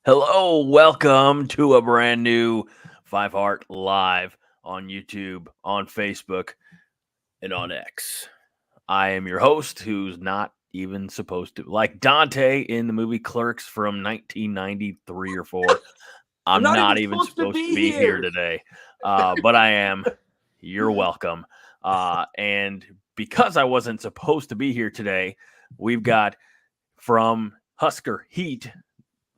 Hello, welcome to a brand new Five Heart Live on YouTube, on Facebook, and on X. I am your host, who's not even supposed to, like Dante in the movie Clerks from 1993 or 4. I'm not even supposed to be here today, but I am. You're welcome. And because I wasn't supposed to be here today, we've got from Husker Heat,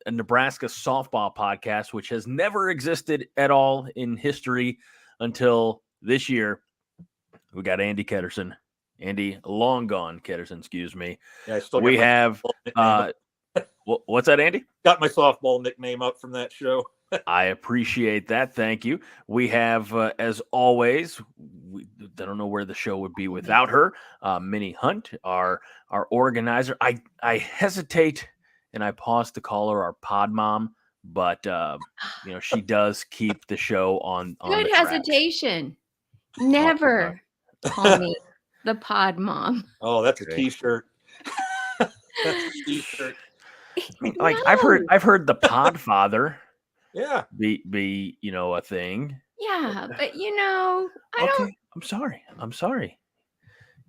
a Nebraska softball podcast, which has never existed at all in history until this year. We got Andy Ketterson. Andy, long gone Ketterson, excuse me. Yeah, I still we have, what's that, Andy? Got my softball nickname up from that show. I appreciate that. Thank you. We have, as always, I don't know where the show would be without her, Minnie Hunt, our organizer. I hesitate and I pause to call her our pod mom, but she does keep the show on. Good hesitation. Never call me the pod mom. Oh, that's a t-shirt. That's a t-shirt. I mean, like I've heard the pod father. Yeah. Be a thing. Yeah, but I don't. I'm sorry.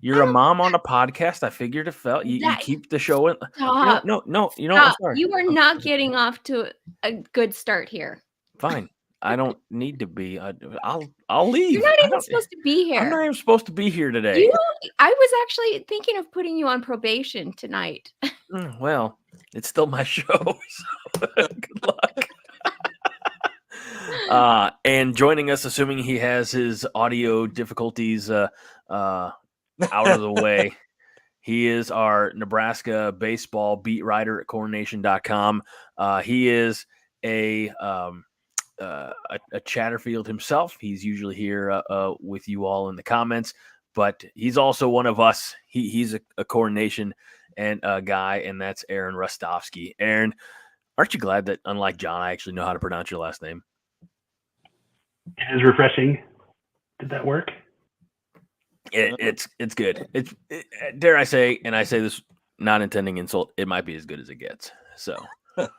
You're a mom on a podcast. I figured it felt you keep the show in. Stop. No. I'm sorry. You are not getting off to a good start here. Fine. I don't need to be. I'll leave. You're not even supposed to be here. I'm not even supposed to be here today. I was actually thinking of putting you on probation tonight. Well, it's still my show. So good luck. And joining us, assuming he has his audio difficulties out of the way, he is our Nebraska baseball beat writer at CornNation.com. He is a Chatterfield himself. He's usually here with you all in the comments, but he's also one of us. He's a Corn Nation and a guy, and that's Aaron Rostovsky. Aaron, aren't you glad that, unlike John, I actually know how to pronounce your last name? It is refreshing. Did that work? It's good. It's dare I say, and I say this not intending insult, it might be as good as it gets. So best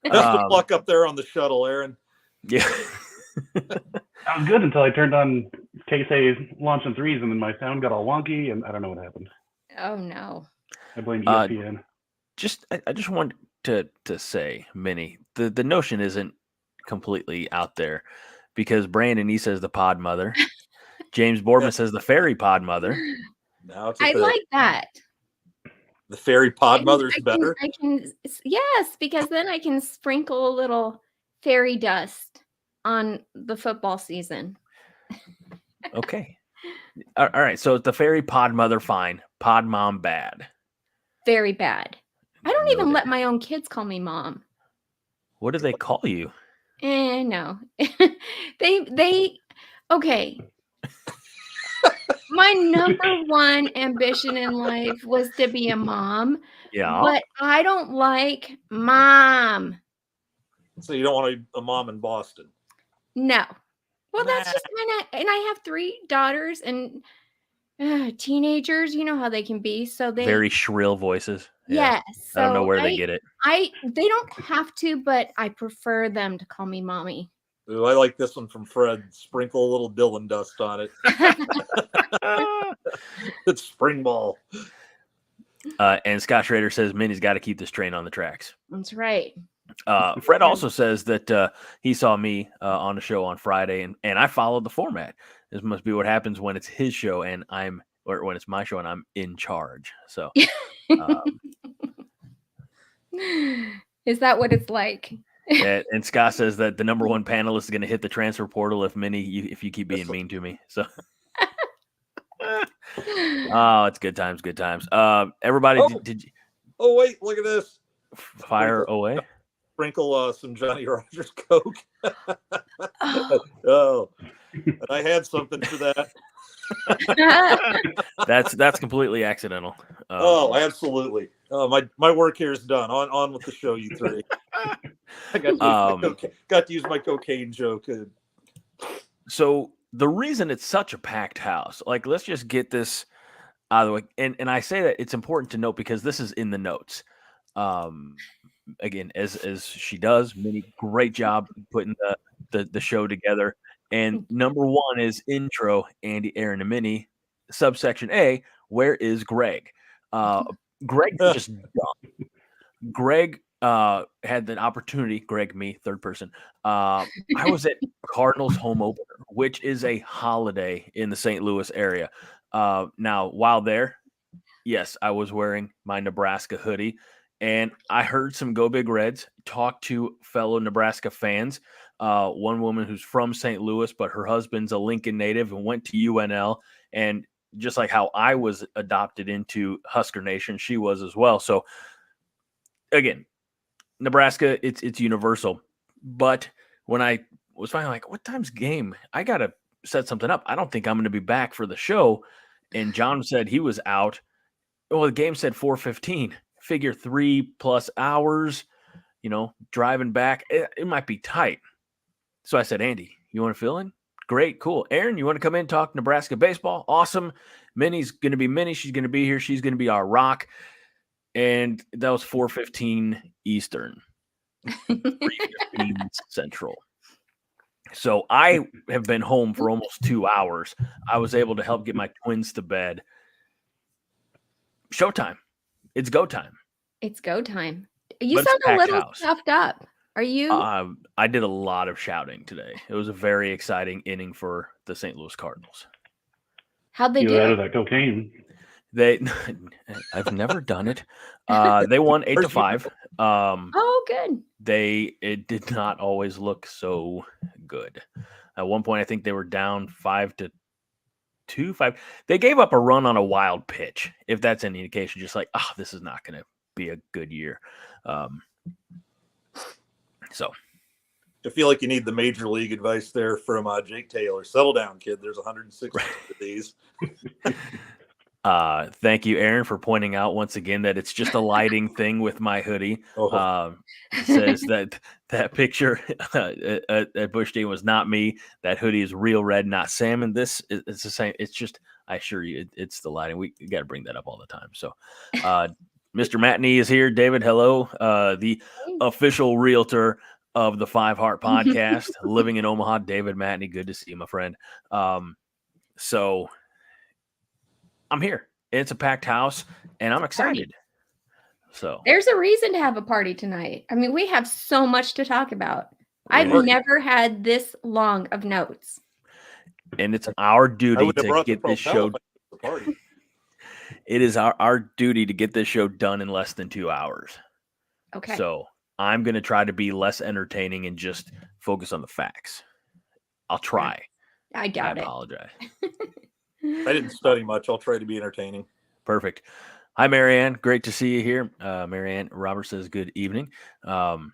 of luck up there on the shuttle, Aaron. Yeah. Sounds good until I turned on KSA's launching threes and then my sound got all wonky and I don't know what happened. Oh no. I blame ESPN. I just want to say, Minnie, the notion isn't completely out there because Brandon, he says the pod mother. James Boardman says the fairy pod mother. I like that. The fairy pod mother's better. Yes, because then I can sprinkle a little fairy dust on the football season. Okay. All right. So the fairy pod mother, fine. Pod mom, bad. Very bad. I don't even let my own kids call me mom. What do they call you? No. they okay. My number one ambition in life was to be a mom. Yeah. But I don't like mom. So you don't want a mom in Boston? No. Well, that's just kind of, and I have 3 daughters and teenagers. You know how they can be. So they very shrill voices. Yes. I don't know where they get it. They don't have to, but I prefer them to call me mommy. Ooh, I like this one from Fred. Sprinkle a little Dylan dust on it. It's spring ball. And Scott Schrader says Minnie's got to keep this train on the tracks. That's right. Fred also says that he saw me on the show on Friday, and I followed the format. This must be what happens when it's his show and when it's my show and I'm in charge. So, is that what it's like? And Scott says that the number one panelist is going to hit the transfer portal if if you keep being mean to me. So, it's good times, good times. Everybody, did you? Oh wait, look at this. Fire away. Sprinkle some Johnny Rogers Coke. Oh, I had something for that. That's completely accidental. Absolutely. My work here is done. On with the show, you 3. I got to use my cocaine joke. So the reason it's such a packed house, like, let's just get this out of the way. And I say that it's important to note because this is in the notes. again, as she does, Minnie, great job putting the show together. And number one is intro, Andy, Aaron, and Minnie. Subsection A, where is Greg? Greg just dumb. Greg had the opportunity, Greg, me, third person. I was at Cardinals home opener, which is a holiday in the St. Louis area. Now, while there, yes, I was wearing my Nebraska hoodie, and I heard some Go Big Reds talk to fellow Nebraska fans. One woman who's from St. Louis, but her husband's a Lincoln native and went to UNL. And just like how I was adopted into Husker Nation, she was as well. So, again, Nebraska, it's universal. But when I was finally like, what time's game? I got to set something up. I don't think I'm going to be back for the show. And John said he was out. Well, the game said 4:15. Figure 3+ hours, driving back. It might be tight. So I said, Andy, you want to fill in? Great, cool. Aaron, you want to come in and talk Nebraska baseball? Awesome. Minnie's going to be Minnie. She's going to be here. She's going to be our rock. And that was 4:15 Eastern, 3:15 Central. So I have been home for almost 2 hours. I was able to help get my twins to bed. Showtime. It's go time. It's go time. You sound a little stuffed up. Are you? I did a lot of shouting today. It was a very exciting inning for the St. Louis Cardinals. How'd they do? Out of that cocaine. I've never done it. They won 8-5. Oh, good. It did not always look so good. At one point, I think they were down 5-2. They gave up a run on a wild pitch. If that's any indication, just like, this is not going to be a good year. So I feel like you need the major league advice there from Jake Taylor. Settle down, kid. There's 160 of these. Thank you, Aaron, for pointing out once again that it's just a lighting thing with my hoodie. Says that picture at Busch Stadium was not me. That hoodie is real red, not salmon. This it's the same. It's just, I assure you, it's the lighting. We got to bring that up all the time. So, Mr. Matney is here. David, hello. The official realtor of the Five Heart Podcast, living in Omaha. David Matney, good to see you, my friend. So I'm here. It's a packed house, and I'm excited. So there's a reason to have a party tonight. I mean, we have so much to talk about. I've never had this long of notes. And it's our duty to get this show. It is our duty to get this show done in less than 2 hours. Okay. So I'm going to try to be less entertaining and just focus on the facts. I'll try. I doubt it. I apologize. I didn't study much. I'll try to be entertaining. Perfect. Hi, Marianne. Great to see you here. Marianne Roberts says good evening. And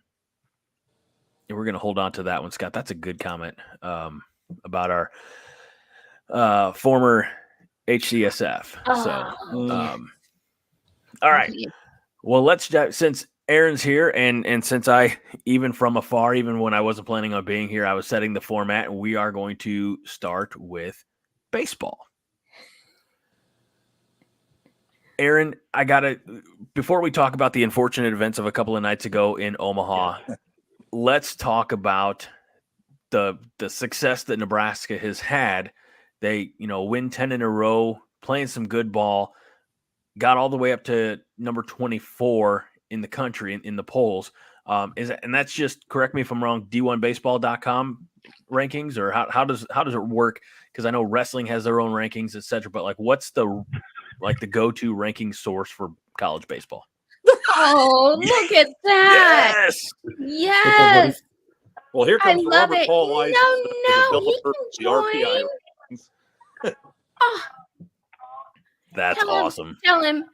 we're going to hold on to that one, Scott. That's a good comment about our former HCSF. All right. Well, let's since Aaron's here and since I, even from afar, even when I wasn't planning on being here, I was setting the format, and we are going to start with baseball. Aaron, before we talk about the unfortunate events of a couple of nights ago in Omaha, let's talk about the success that Nebraska has had. They, win 10 in a row, playing some good ball, got all the way up to number 24 in the country in the polls. And that's just, correct me if I'm wrong, D1baseball.com rankings, or how does it work? Because I know wrestling has their own rankings, etc. But what's the go-to ranking source for college baseball? Oh, look at that! Yes. Well, here comes Robert Paul Weiss. No, he can join. That's awesome. Tell him.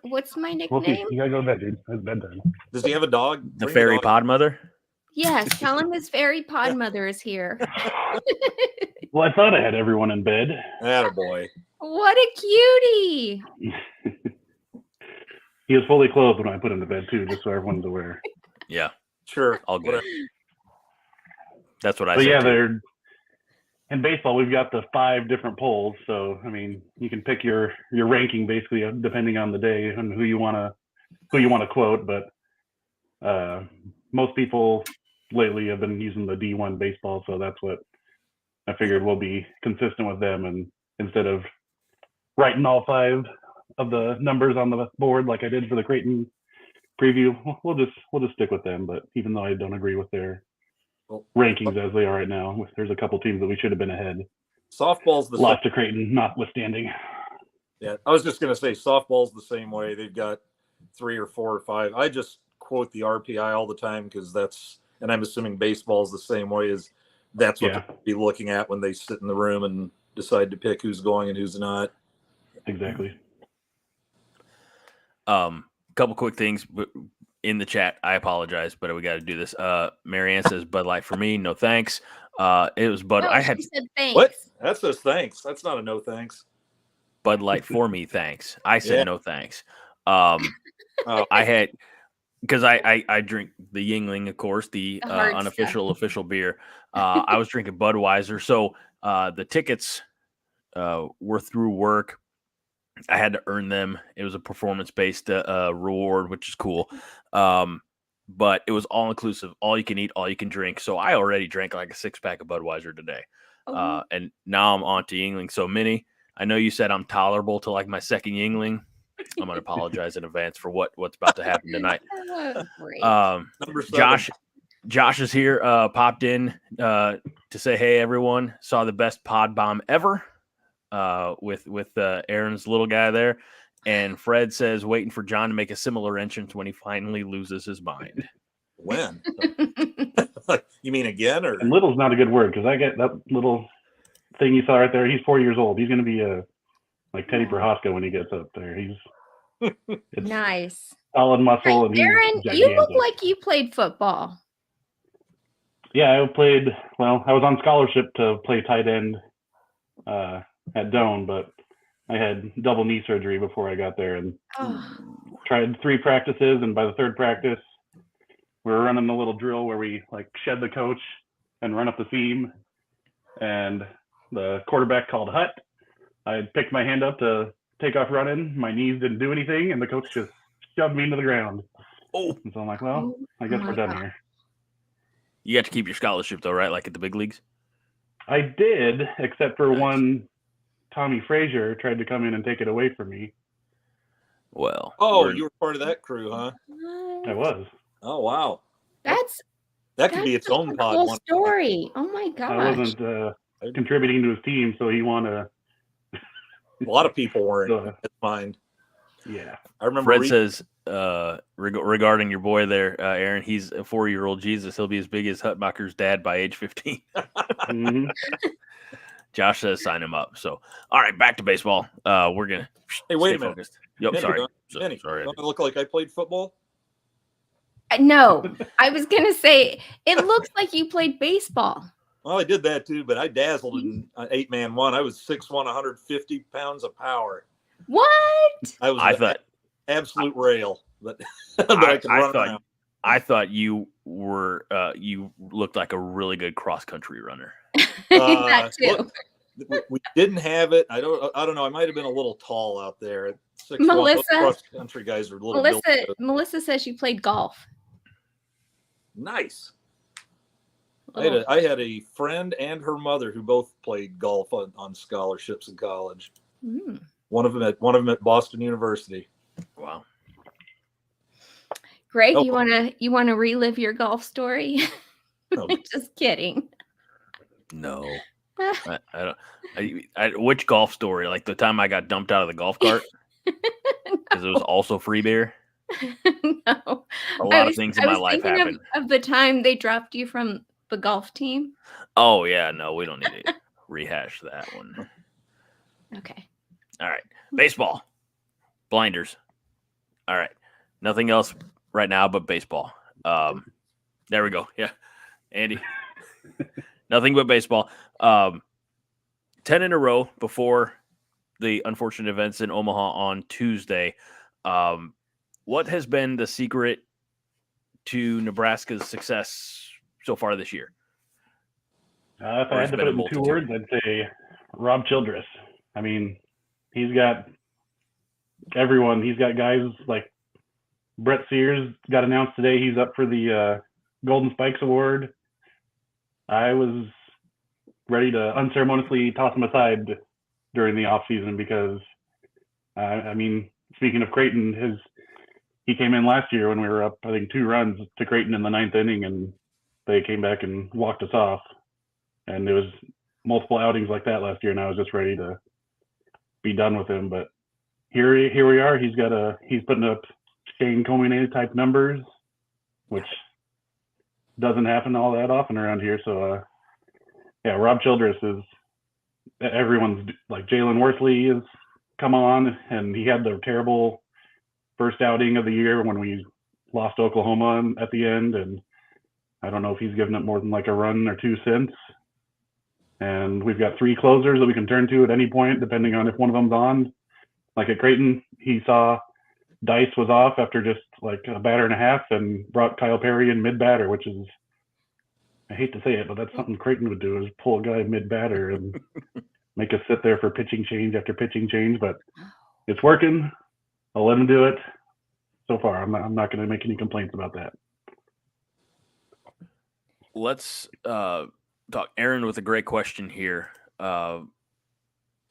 What's my nickname? You gotta go to bed, dude. It's bedtime. Does he have a dog? The fairy pod mother? Yes, tell him his fairy pod mother is here. Well, I thought I had everyone in bed. Attaboy. What a cutie. He was fully clothed when I put him to bed, too, just so everyone's aware. Yeah. Sure. All good. That's what I said. Yeah, they're in baseball, we've got the 5 different polls. So, I mean, you can pick your ranking basically depending on the day and who you want to quote. But Most people lately have been using the D1 baseball, so that's what I figured we'll be consistent with them. And instead of writing all 5 of the numbers on the board like I did for the Creighton preview, we'll just stick with them. But even though I don't agree with their rankings as they are right now, there's a couple teams that we should have been ahead. Softball's the lost to Creighton, notwithstanding. Yeah, I was just going to say softball's the same way. They've got 3 or 4 or 5. I just quote the RPI all the time because that's, and I'm assuming baseball's the same way, as that's what they'll be looking at when they sit in the room and decide to pick who's going and who's not. Exactly. Couple quick things in the chat. I apologize, but we got to do this. Marianne says Bud Light for me. No thanks. It was Bud. No, I had she said thanks. What? That says thanks. That's not a no thanks. Bud Light for me. Thanks. I said no thanks. Oh. I had, because I drink the Yingling, of course, the unofficial official beer. I was drinking Budweiser. So the tickets were through work. I had to earn them. It was a performance-based reward, which is cool. But it was all-inclusive, all you can eat, all you can drink. So I already drank like a 6-pack of Budweiser today. And now I'm on to Yingling. So, Minnie, I know you said I'm tolerable to like my second Yingling. I'm going to apologize in advance for what's about to happen tonight. Josh is here, popped in to say, hey, everyone, saw the best pod bomb ever with Aaron's little guy there. And Fred says, waiting for John to make a similar entrance when he finally loses his mind. When? You mean again? Or and little's not a good word, because I get that little thing you saw right there. He's 4 years old. He's going to be like Teddy Prohaska when he gets up there. He's nice. Solid muscle. And Aaron, you look like you played football. Yeah, I was on scholarship to play tight end at Doane, but I had double knee surgery before I got there and tried 3 practices. And by the 3rd practice, we were running a little drill where we like shed the coach and run up the seam. And the quarterback called hut. I picked my hand up to take off running. My knees didn't do anything, and the coach just shoved me into the ground. And so I'm like, well, I guess we're done here. You got to keep your scholarship, though, right? Like at the big leagues? I did, except for one Tommy Frazier tried to come in and take it away from me. Well. You were part of that crew, huh? I was. Oh, wow. That could be its own pod. Whole story. Oh, my gosh. I wasn't contributing to his team, so he wanted to. A lot of people weren't. That's fine. Yeah. I remember Fred says, regarding your boy there, Aaron, he's a 4-year-old Jesus. He'll be as big as Hutmacher's dad by age 15. Mm-hmm. Josh says sign him up. So, all right, back to baseball. We're going to Hey, wait a minute. Focused. Yep, Minnie, sorry. Sorry. Don't I look like I played football? No, I was going to say, it looks like you played baseball. Well, I did that too, but I dazzled in an 8-man one. I was 6'1", 150 pounds of power. What? I thought absolute rail, but I could run around. I thought you were you looked like a really good cross country runner. That too. Look, we didn't have it. I don't know. I might have been a little tall out there. 6'1", Melissa, cross country guys are a little. Melissa says you played golf. Nice. I had a friend and her mother who both played golf on scholarships in college. Mm. One of them at Boston University. Wow. Greg, you wanna relive your golf story? No. Just kidding. No. I don't. Which golf story? Like the time I got dumped out of the golf cart because it was also free beer. No. A lot of things in my life happened. Of the time they dropped you from the golf team. Oh yeah, no, we don't need to rehash that one. Okay. All right, baseball, blinders. All right, nothing else right now but baseball. There we go. Yeah, Andy. Nothing but baseball. 10 in a row before the unfortunate events in Omaha on Tuesday. What has been the secret to Nebraska's success so far this year? If I had to put it in 2 words, I'd say Rob Childress. I mean, he's got everyone. He's got guys like Brett Sears got announced today. He's up for the Golden Spikes Award. I was ready to unceremoniously toss him aside during the off season because, I mean, speaking of Creighton, he came in last year when we were up, I think, 2 runs to Creighton in the 9th inning, and they came back and walked us off. And there was multiple outings like that last year, and I was just ready to be done with him. But here we are. He's putting up Shane Comey type numbers, which doesn't happen all that often around here. So yeah, Rob Childress is everyone's like Jalen Worthley has come on, and he had the terrible first outing of the year when we lost to Oklahoma at the end, and I don't know if he's given up more than like a run or 2 since. And we've got 3 closers that we can turn to at any point, depending on if one of them's on. Like at Creighton, he saw Dice was off after just like a batter and a half and brought Kyle Perry in mid-batter, which is, I hate to say it, but that's something Creighton would do, is pull a guy mid-batter and make us sit there for pitching change after pitching change. But it's working. I'll let him do it. So far, I'm not going to make any complaints about that. Let's talk. Aaron with a great question here. I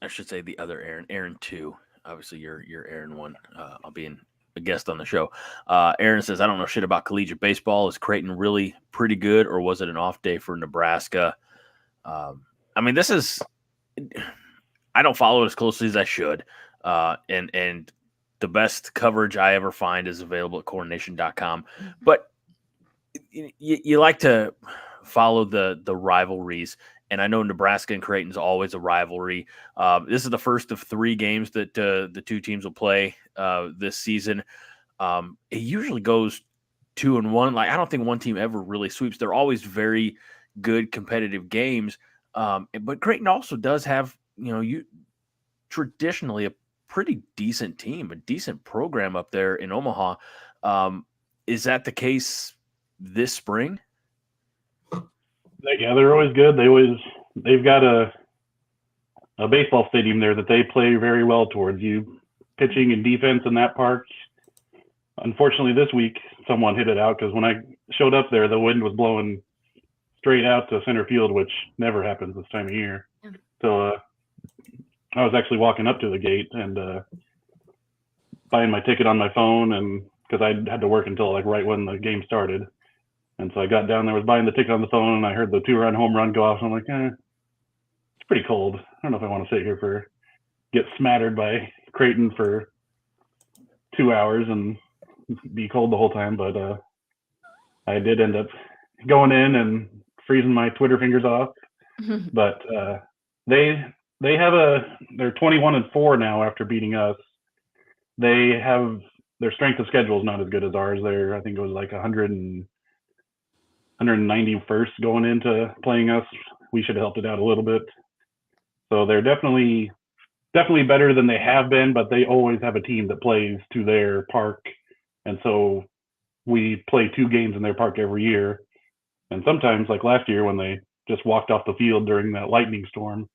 should say the other Aaron, Aaron 2. Obviously, you're Aaron 1. I'll be a guest on the show. Aaron says, I don't know shit about collegiate baseball. Is Creighton really pretty good, or was it an off day for Nebraska? I mean, this is – I don't follow it as closely as I should. And the best coverage I ever find is available at cornation.com. But you like to – follow the rivalries, and I know Nebraska and Creighton's always a rivalry. This is the first of 3 games that the 2 teams will play this season. It usually goes 2-1. Like, I don't think one team ever really sweeps. They're always very good competitive games. But Creighton also does have, traditionally a pretty decent team, a decent program up there in Omaha. Is that the case this spring? Yeah, they're always good. They've got a baseball stadium there that they play very well towards. You pitching and defense in that park. Unfortunately, this week someone hit it out because when I showed up there, the wind was blowing straight out to center field, which never happens this time of year. Yeah. So I was actually walking up to the gate and buying my ticket on my phone, and because I had to work until like right when the game started. And so I got down there, was buying the ticket on the phone, and I heard the 2-run home run go off. And I'm like, it's pretty cold. I don't know if I want to sit here get smattered by Creighton for 2 hours and be cold the whole time. But I did end up going in and freezing my Twitter fingers off. But they're 21-4 now after beating us. They have their strength of schedule is not as good as ours. I think it was like 191st going into playing us. We should have helped it out a little bit. So they're definitely better than they have been, but they always have a team that plays to their park. And so we play 2 games in their park every year. And sometimes, like last year when they just walked off the field during that lightning storm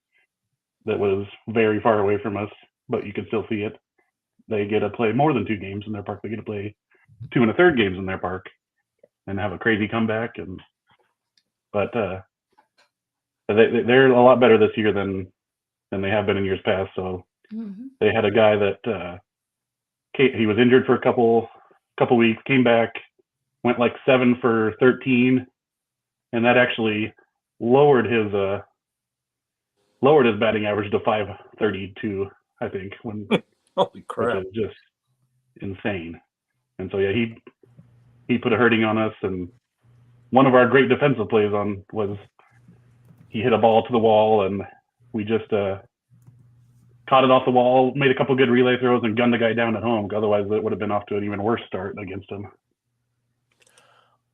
that was very far away from us, but you could still see it, they get to play more than 2 games in their park. They get to play 2 1/3 games in their park and have a crazy comeback. But they're a lot better this year than they have been in years past. So they had a guy that he was injured for a couple weeks, came back, went like 7 for 13, and that actually lowered his batting average to .532, I think. When holy crap, which is just insane. And so yeah, he put a hurting on us, and one of our great defensive plays was he hit a ball to the wall, and we just caught it off the wall, made a couple good relay throws, and gunned the guy down at home. Otherwise, it would have been off to an even worse start against him.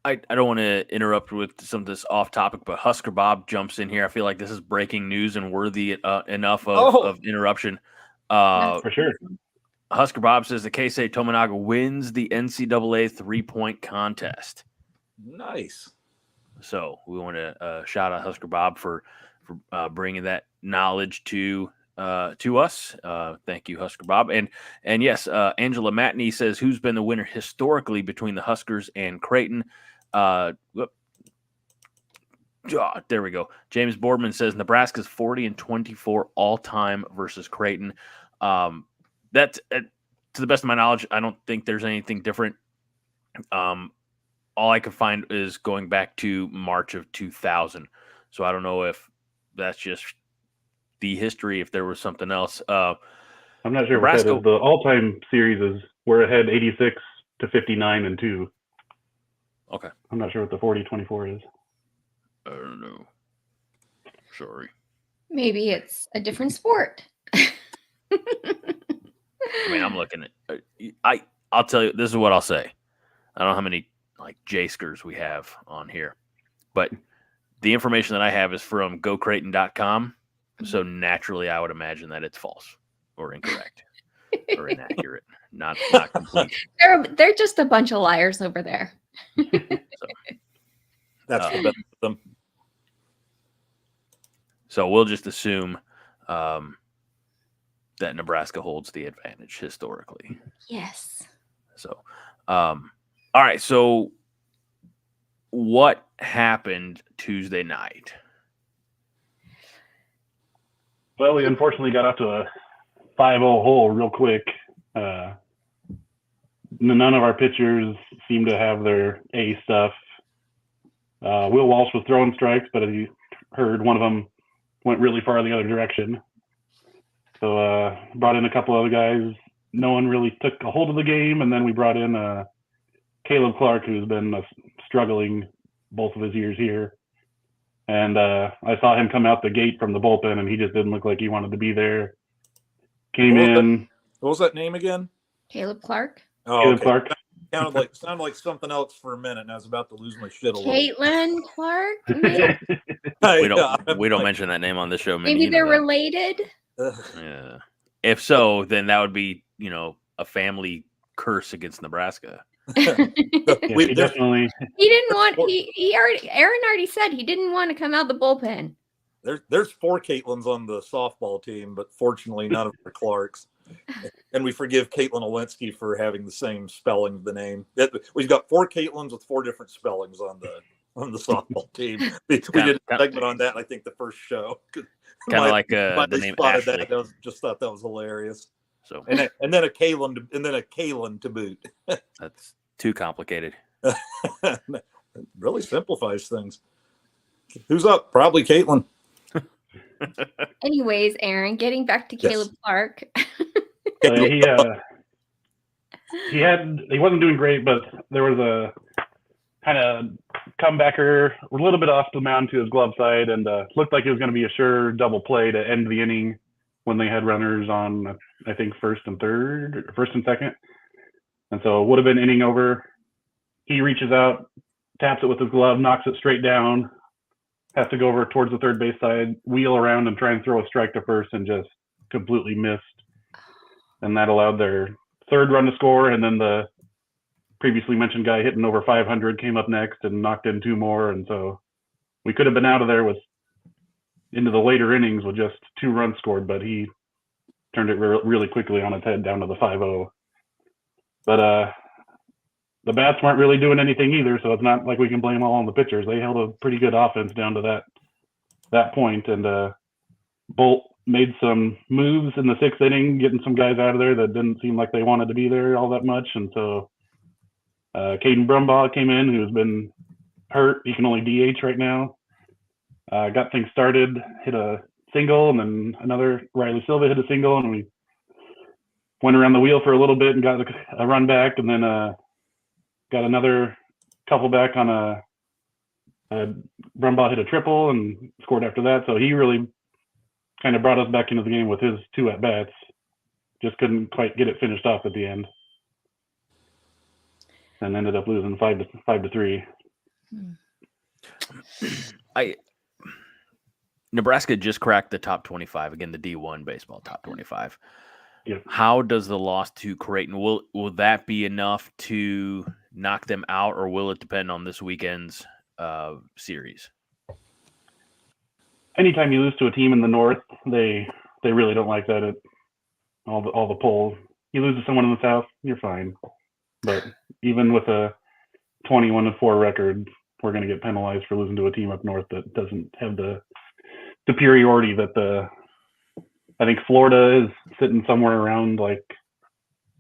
I don't want to interrupt with some of this off topic, but Husker Bob jumps in here. I feel like this is breaking news and worthy enough of interruption. For sure. Husker Bob says the Keisei Tominaga wins the NCAA 3-point contest. Nice. So we want to shout out Husker Bob for bringing that knowledge to to us. Thank you, Husker Bob. And yes, Angela Matney says, who's been the winner historically between the Huskers and Creighton? There we go. James Boardman says Nebraska's 40-24 all-time versus Creighton. That's to the best of my knowledge, I don't think there's anything different. All I can find is going back to March of 2000. So I don't know if that's just the history, if there was something else. I'm not sure Nebraska, what that is. The all-time series is we're ahead 86-59-2. Okay. I'm not sure what the 40-24 is. I don't know. Sorry. Maybe it's a different sport. I mean, I'm looking at. I'll tell you. This is what I'll say. I don't know how many like J-skers we have on here, but the information that I have is from GoCreighton.com. So naturally, I would imagine that it's false or incorrect or inaccurate, not complete. They're just a bunch of liars over there. That's the best of them. So we'll just assume that Nebraska holds the advantage historically. Yes. So, all right. So, what happened Tuesday night? Well, we unfortunately got off to a 5-0 hole real quick. None of our pitchers seemed to have their A stuff. Will Walsh was throwing strikes, but as you heard, one of them went really far the other direction. So brought in a couple other guys. No one really took a hold of the game, and then we brought in Caleb Clark, who's been struggling both of his years here. And I saw him come out the gate from the bullpen, and he just didn't look like he wanted to be there. Came in. What was that name again? Caleb Clark. Oh, Caleb okay. Clark. Sounded like something else for a minute, and I was about to lose my shit a little. Caitlin Clark. We don't mention that name on this show. Maybe they're related. Yeah. If so, then that would be, a family curse against Nebraska. He definitely. He didn't want. Aaron already said he didn't want to come out the bullpen. There's 4 Caitlins on the softball team, but fortunately none of them are Clarks. And we forgive Caitlin Olensky for having the same spelling of the name. We've got 4 Caitlins with 4 different spellings on the softball team. We did a segment on that, I think, the first show. Kind of like the name Ashley. Just thought that was hilarious. So and then a Kaylin to boot. That's too complicated. It really simplifies things. Who's up? Probably Caitlin. Anyways, Aaron, getting back to Caleb Clark. He wasn't doing great, but there was a kind of comebacker a little bit off the mound to his glove side, and looked like it was going to be a sure double play to end the inning when they had runners on, I think, first and second. And so it would have been inning over. He reaches out, taps it with his glove, knocks it straight down, has to go over towards the third base side, wheel around and try and throw a strike to first, and just completely missed. And that allowed their third run to score. And then the previously mentioned guy hitting over 500 came up next and knocked in 2 more. And so we could have been out of there into the later innings with just 2 runs scored, but he turned it really quickly on its head down to the 5-0. But the bats weren't really doing anything either, so it's not like we can blame all on the pitchers. They held a pretty good offense down to that point, and Bolt made some moves in the 6th inning, getting some guys out of there that didn't seem like they wanted to be there all that much. And so Caden Brumbaugh came in, who's been hurt. He can only DH right now. Got things started, hit a single, and then another Riley Silva hit a single, and we went around the wheel for a little bit and got a run back, and then got another couple back on Brumbaugh hit a triple and scored after that. So he really kind of brought us back into the game with his 2 at-bats. Just couldn't quite get it finished off at the end. And ended up losing 5-3. Nebraska just cracked the top 25, again, the D1 baseball top 25. Yep. How does the loss to Creighton, will that be enough to knock them out, or will it depend on this weekend's series? Anytime you lose to a team in the North, they they really don't like that at all the polls. You lose to someone in the South, you're fine. But even with a 21-4 record, we're going to get penalized for losing to a team up north that doesn't have the superiority that I think Florida is sitting somewhere around like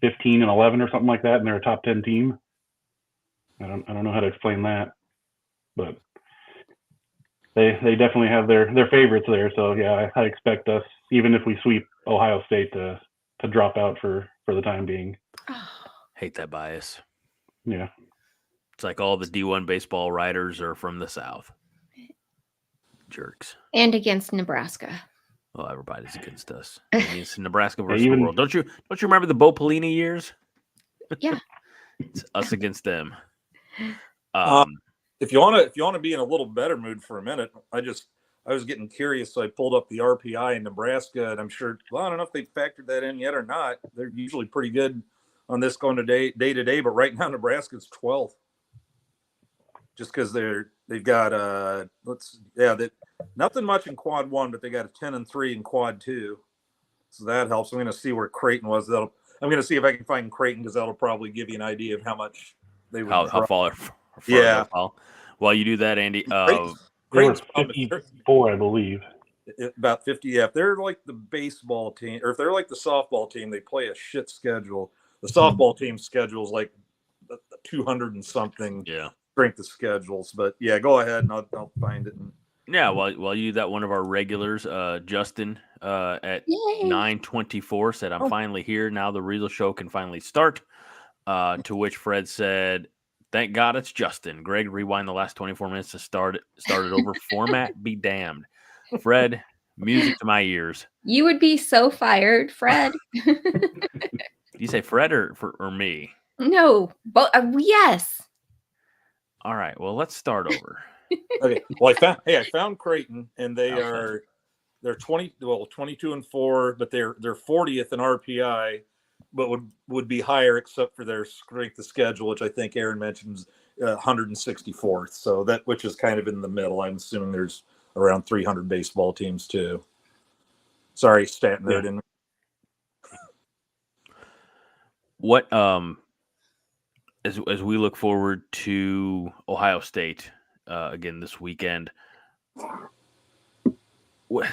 15-11 or something like that, and they're a top 10 team. I don't know how to explain that, but they definitely have their favorites there. So yeah, I expect us, even if we sweep Ohio State, to drop out for the time being. Hate that bias. Yeah. It's like all the D1 baseball writers are from the South. Jerks. And against Nebraska. Well, everybody's against us. It's Nebraska versus even the world. Don't you remember the Bo Pelini years? Yeah. It's us against them. If you want to be in a little better mood for a minute, I was getting curious, so I pulled up the RPI in Nebraska, and I'm sure, well, I don't know if they factored that in yet or not. They're usually pretty good on this going to day to day, but right now Nebraska's 12th, just because they've got nothing much in quad 1, but they got a 10-3 in quad 2, so that helps. I'm going to see where Creighton was. I'm going to see if I can find Creighton, because that'll probably give you an idea of how much they would how far yeah. While you do that, Andy, Creighton's 54, I believe. About 50. Yeah, if they're like the baseball team, or if they're like the softball team, they play a shit schedule. The softball team's schedule is like 200 and something. Yeah. Strength of schedules, but yeah, go ahead and I'll find it. Yeah, while you that one of our regulars, Justin, at Yay. 9:24 said, "I'm finally here. Now the real show can finally start." To which Fred said, "Thank God it's Justin. Greg, rewind the last 24 minutes to start it over. Format be damned." Fred, music to my ears. You would be so fired, Fred. Do you say Fred or me? No, but yes. Oh, All right. Well, let's start over. Okay. Well, I found Creighton, and they're 22-4, but they're 40th in RPI, but would be higher except for their strength of schedule, which I think Aaron mentions 164th. So which is kind of in the middle. I'm assuming there's around 300 baseball teams too. Sorry, stat nerd. Yeah. What as we look forward to Ohio State again this weekend, I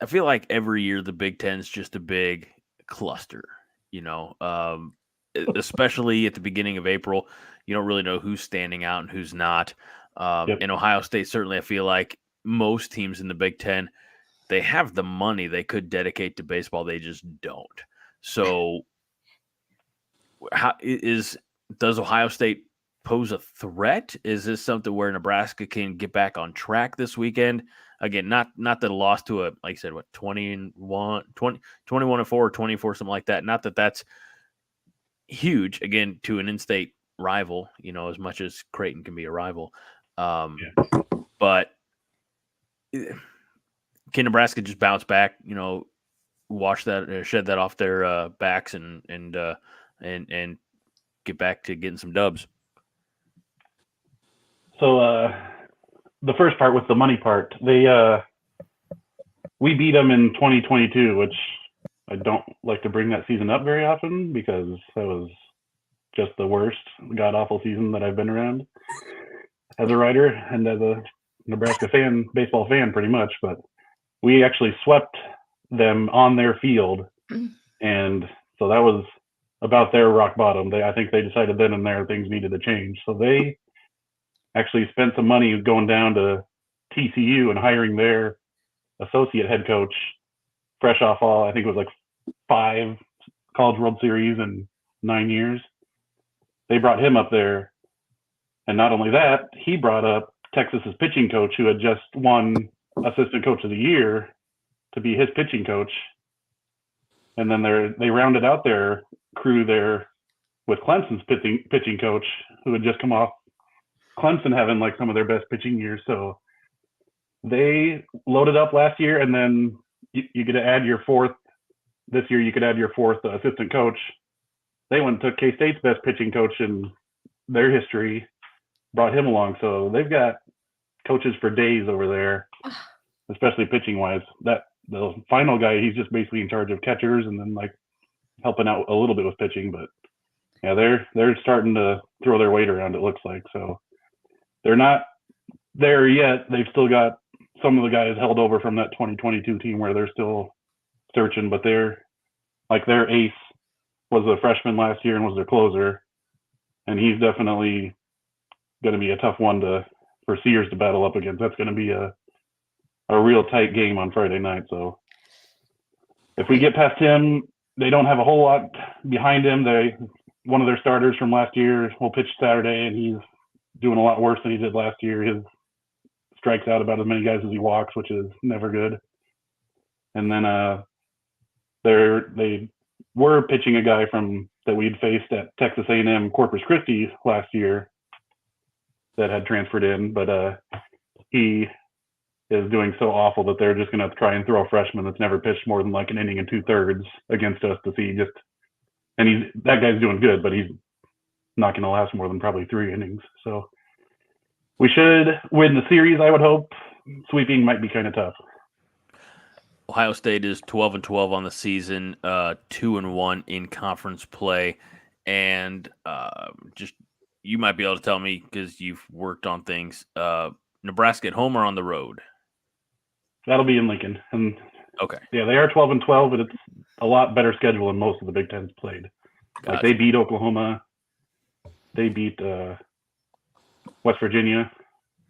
feel like every year the Big Ten is just a big cluster, especially at the beginning of April. You don't really know who's standing out and who's not. In Ohio State, certainly I feel like most teams in the Big Ten, they have the money they could dedicate to baseball. They just don't. So does Ohio State pose a threat? Is this something where Nebraska can get back on track this weekend? Again, not that a loss to like I said, 21-4 or 24, something like that. Not that that's huge, again, to an in-state rival, as much as Creighton can be a rival. But can Nebraska just bounce back, wash that, shed that off their backs and get back to getting some dubs? So the first part with the money part, we beat them in 2022, which I don't like to bring that season up very often because that was just the worst god-awful season that I've been around as a writer and as a Nebraska fan, baseball fan pretty much. But we actually swept them on their field, and so that was about their rock bottom. I think they decided then and there things needed to change. So they actually spent some money going down to TCU and hiring their associate head coach, fresh off I think it was like 5 College World Series in 9 years. They brought him up there. And not only that, he brought up Texas's pitching coach, who had just won Assistant Coach of the Year, to be his pitching coach. And then they rounded out their crew there with Clemson's pitching coach, who had just come off Clemson having like some of their best pitching years. So they loaded up last year, and then you get to add your fourth. This year you could add your fourth assistant coach. They went and took K-State's best pitching coach in their history, brought him along. So they've got coaches for days over there, especially pitching wise. That the final guy, he's just basically in charge of catchers and then like helping out a little bit with pitching. But yeah, they're starting to throw their weight around, it looks like. So they're not there yet. They've still got some of the guys held over from that 2022 team where they're still searching, but they're like their ace was a freshman last year and was their closer, and he's definitely going to be a tough one for Sears to battle up against. That's going to be a real tight game on Friday night. So if we get past him, they don't have a whole lot behind him. One of their starters from last year will pitch Saturday, and he's doing a lot worse than he did last year. His strikes out about as many guys as he walks, which is never good. And then they were pitching a guy that we'd faced at Texas A&M Corpus Christi last year that had transferred in, but he is doing so awful that they're just going to try and throw a freshman that's never pitched more than like an inning and 2/3 against us to see just. And that guy's doing good, but he's not going to last more than probably 3 innings. So we should win the series, I would hope. Sweeping might be kind of tough. Ohio State is 12-12 on the season, 2-1 in conference play, and just you might be able to tell me because you've worked on things. Nebraska at home or on the road? That'll be in Lincoln. And okay. Yeah, they are 12-12, but it's a lot better schedule than most of the Big Ten's played. Like they beat Oklahoma, they beat West Virginia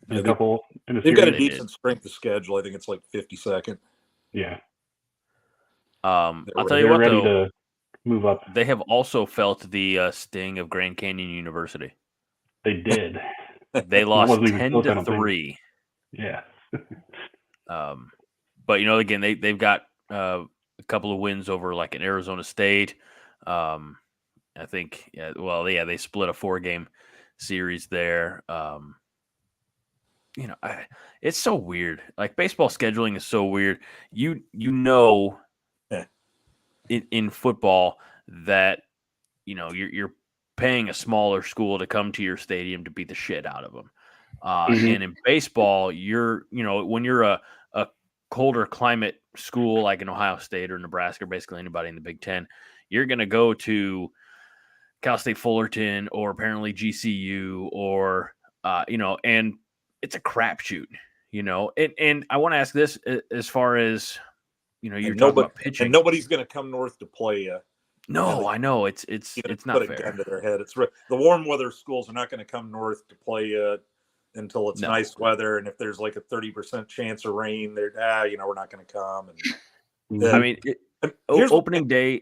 in a couple. They've got a decent strength of schedule. I think it's like 52nd. Yeah. I'll tell you what, ready though, to move up. They have also felt the sting of Grand Canyon University. They did. They lost 10-3. Yeah. But again, they've got a couple of wins over like an Arizona State. I think, they split a 4-game series there. It's so weird. Like baseball scheduling is so weird. In football that you're paying a smaller school to come to your stadium to beat the shit out of them. And in baseball, when you're a colder climate school like in Ohio State or Nebraska, basically anybody in the Big Ten, you're going to go to Cal State Fullerton or apparently GCU or, and it's a crapshoot, and I want to ask this as far as, you're talking about pitching. And nobody's going to come north to play you. No, I know it's not put fair. A gun to their head. The warm weather schools are not going to come north to play you until it's nice weather, and if there's like a 30% chance of rain, we're not going to come. And opening day.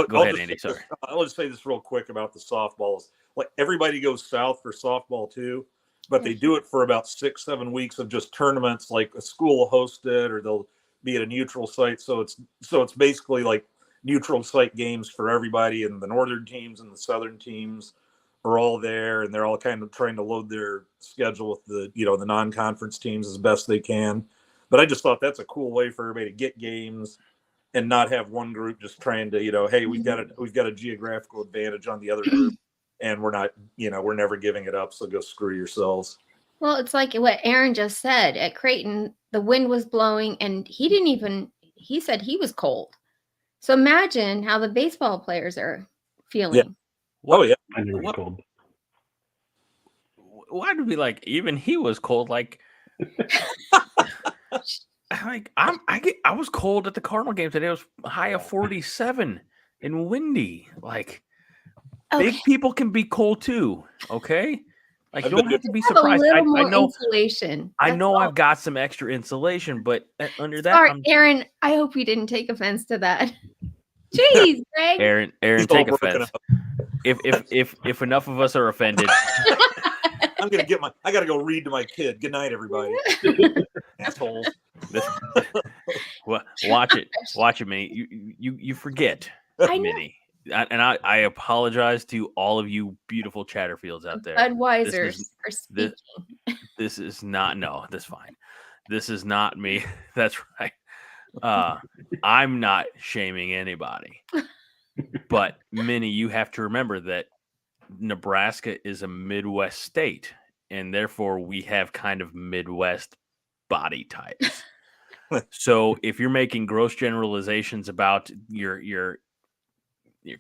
Go ahead, Andy. Sorry, I'll just say this real quick about the softballs. Like everybody goes south for softball too, but they do it for about 6-7 weeks of just tournaments. Like a school will host it, or they'll be at a neutral site. So it's basically like neutral site games for everybody, and the northern teams and the southern teams are all there, and they're all kind of trying to load their schedule with the the non-conference teams as best they can. But I just thought that's a cool way for everybody to get games and not have one group just trying to hey, we've got a geographical advantage on the other group, and we're not we're never giving it up, so go screw yourselves. Well, it's like what Aaron just said. At Creighton, the wind was blowing, and he said he was cold. So imagine how the baseball players are feeling. Yeah. Oh yeah, I knew it was cold. Why would be like even he was cold? Like, I was cold at the Cardinal game today. It was a high of 47 and windy. Like, big people can be cold too. Okay, like you don't have to be surprised. I know insulation. I know I've got some extra insulation, but under that, sorry, Aaron. I hope you didn't take offense to that. Jeez, Greg. Aaron, take offense. If enough of us are offended, I gotta go read to my kid. Good night, everybody. Assholes. Watch it, Minnie. You forget, Minnie. And I apologize to all of you beautiful Chatterfields out there. Budweisers are speaking. This is not that's fine. This is not me. That's right. I'm not shaming anybody. But Minnie, you have to remember that Nebraska is a Midwest state, and therefore we have kind of Midwest body types. So if you're making gross generalizations about your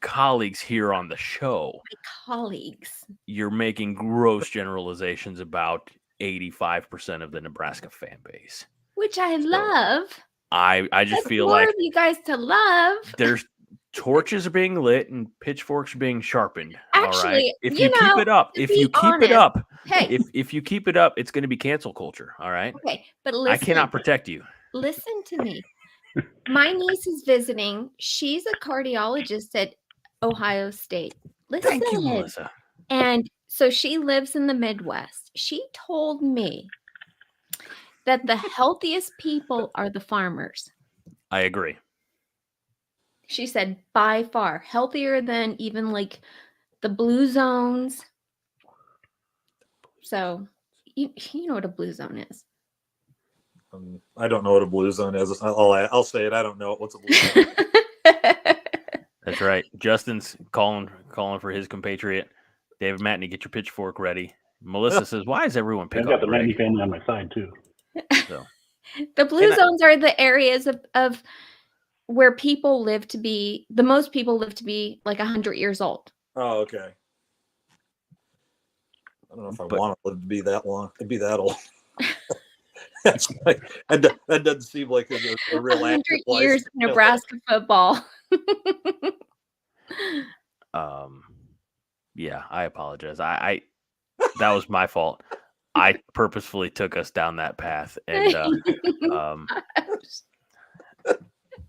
colleagues here on the show, My colleagues. you're making gross generalizations about 85% of the Nebraska fan base. Which I love. I just That's feel more like of you guys to love. there's torches are being lit and pitchforks are being sharpened. All right. Actually, If you you keep know, it up, to if be you keep it honest- up, Hey, if you keep it up, it's going to be cancel culture. All right. okay, but I listen. cannot protect you. Listen to me. My niece is visiting. She's a cardiologist at Ohio State. Listen. Thank you, Melissa. And so she lives in the Midwest. She told me that the healthiest people are the farmers. I agree. She said by far healthier than even like the blue zones. So you know what a blue zone is. I don't know what a blue zone is. I'll say it. I don't know what's a blue zone. That's right. Justin's calling for his compatriot. David Matney, get your pitchfork ready. Melissa says, why is everyone I've picking got up the Greg? Matney family on my side too. So, The blue zones are the areas of where people live to be, the most people live to be like 100 years old. Oh, okay. I don't know if I want to live to be that long. To be that old. That's like, that doesn't seem like a real 100 active years of lifestyle. Nebraska football. yeah, I apologize. I that was my fault. I purposefully took us down that path, and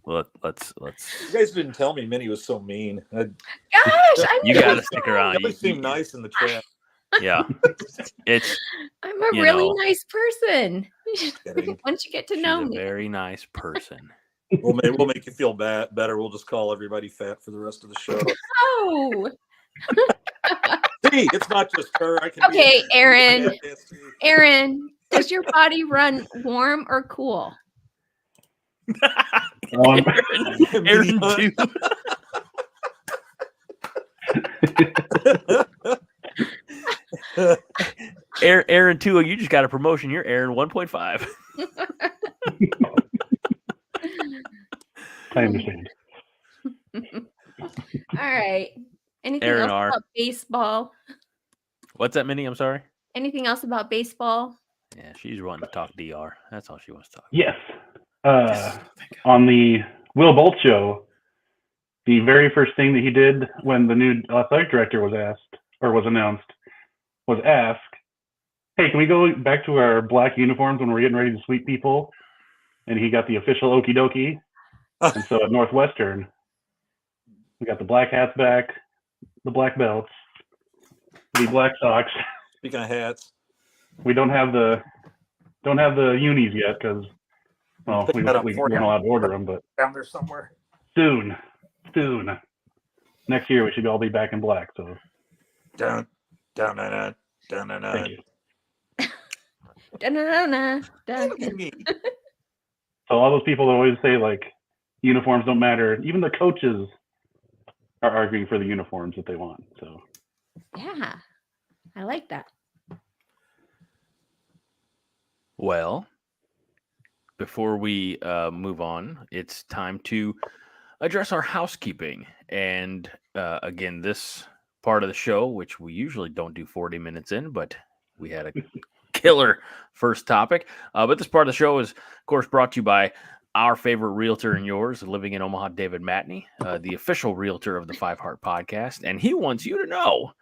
let's. You guys didn't tell me Minnie was so mean. Gosh, I You knew got to that. stick around. Nobody seemed nice in the chat. Yeah, it's I'm a you really know, nice person. Kidding. Once you get to she's know a me. very nice person. We'll make you feel better. We'll just call everybody fat for the rest of the show. Oh, See, it's not just her. I can. okay, Aaron. Be a Aaron, does your body run warm or cool? Aaron too. Aaron 2, you just got a promotion. You're Aaron 1.5. I understand. All right. Anything Aaron else R. about baseball? What's that, Minnie? I'm sorry. Anything else about baseball? Yeah, she's wanting to talk DR. That's all she wants to talk. Yes. On the Will Bolt show, the very first thing that he did when the new athletic director was asked or was announced was ask, hey, can we go back to our black uniforms when we're getting ready to sweep people? And he got the official okie dokie. And so at Northwestern, we got the black hats back, the black belts, the black socks. Speaking of hats, we don't have the unis yet because we weren't allowed to order them, but down there somewhere. soon. Next year we should all be back in black. So Down. thank you. Da-na-na-na, da. So all those people that always say like uniforms don't matter, even the coaches are arguing for the uniforms that they want. So Yeah, I like that. Well, before we move on, it's time to address our housekeeping. And again, this part of the show, which we usually don't do 40 minutes in, but we had a killer first topic. But this part of the show is, of course, brought to you by our favorite realtor and yours, living in Omaha, David Matney, the official realtor of the Five Heart Podcast. And he wants you to know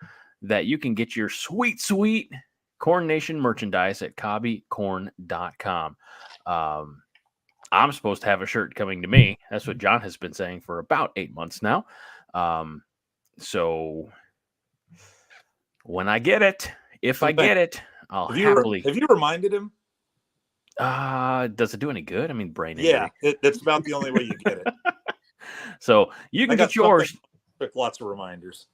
that you can get your sweet, sweet Corn Nation merchandise at cobbycorn.com. I'm supposed to have a shirt coming to me. That's what John has been saying for about 8 months now. So when I get it, if I get it, I'll happily. Have you reminded him? Does it do any good? I mean, brain injury. Yeah, that's about the only way you get it. So you can get yours. Lots of reminders.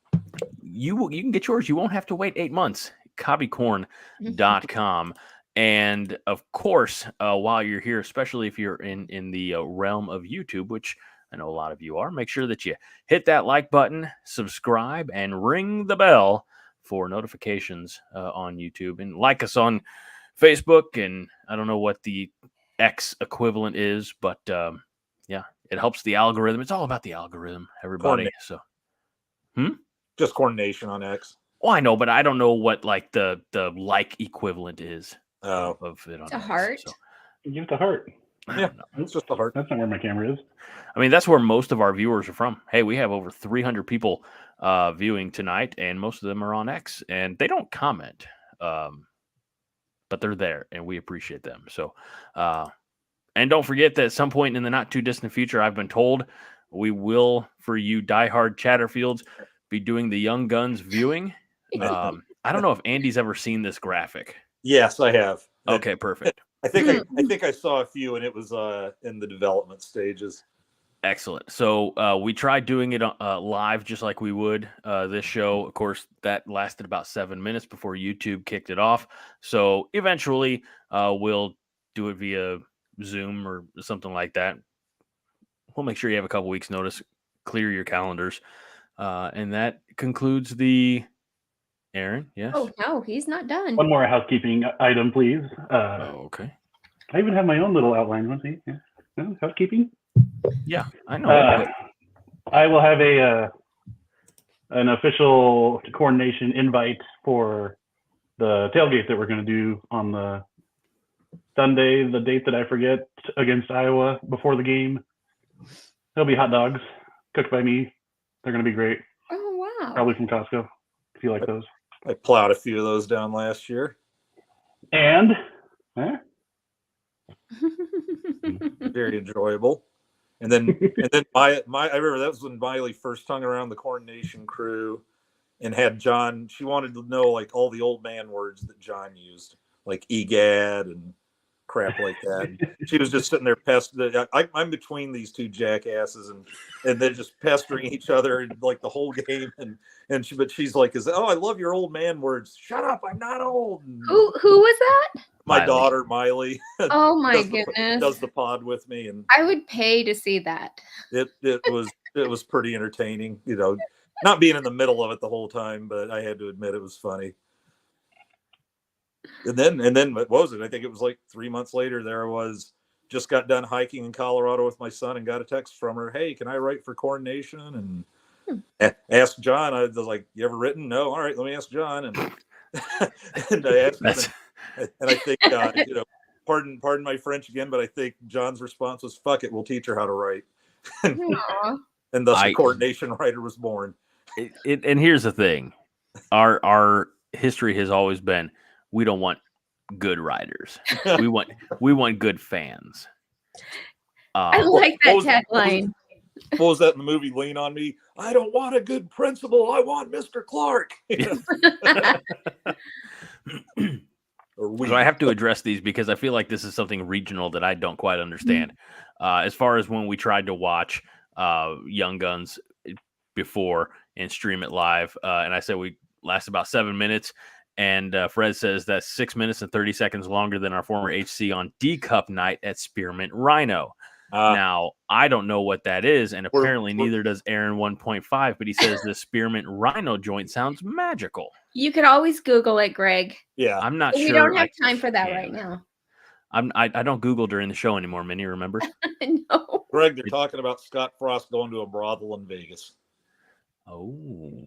You can get yours. You won't have to wait 8 months. Cobbycorn.com. And of course, while you're here, especially if you're in the realm of YouTube, which I know a lot of you are, make sure that you hit that like button, subscribe, and ring the bell for notifications on YouTube. And like us on Facebook, and I don't know what the X equivalent is, but yeah, it helps the algorithm. It's all about the algorithm, everybody. So, just coordination on X. Oh, I know, but I don't know what like the like equivalent is of it on It's a X, heart. so. Give it the heart. Yeah, it's just a heart. That's not where my camera is. I mean, that's where most of our viewers are from. Hey, we have over 300 people viewing tonight, and most of them are on X, and they don't comment, but they're there, and we appreciate them. So, and don't forget that at some point in the not too distant future, I've been told we will, for you diehard Chatterfields, be doing the Young Guns viewing. I don't know if Andy's ever seen this graphic. Yes, I have. Okay, perfect. I think I saw a few, and it was in the development stages. Excellent. So we tried doing it live just like we would this show. Of course, that lasted about 7 minutes before YouTube kicked it off. So eventually we'll do it via Zoom or something like that. We'll make sure you have a couple weeks notice, clear your calendars. And that concludes the Aaron. Yes. Oh, no, he's not done. One more housekeeping item, please. Okay. I even have my own little outline. Want to see? Yeah. No, housekeeping? Yeah, I know. I will have an official coordination invite for the tailgate that we're going to do on the Sunday, the date that I forget, against Iowa before the game. There'll be hot dogs cooked by me. They're going to be great. Oh, wow. Probably from Costco, if you like those. I plowed a few of those down last year. And very enjoyable. And then I remember that was when Miley first hung around the coordination crew and had John. She wanted to know like all the old man words that John used, like egad and crap like that. She was just sitting there I'm between these two jackasses and they're just pestering each other like the whole game. But she's like, I love your old man words. Shut up, I'm not old. And Who was that? my daughter Miley. Oh my goodness. Does the pod with me, and I would pay to see that. It was pretty entertaining, not being in the middle of it the whole time, but I had to admit it was funny. And then what was it? I think it was like 3 months later. There I was, just got done hiking in Colorado with my son and got a text from her. Hey, can I write for coordination? And asked John. I was like, you ever written? No. All right, let me ask John. And and I asked him, and I think pardon my French again, but I think John's response was, "Fuck it, we'll teach her how to write." And thus the coordination writer was born. And here's the thing, our history has always been, we don't want good writers. we want good fans. I like that tagline. What was that in the movie Lean on Me? I don't want a good principal. I want Mr. Clark. So I have to address these because I feel like this is something regional that I don't quite understand. As far as when we tried to watch Young Guns before and stream it live, and I said we last about 7 minutes, and Fred says that's 6 minutes and 30 seconds longer than our former HC on D-Cup night at Spearmint Rhino. Now, I don't know what that is, and apparently neither does Aaron 1.5, but he says the Spearmint Rhino joint sounds magical. You could always Google it, Greg. Yeah. I'm not sure. We don't have time for that right now. I don't Google during the show anymore, Minnie, remember? No. Greg, they're talking about Scott Frost going to a brothel in Vegas. Oh.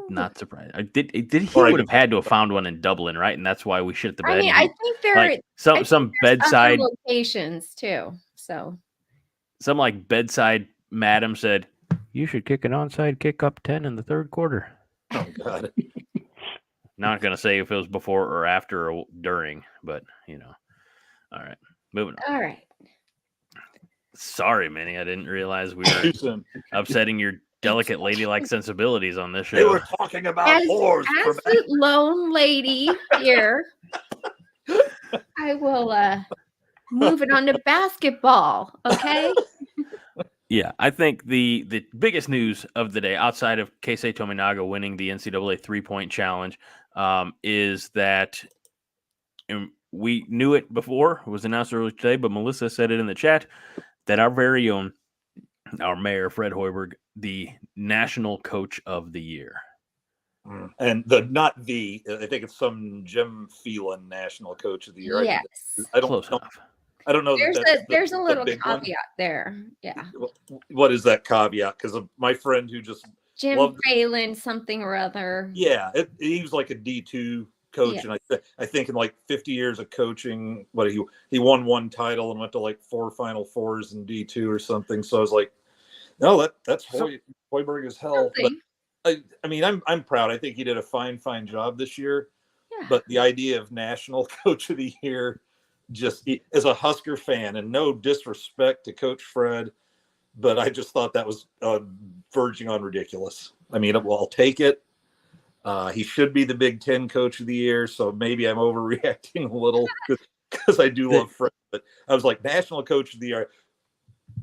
Not surprised. He would have had to have found one in Dublin, right? And that's why we shit the bed. I mean, I think there like some bedside locations too. So some like bedside madam said, "You should kick an onside kick up 10 in the third quarter." Oh God. Not gonna say if it was before or after or during, but All right, moving on. All right. Sorry, Minnie. I didn't realize we were upsetting your delicate ladylike sensibilities on this show. They were talking about whores. As the lone lady here, I will move it on to basketball. Okay. Yeah, I think the biggest news of the day, outside of Keisei Tominaga winning the NCAA 3-point challenge, is that we knew it before. It was announced earlier today, but Melissa said it in the chat that our very own, our mayor, Fred Hoiberg, the National Coach of the Year. And not the, I think it's some Jim Phelan National Coach of the Year. Yes. I Close enough. I don't know There's a little big caveat one. there. Yeah. What is that caveat? Because of my friend who just Jim Phelan, something or other. Yeah, he was like a D2 coach, and I think in like 50 years of coaching, he won one title and went to like 4 Final Fours in D2 or something. So I was like, no, that's Hoiberg as hell. But I mean, I'm proud. I think he did a fine job this year. Yeah. But the idea of National Coach of the Year, just as a Husker fan, and no disrespect to Coach Fred, but I just thought that was verging on ridiculous. I mean, well, I'll take it. He should be the Big Ten Coach of the Year, so maybe I'm overreacting a little because I do love Fred. But I was like, National Coach of the Year.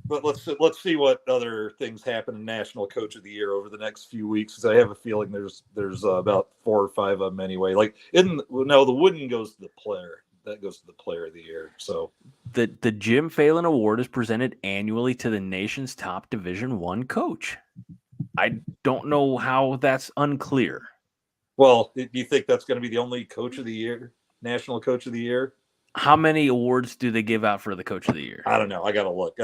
But let's see what other things happen in National Coach of the Year over the next few weeks, because I have a feeling there's about 4 or 5 of them anyway. Like, the Wooden goes to the player. That goes to the Player of the Year. So the Jim Phelan Award is presented annually to the nation's top Division I coach. I don't know how that's unclear. Well, do you think that's going to be the only Coach of the Year, National Coach of the Year? How many awards do they give out for the Coach of the Year? I don't know. I got to look.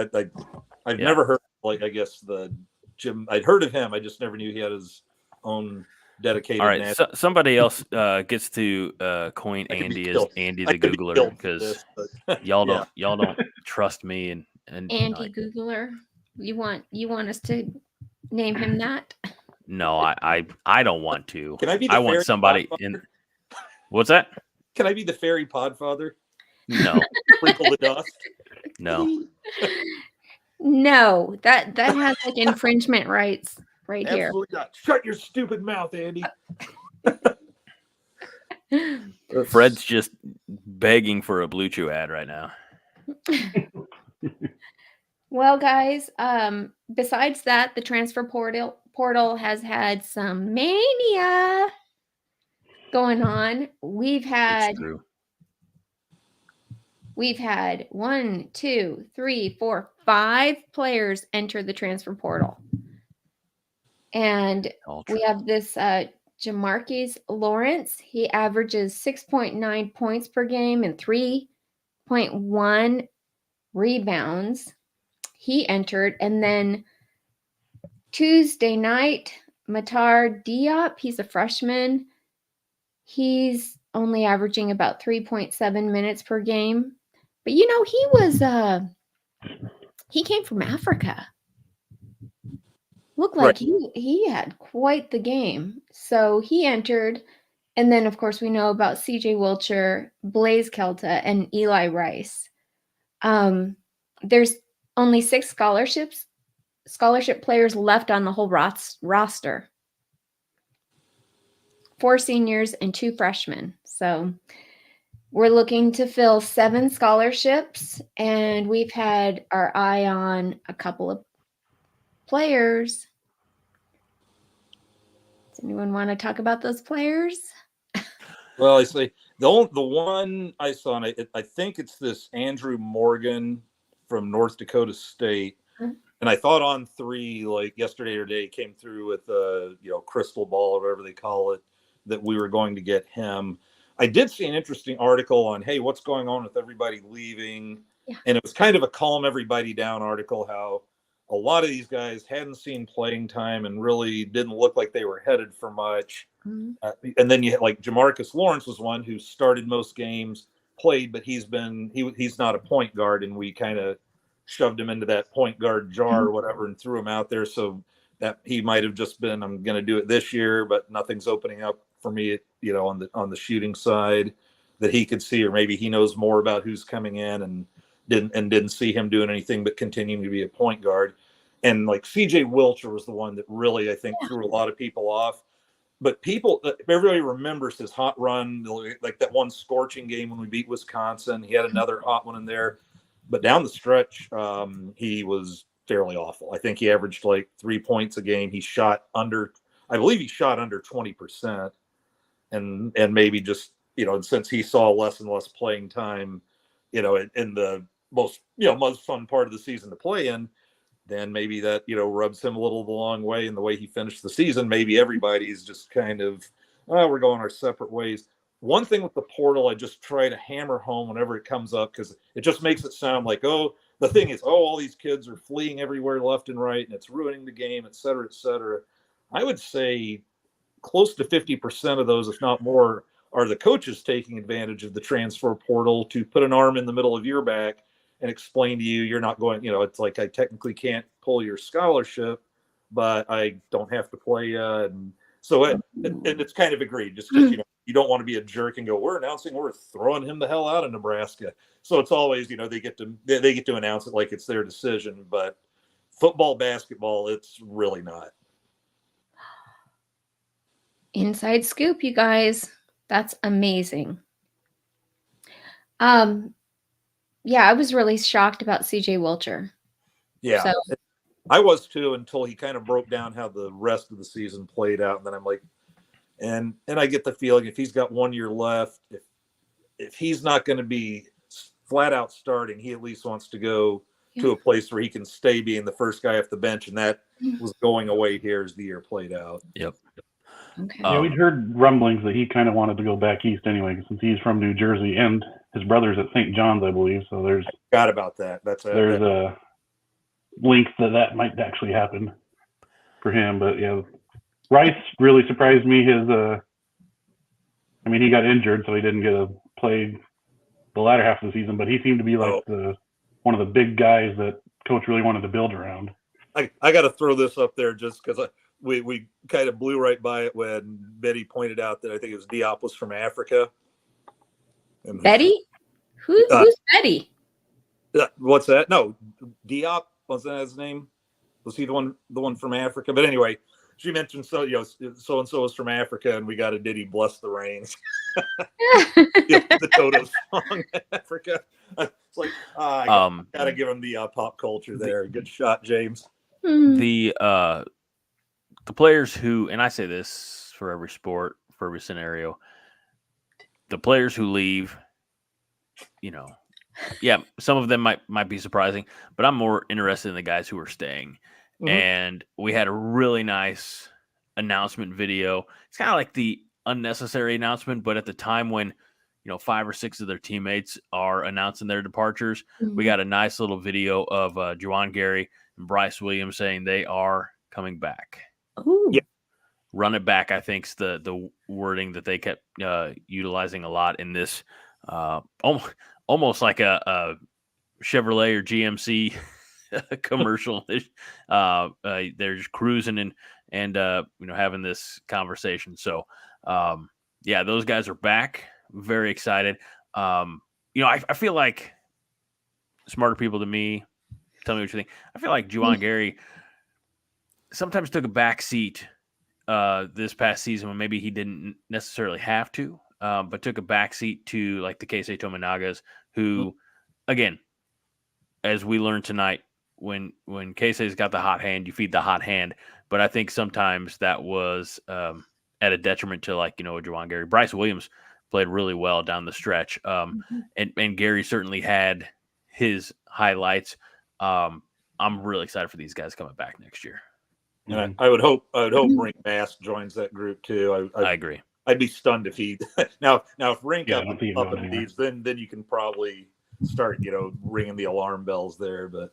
I've never heard, like, I guess the Jim. I'd heard of him. I just never knew he had his own dedicated. All right, somebody else gets to coin Andy as Andy the Googler, because y'all don't trust me and Andy Googler. You want us to name him that? No, I don't want to. Can I be? I want somebody in. What's that? Can I be the fairy podfather? No. Sprinkle the dust. No. No, that has like infringement rights right here. Absolutely not. Shut your stupid mouth, Andy. Fred's just begging for a Blue Chew ad right now. Well, guys, besides that, the transfer portal has had some mania going on. We've had 1, 2, 3, 4, 5 players enter the transfer portal. And we have this Jamarcus Lawrence. He averages 6.9 points per game and 3.1 rebounds. He entered. And then Tuesday night, Matar Diop, he's a freshman. He's only averaging about 3.7 minutes per game. But, he came from Africa. Looked like he had quite the game. So he entered. And then, of course, we know about CJ Wilcher, Blaze Kelta, and Eli Rice. There's only 6 scholarship players left on the whole roster. 4 seniors and 2 freshmen. So we're looking to fill 7 scholarships, and we've had our eye on a couple of players. Does anyone want to talk about those players? Well, I say the one I saw, and I think it's this Andrew Morgan from North Dakota State. Mm-hmm. And I thought On 3, like yesterday or today, came through with crystal ball or whatever they call it, that we were going to get him. I did see an interesting article on, hey, what's going on with everybody leaving? Yeah. And it was kind of a calm everybody down article, how a lot of these guys hadn't seen playing time and really didn't look like they were headed for much. Mm-hmm. And then you had, like, Jamarcus Lawrence was one who started most games, played, but he's not a point guard, and we kind of shoved him into that point guard jar or whatever and threw him out there. So that he might have just been, I'm going to do it this year, but nothing's opening up for me, on the shooting side that he could see, or maybe he knows more about who's coming in and didn't see him doing anything but continuing to be a point guard. And like CJ Wilcher was the one that really, I think, threw a lot of people off. But everybody remembers his hot run, like that one scorching game when we beat Wisconsin. He had another hot one in there. But down the stretch, he was fairly awful. I think he averaged like 3 points a game. He shot under 20%. And maybe just, since he saw less and less playing time, in the most fun part of the season to play in, then maybe that, rubs him a little the long way in the way he finished the season. Maybe everybody's just kind of, we're going our separate ways. One thing with the portal, I just try to hammer home whenever it comes up, because it just makes it sound like, the thing is, all these kids are fleeing everywhere left and right, and it's ruining the game, et cetera, et cetera. I would say close to 50% of those, if not more, are the coaches taking advantage of the transfer portal to put an arm in the middle of your back and explain to you, you're not going, it's like, I technically can't pull your scholarship, but I don't have to play. And so and it's kind of agreed, just because, you don't want to be a jerk and go, we're announcing we're throwing him the hell out of Nebraska. So it's always, they get to announce it like it's their decision, but football, basketball, it's really not. Inside scoop, you guys. That's amazing. Yeah, I was really shocked about CJ Wilcher. Yeah, so, I was too, until he kind of broke down how the rest of the season played out. And then I'm like, and I get the feeling if he's got 1 year left, if he's not going to be flat out starting, he at least wants to go to a place where he can stay being the first guy off the bench. And that was going away here as the year played out. Yep. Okay. Yeah, we'd heard rumblings that he kind of wanted to go back east anyway, since he's from New Jersey, and his brother's at St. John's, I believe. So there's about that. There's a link that might actually happen for him. But yeah, Rice really surprised me. He got injured, so he didn't get to play the latter half of the season. But he seemed to be like one of the big guys that coach really wanted to build around. I got to throw this up there just because we kind of blew right by it when Betty pointed out that I think it was Diop was from Africa. And Betty? Who's Betty? What's that? No, Diop, wasn't that his name? Was he the one from Africa? But anyway, she mentioned so and so is from Africa, and we got a Diddy Bless the Rains. The Toto song, Africa. It's like I gotta give him the pop culture there. Good shot, James. The players who, and I say this for every sport, for every scenario, the players who leave, some of them might be surprising, but I'm more interested in the guys who are staying. Mm-hmm. And we had a really nice announcement video. It's kind of like the unnecessary announcement, but at the time when 5 or 6 of their teammates are announcing their departures, we got a nice little video of Juwan Gary and Bryce Williams saying they are coming back. Ooh. Yeah. Run it back, I think, is the wording that they kept utilizing a lot in this almost like a Chevrolet or GMC commercial. They're just cruising and having this conversation. So those guys are back. Very excited. I feel like smarter people than me, tell me what you think. I feel like Juwan Gary sometimes took a back seat this past season when maybe he didn't necessarily have to, but took a back seat to like the Keisei Tominagas, who, again, as we learned tonight, when Keisei's got the hot hand, you feed the hot hand. But I think sometimes that was at a detriment to a Juwan Gary. Bryce Williams played really well down the stretch, and Gary certainly had his highlights. I'm really excited for these guys coming back next year. And I would hope Rink Mask joins that group too. I agree. I'd be stunned if he now if Rink up and leaves, then you can probably start ringing the alarm bells there. But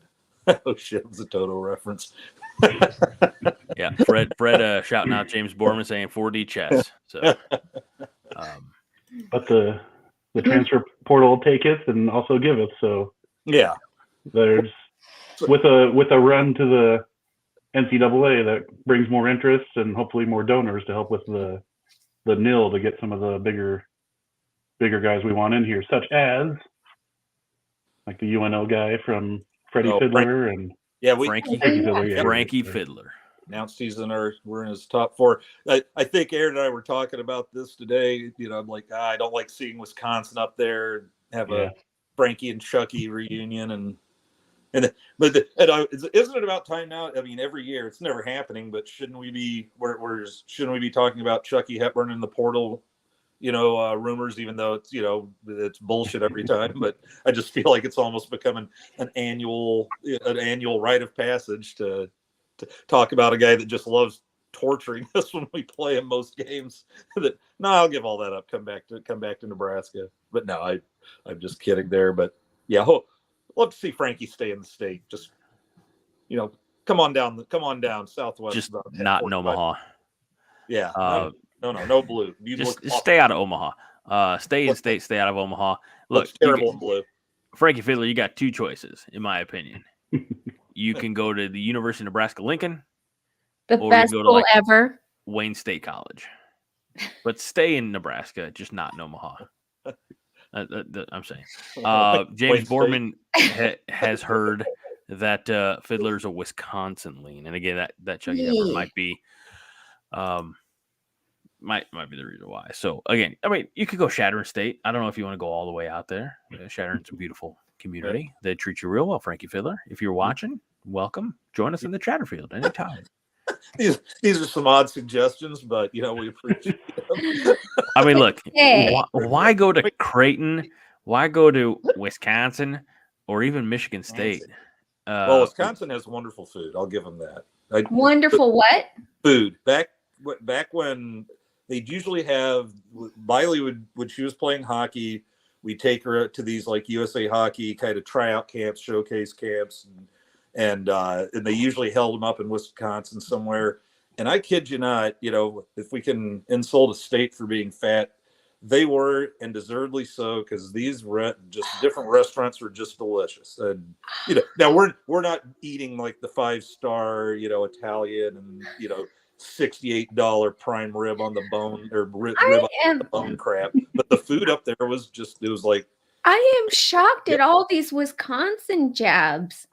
oh shit, it was a Toto reference. Yeah, Fred shouting out James Borman saying 4D chess. So, but the transfer portal will take it and also give it. So yeah, there's with a run to the NCAA that brings more interest and hopefully more donors to help with the NIL to get some of the bigger guys we want in here, such as like the UNO guy from Freddie Fiddler and Frankie Fiddler. Announced we're in his top 4. I think Aaron and I were talking about this today. I'm like, I don't like seeing Wisconsin up there have a Frankie and Chucky reunion isn't it about time now? I mean, every year it's never happening, but shouldn't we be talking about Chucky Hepburn in the portal rumors, even though it's, it's bullshit every time. But I just feel like it's almost becoming an annual rite of passage to talk about a guy that just loves torturing us when we play in most games. I'll give all that up. Come back to Nebraska. But no, I'm just kidding there. But yeah, love to see Frankie stay in the state. Just come on down Southwest. Just not in Omaha. Yeah. No blue. Just stay out of Omaha. Stay in state. Stay out of Omaha. Look, terrible in blue. Frankie Fiddler, you got two choices, in my opinion. You can go to the University of Nebraska-Lincoln. The best school ever. Wayne State College. But stay in Nebraska, just not in Omaha. I'm saying. James Boardman has heard that Fiddler's a Wisconsin lean. And again, that Chucky number might be the reason why. So again, I mean, you could go Shattern State. I don't know if you want to go all the way out there. Shattern's a beautiful community. They treat you real well, Frankie Fiddler. If you're watching, welcome. Join us in the Chatterfield anytime. These are some odd suggestions, but we appreciate them. I mean, look, why go to Creighton? Why go to Wisconsin or even Michigan State? Well, Wisconsin has wonderful food. I'll give them that. Wonderful what? Food. Back when they'd usually have, Miley when she was playing hockey, we'd take her to these like USA Hockey kind of tryout camps, showcase camps, and they usually held them up in Wisconsin somewhere. And I kid you not, if we can insult a state for being fat, they were, and deservedly so, because these just different restaurants were just delicious. And now we're not eating like the 5-star, Italian and $68 prime rib on the bone or rib on the bone crap. But the food up there was like. I am shocked at all these Wisconsin jabs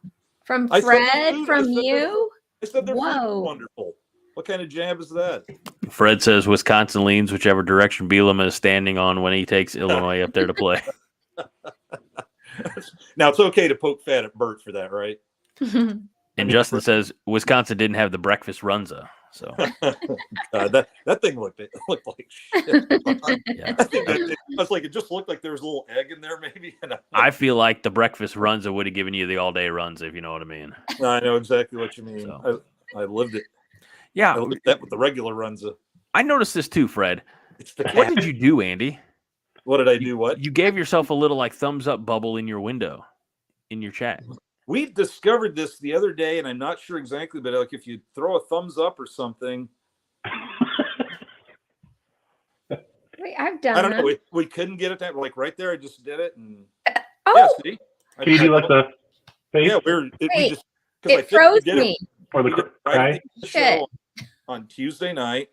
from Fred, from you. I said their food was wonderful. What kind of jab is that? Fred says Wisconsin leans whichever direction Bielema is standing on when he takes Illinois up there to play. Now, it's okay to poke fat at Bert for that, right? And Justin says Wisconsin didn't have the breakfast runza. So that thing looked like shit. Yeah. I was like, it just looked like there was a little egg in there, maybe. And I feel like the breakfast runza would have given you the all-day runza, if you know what I mean. I know exactly what you mean. So. I lived it. Yeah, I lived that with the regular runza. I noticed this too, Fred. What did you do, Andy? What did I do? What? You gave yourself a little like thumbs up bubble in your window, in your chat. We discovered this the other day, and I'm not sure exactly, but like if you throw a thumbs up or something. Wait, I've done. I don't know. We couldn't get it that like right there. I just did it, and see. Can you do like the face? Yeah, it froze me. Or the cry? Show on Tuesday night,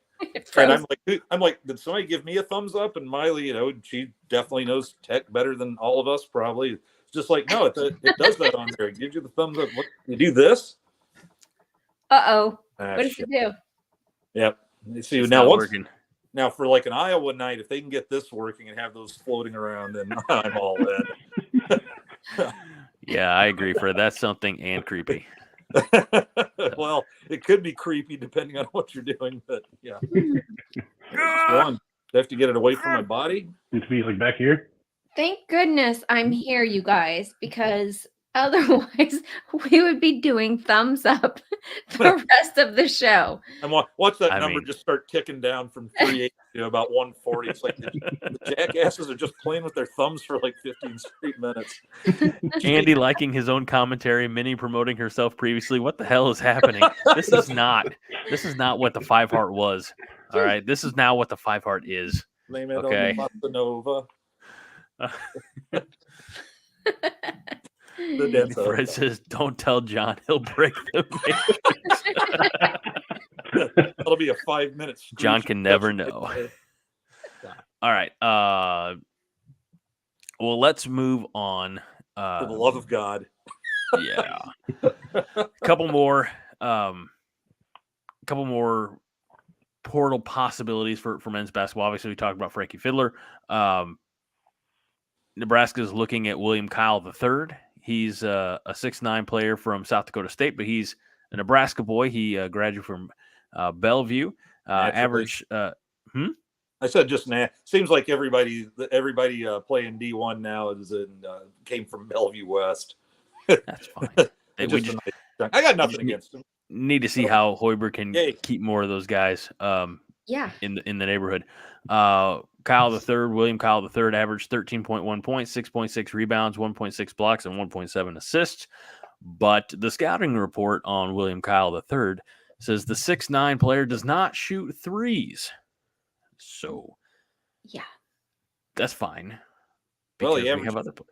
and I'm like, did somebody give me a thumbs up? And Miley, she definitely knows tech better than all of us, probably. It's just like, no, it does that on there. It gives you the thumbs up. What, you do this? What does it do? Yep. You see, now for like an Iowa night, if they can get this working and have those floating around, then I'm all in. Yeah, I agree, Fred. That's something and creepy. Well, it could be creepy depending on what you're doing, but yeah. I have to get it away from my body. Needs to be like back here. Thank goodness I'm here, you guys, because otherwise we would be doing thumbs up the rest of the show. And watch that number just start ticking down from 380 to about 140. It's like the jackasses are just playing with their thumbs for like 15 straight minutes. Andy liking his own commentary, Minnie promoting herself previously. What the hell is happening? This is not what the 5-heart was. All right. This is now what the 5-heart is. Blame it on the Bossa Nova. Fred says, "Don't tell John; he'll break the matrix." That'll be a 5-minute. John can never know. All right. Well, let's move on. For the love of God. Yeah. A couple more portal possibilities for men's basketball. Obviously, we talked about Frankie Fiddler. Nebraska is looking at William Kyle III. He's a 6'9" player from South Dakota State, but he's a Nebraska boy. He graduated from Bellevue. Average. I said just seems like everybody playing D1 now came from Bellevue West. That's fine. I got nothing against them. Need to see how Hoiberg can keep more of those guys. In the neighborhood. William Kyle III averaged 13.1 points, 6.6 rebounds, 1.6 blocks, and 1.7 assists. But the scouting report on William Kyle III says the 6'9" player does not shoot threes. So, yeah, that's fine. Well, Because we have other players.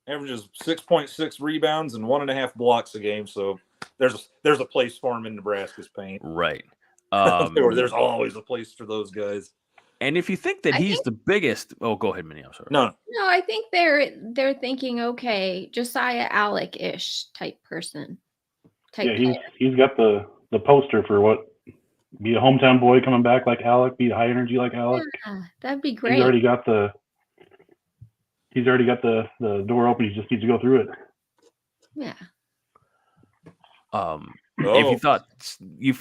Averages 6.6 rebounds and 1.5 blocks a game. So there's a place for him in Nebraska's paint. Right. There's always a place for those guys. And if you think that he's the biggest, go ahead, Minnie. I'm sorry. No, I think they're thinking, okay, Josiah Alec-ish type person. He's got the poster for what be a hometown boy coming back like Alec, be high energy like Alec. Yeah, that'd be great. He's already got the door open. He just needs to go through it. Yeah. If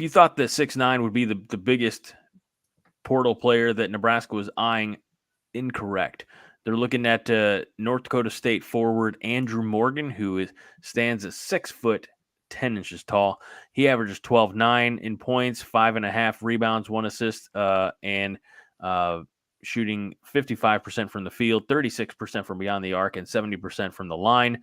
you thought that 6'9" would be the biggest portal player that Nebraska was eyeing, incorrect. They're looking at North Dakota State forward Andrew Morgan, who stands at 6 foot 10 inches tall. He averages 12.9 in points, 5.5 rebounds, 1 assist, and shooting 55% from the field, 36% from beyond the arc, and 70% from the line.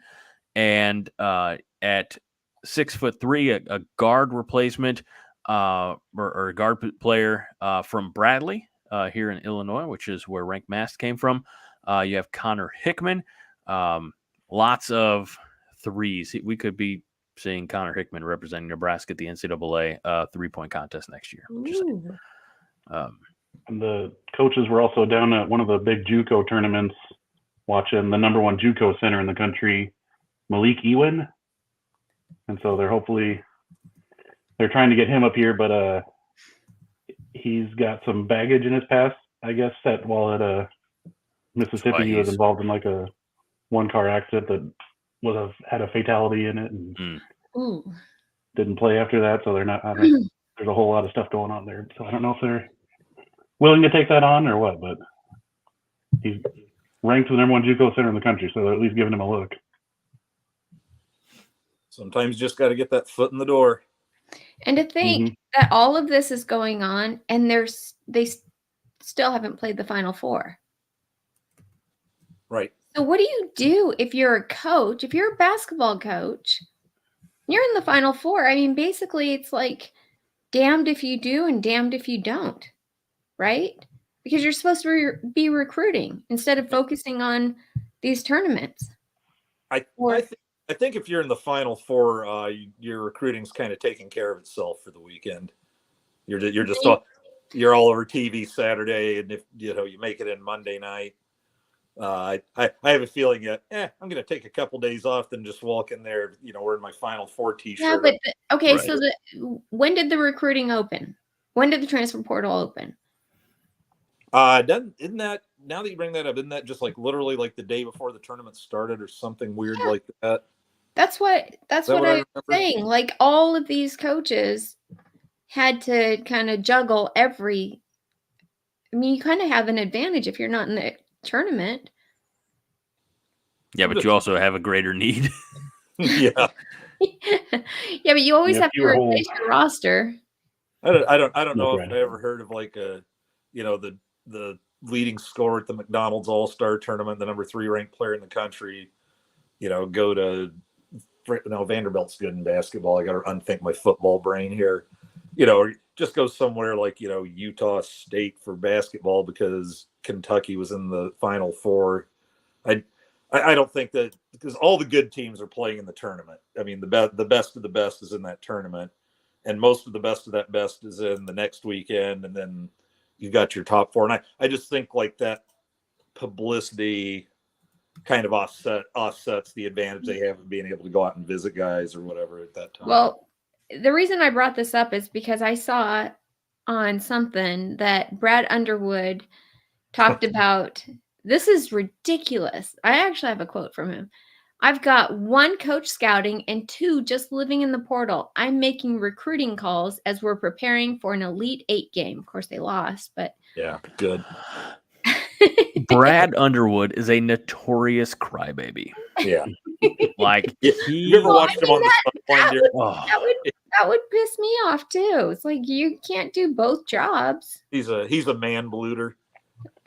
And at 6'3", a guard replacement or a guard player from Bradley here in Illinois, which is where Rank Mast came from. You have Connor Hickman. Lots of threes. We could be seeing Connor Hickman representing Nebraska at the NCAA 3-point contest next year. And the coaches were also down at one of the big JUCO tournaments watching the number 1 JUCO center in the country, Malik Ewin. And so they're trying to get him up here, but he's got some baggage in his past, I guess, that while at Mississippi he was involved in like a 1-car accident that had a fatality in it and didn't play after that. So they're not. There's a whole lot of stuff going on there. So I don't know if they're willing to take that on or what, but he's ranked the number 1 JUCO center in the country, so they're at least giving him a look. Sometimes you just got to get that foot in the door. And to think that all of this is going on and they still haven't played the Final Four. Right. So what do you do if you're a coach, if you're a basketball coach, you're in the Final Four? I mean, basically it's like damned if you do and damned if you don't, right? Because you're supposed to be recruiting instead of focusing on these tournaments. I think if you're in the Final Four, your recruiting's kind of taking care of itself for the weekend. You're all over TV Saturday, and if you make it in Monday night, I have a feeling that I'm going to take a couple days off, then just walk in there, wearing my Final Four T-shirt. Yeah, but okay, right. So when did the recruiting open? When did the transfer portal open? Isn't that, now that you bring that up, isn't that just like literally like the day before the tournament started or something weird like that? That's what I'm saying. Like all of these coaches had to kind of juggle you kind of have an advantage if you're not in the tournament. Yeah, but you also have a greater need. Yeah. Yeah, but you always have to replace your roster. I don't know if I ever heard of like the leading scorer at the McDonald's All-Star tournament, the number 3 ranked player in the country, go to Vanderbilt's good in basketball. I got to unthink my football brain here, or just go somewhere like, Utah State for basketball because Kentucky was in the Final Four. I don't think that, because all the good teams are playing in the tournament. I mean, the best of the best is in that tournament, and most of the best of that best is in the next weekend, and then you got your top 4. And I just think like that publicity kind of offsets the advantage they have of being able to go out and visit guys or whatever at that time. Well, the reason I brought this up is because I saw on something that Brad Underwood talked about. This is ridiculous. I actually have a quote from him. I've got 1 coach scouting and 2 just living in the portal. I'm making recruiting calls as we're preparing for an Elite 8 game. Of course, they lost, but Yeah, good. Brad Underwood is a notorious crybaby. Yeah. Like You ever watched him on the sideline? That would piss me off too. It's like you can't do both jobs. He's a man blooter.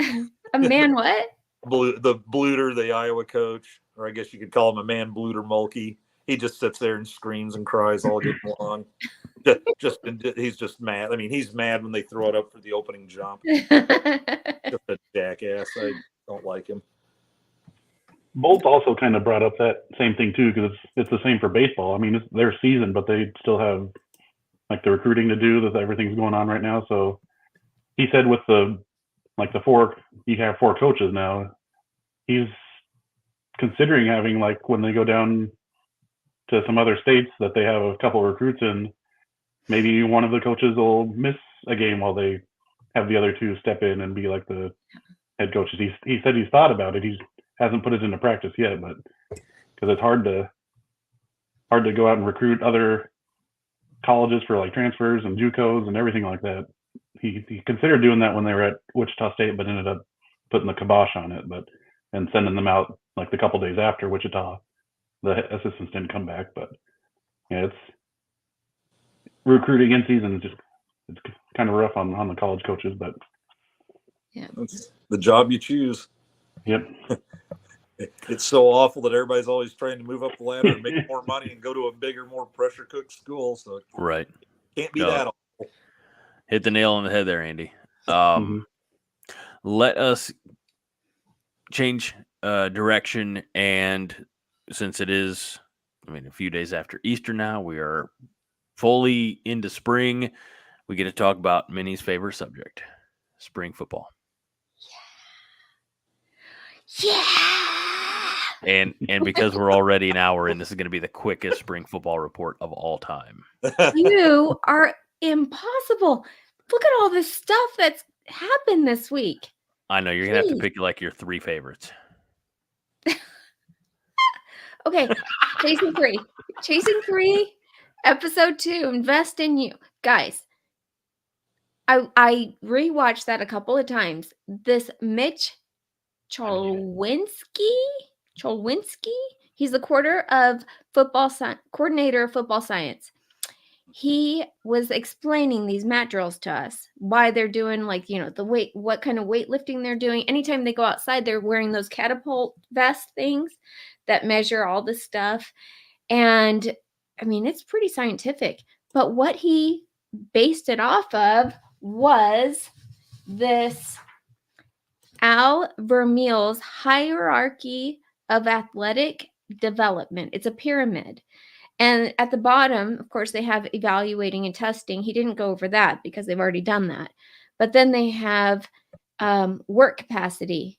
A man what? The blooter, the Iowa coach, or I guess you could call him a man blooter mulkey. He just sits there and screams and cries all game long. He's just mad. I mean, he's mad when they throw it up for the opening jump. Just a jackass. I don't like him. Bolt also kind of brought up that same thing too, because it's the same for baseball. I mean, it's their season, but they still have like the recruiting to do. That everything's going on right now. So he said with you have 4 coaches now. He's considering having, like, when they go down to some other states that they have a couple of recruits in, maybe one of the coaches will miss a game while they have the other 2 step in and be like the head coaches. He said he's thought about it. He hasn't put it into practice yet, but because it's hard to go out and recruit other colleges for like transfers and JUCOs and everything like that. He considered doing that when they were at Wichita State, but ended up putting the kibosh on it, and sending them out like the couple days after Wichita. The assistants didn't come back, but yeah, it's recruiting in season. It's kind of rough on the college coaches, but yeah, it's the job you choose. Yep. It's so awful that everybody's always trying to move up the ladder and make more money and go to a bigger, more pressure cooked school. So right, can't be that awful. Hit the nail on the head there, Andy. Let us change direction, and since it is, a few days after Easter now, we are fully into spring. We get to talk about Minnie's favorite subject, spring football. Yeah. And because we're already an hour in, this is going to be the quickest spring football report of all time. You are impossible. Look at all this stuff that's happened this week. I know you're going to have to pick like your 3 favorites. Okay, Chasing 3, episode 2, Invest in You. Guys, I rewatched that a couple of times. This Mitch Cholwinski, he's the coordinator of football science. He was explaining these mat drills to us, why they're doing, like, what kind of weightlifting they're doing. Anytime they go outside, they're wearing those catapult vest things that measure all this stuff. And it's pretty scientific. But what he based it off of was this Al Vermeil's hierarchy of athletic development. It's a pyramid. And at the bottom, of course, they have evaluating and testing. He didn't go over that because they've already done that. But then they have work capacity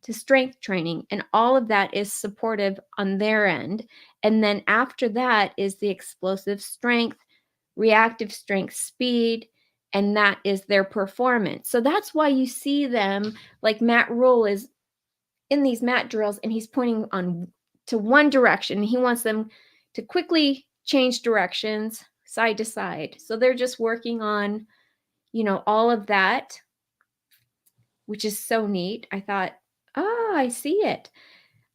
to strength training. And all of that is supportive on their end. And then after that is the explosive strength, reactive strength, speed, and that is their performance. So that's why you see them, like Matt Rule is in these mat drills and he's pointing to one direction. He wants them to quickly change directions side to side. So they're just working on, all of that, which is so neat. I thought, I see it.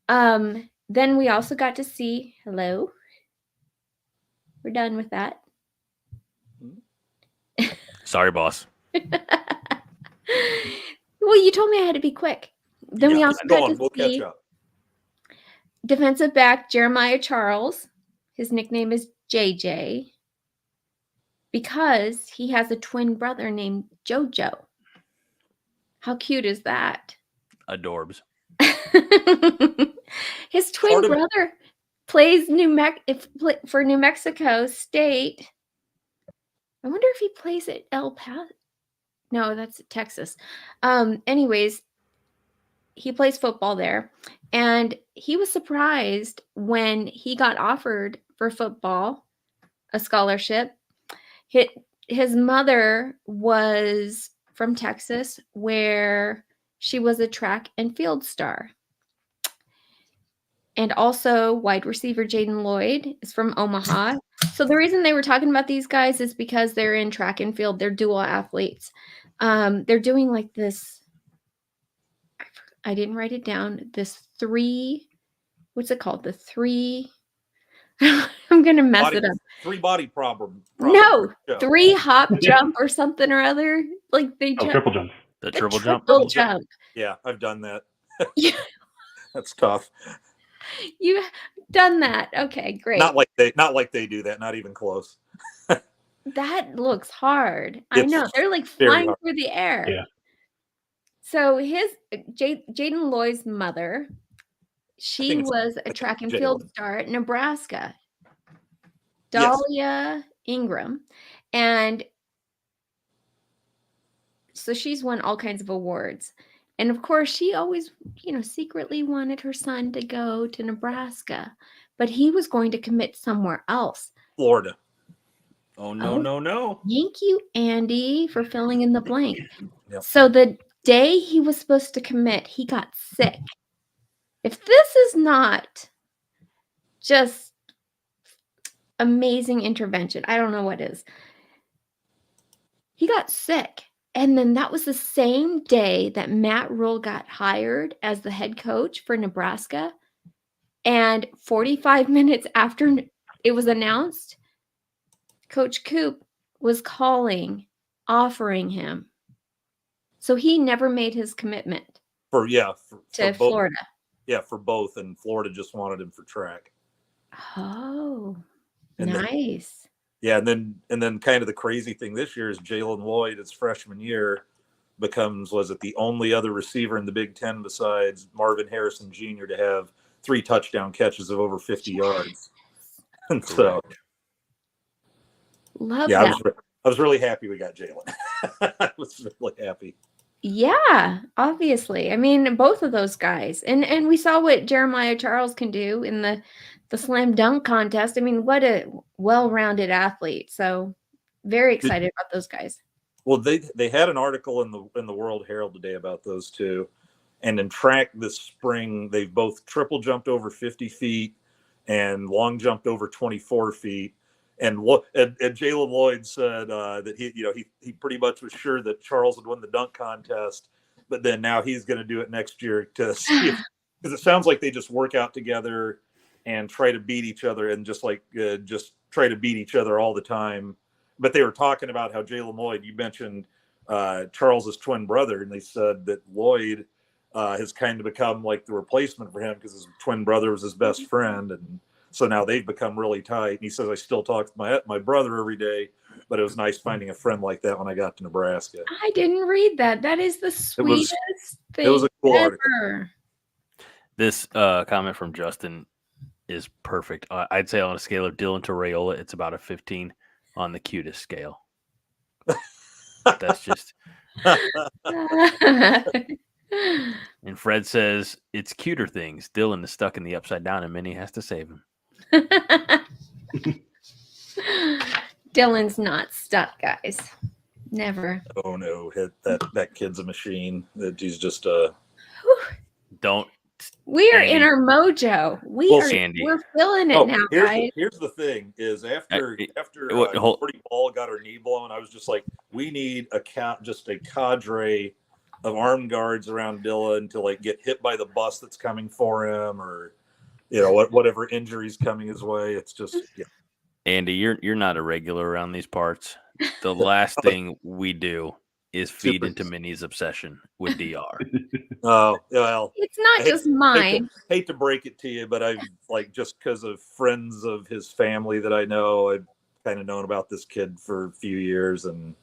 Then we also got to see, hello. We're done with that. Sorry, boss. Well, you told me I had to be quick. Then we also got to see catch up. Defensive back Jeremiah Charles. His nickname is JJ because he has a twin brother named JoJo. How cute is that? Adorbs. His twin brother plays for New Mexico State. I wonder if he plays at El Paso. No, that's Texas. Anyways, he plays football there. And he was surprised when he got offered for football, a scholarship. His mother was from Texas, where she was a track and field star. And also wide receiver Jaden Lloyd is from Omaha. So the reason they were talking about these guys is because they're in track and field. They're dual athletes. They're doing like this. I didn't write it down. This 3, what's it called? The 3. I'm going to mess it up. 3 body problem. No, 3 hop jump or something or other. Like they jump. Triple jump. The triple jump. Jump. Yeah, I've done that. Yeah. That's tough. You've done that. Okay, great. Not like they do that. Not even close. That looks hard. I know. They're like flying through the air. Yeah. So Jaden Lloyd's mother, she was a track and field star at Nebraska. Dahlia Ingram. And so she's won all kinds of awards. And of course, she always, secretly wanted her son to go to Nebraska, but he was going to commit somewhere else. Florida. Oh, no. Thank you, Andy, for filling in the blank. Yep. So the day he was supposed to commit, he got sick. If this is not just amazing intervention, I don't know what is. He got sick. And then that was the same day that Matt Rule got hired as the head coach for Nebraska. And 45 minutes after it was announced, Coach Coop was calling, offering him. So he never made his commitment to Florida. Yeah, for both. And Florida just wanted him for track. Oh, and nice. And then kind of the crazy thing this year is Jalen Lloyd, his freshman year, becomes the only other receiver in the Big Ten besides Marvin Harrison Jr. to have 3 touchdown catches of over 50 yards. And so, that. I was really happy we got Jalen. I was really happy. Yeah, obviously. I mean, both of those guys. And we saw what Jeremiah Charles can do in the slam dunk contest. I mean, what a well-rounded athlete. So very excited about those guys. Well, they had an article in the World Herald today about those two. And in track this spring, they've both triple jumped over 50 feet and long jumped over 24 feet. And Jalen Lloyd said that he pretty much was sure that Charles would win the dunk contest, but then now he's going to do it next year to see because it sounds like they just work out together and try to beat each other and just try to beat each other all the time. But they were talking about how Jalen Lloyd, you mentioned Charles's twin brother, and they said that Lloyd has kind of become like the replacement for him because his twin brother was his best friend, and so now they've become really tight. And he says, I still talk to my brother every day, but it was nice finding a friend like that when I got to Nebraska. I didn't read that. That is the sweetest thing it was a cool ever. article. This comment from Justin is perfect. I'd say on a scale of Dylan to Rayola, it's about a 15 on the cutest scale. That's just. And Fred says it's cuter things. Dylan is stuck in the upside down, and Minnie has to save him. Dylan's not stuck, guys. Never. Oh no, that kid's a machine. That he's just Don't. We are in our mojo. We're feeling it now, guys. Here's the thing: is after Jordy Ball got her knee blown, I was just like, we need a cadre of armed guards around Dylan to get hit by the bus that's coming for him, or whatever injuries coming his way. It's just Andy, you're not a regular around these parts. The last thing we do is feed into Minnie's obsession with DR. Oh, well, it's not just mine. Hate to break it to you, but I've just because of friends of his family that I know, I've kind of known about this kid for a few years, and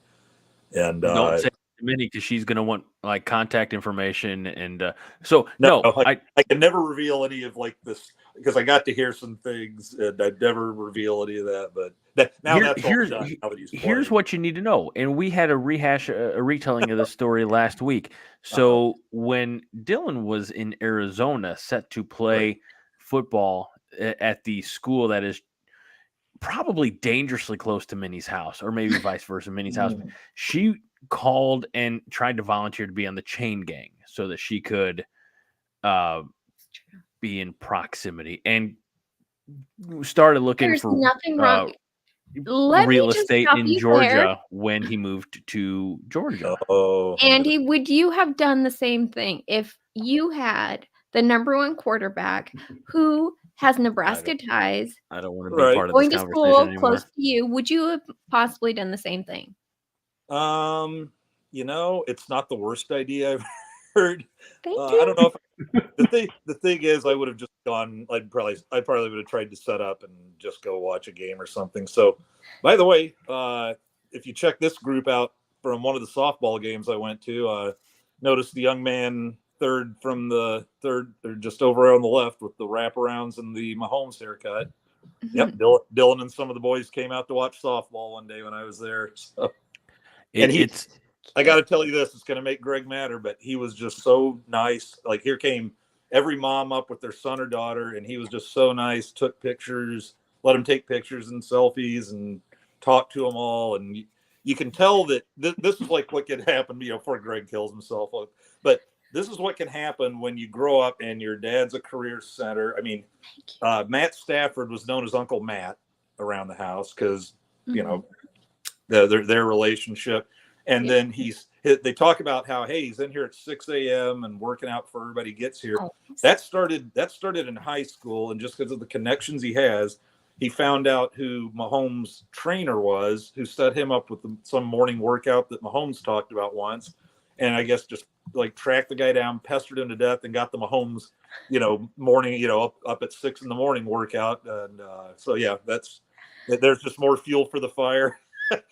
don't say it to Minnie because she's gonna want contact information, and I can never reveal any of this because I got to hear some things, and I'd never reveal any of that. But here's what you need to know, and we had a retelling of the story last week. So when Dylan was in Arizona, set to play football at the school that is probably dangerously close to Minnie's house, or maybe vice versa, Minnie's house, she called and tried to volunteer to be on the chain gang so that she could be in proximity, and started looking There's for nothing wrong. real estate in Georgia when he moved to Georgia. Oh, Andy, would you have done the same thing if you had the number one quarterback who has Nebraska ties, I don't want to be part of this going to conversation school anymore. close to you? Would you have possibly done the same thing? It's not the worst idea I've heard. Thank you. I don't know if the thing is, I would have just gone. I probably would have tried to set up and just go watch a game or something. So, by the way, if you check this group out from one of the softball games I went to, notice the young man third or just over on the left with the wraparounds and the Mahomes haircut. Mm-hmm. Yep, Dylan and some of the boys came out to watch softball one day when I was there. So. I got to tell you this, it's going to make Greg madder, but he was just so nice. Like, here came every mom up with their son or daughter, and he was just so nice, took pictures, let them take pictures and selfies and talk to them all. And you can tell that this is like what can happen, before Greg kills himself. But this is what can happen when you grow up and your dad's a career center. I mean, Matt Stafford was known as Uncle Matt around the house because, their relationship. And then they talk about how, hey, he's in here at 6 a.m. and working out before everybody gets here. Oh. That started in high school. And just because of the connections he has, he found out who Mahomes' trainer was, who set him up with some morning workout that Mahomes talked about once. And I guess just like tracked the guy down, pestered him to death, and got the Mahomes, morning, up at 6 in the morning workout. And so, yeah, there's just more fuel for the fire.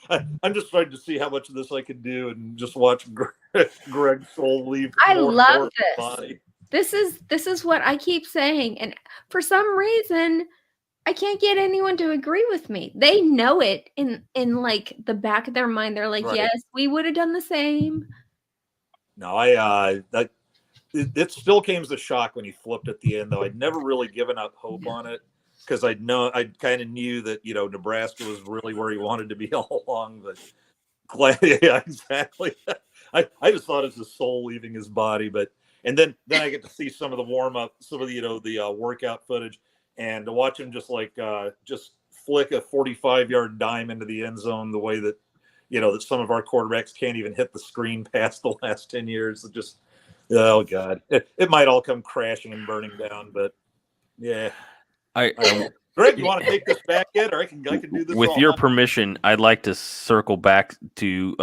I'm just trying to see how much of this I can do and just watch Greg's soul leave. I love this. Body. This is what I keep saying. And for some reason, I can't get anyone to agree with me. They know it in like the back of their mind. They're like, right. Yes, we would have done the same. No, it still came as a shock when he flipped at the end, though. I'd never really given up hope on it. Because I kind of knew that, Nebraska was really where he wanted to be all along. But yeah, exactly. I just thought it was his soul leaving his body. And then I get to see some of the warm up, some of the workout footage, and to watch him just flick a 45-yard dime into the end zone the way that that some of our quarterbacks can't even hit the screen past the last 10 years. It just, oh God, it might all come crashing and burning down. But yeah. Greg, you want to take this back yet, or I can do this with your permission? I'd like to circle back to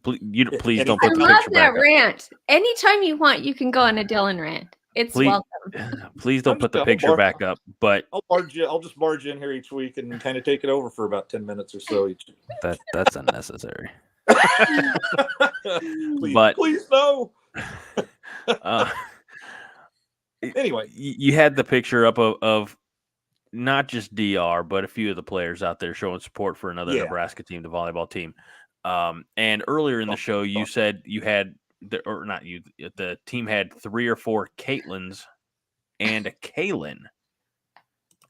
please don't put the picture back. I love that rant. Anytime you want, you can go on a Dylan rant. It's welcome. Please don't put the picture back up. But I'll just barge in here each week and kind of take it over for about 10 minutes or so each. That's unnecessary. Please no. Anyway, you had the picture up of not just DR, but a few of the players out there showing support for another Nebraska team, the volleyball team. And earlier in the show, you said you had the team had 3 or 4 Caitlins and a Kaylin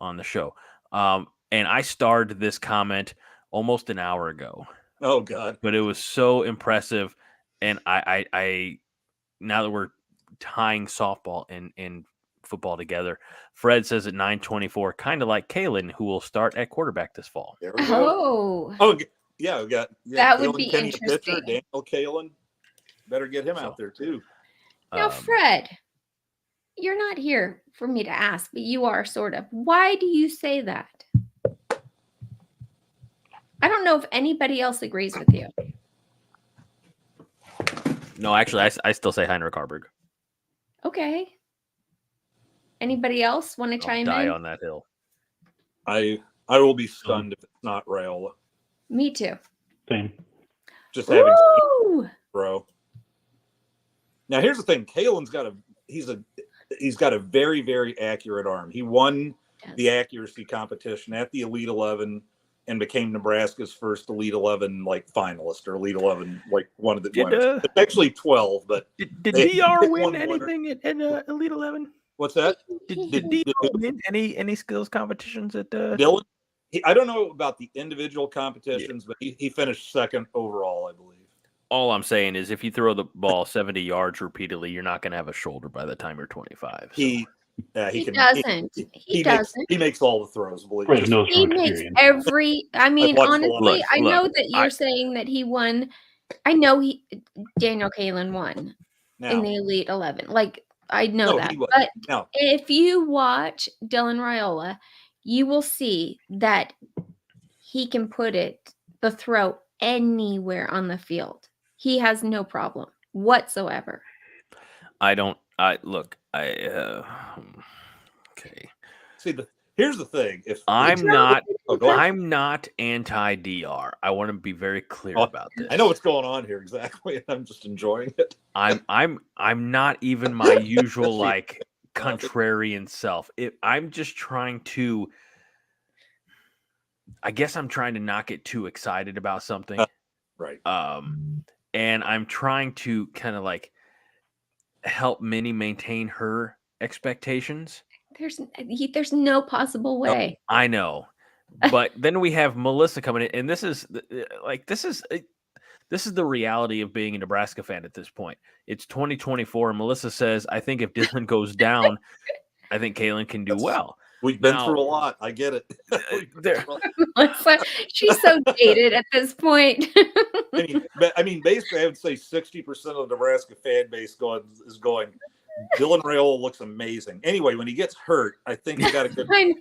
on the show. And I starred this comment almost an hour ago. Oh God. But it was so impressive. And I now that we're tying softball and football together, Fred says at 9:24, kind of like Kaylin, who will start at quarterback this fall. There we go. Oh yeah, we got that Kaylin, would be Kenny interesting. Pitcher, Daniel Kaylin, better get him out there too. Now, Fred, you're not here for me to ask, but you are sort of. Why do you say that? I don't know if anybody else agrees with you. No, actually, I still say Heinrich Harburg. Okay. Anybody else want to chime die in? On that hill. I will be stunned if it's not Raiola. Me too. Same. Just having bro. Now here's the thing: Kaylin's got a very, very accurate arm. He won the accuracy competition at the Elite 11 and became Nebraska's first Elite 11 finalist, or Elite 11 one of the winners. It's actually 12, but did DR win anything at Elite 11? What's that? Did DR win any skills competitions at Dylan? I don't know about the individual competitions, but he finished second overall, I believe. All I'm saying is if you throw the ball 70 yards repeatedly, you're not going to have a shoulder by the time you're 25. So. Yeah, He can. doesn't. He doesn't. He makes all the throws. Believe He me. knows He from makes experience. every. I mean, watched a lot of honestly, it. I know Look, that you're saying that he won. I know Daniel Kalen won in the Elite 11. Like, I know that. But No. if you watch Dylan Raiola, you will see that he can put the throw anywhere on the field. He has no problem whatsoever. Okay. See, here's the thing. If I'm not anti-DR. I want to be very clear about this. I know what's going on here exactly, and I'm just enjoying it. I'm not even my usual like contrarian self. I'm just trying to. I guess I'm trying to not get too excited about something. Right. And I'm trying to kind of like help Minnie maintain her expectations. There's no possible way. I know. But then we have Melissa coming in, and this is the reality of being a Nebraska fan at this point. It's 2024, and Melissa says, I think if Dylan goes down, I think Kalen can do well. We've been through a lot. I get it. Melissa, she's so dated at this point. I mean, basically, I would say 60% of the Nebraska fan base is going, Dylan Raiola looks amazing. Anyway, when he gets hurt, I think he got a good plan.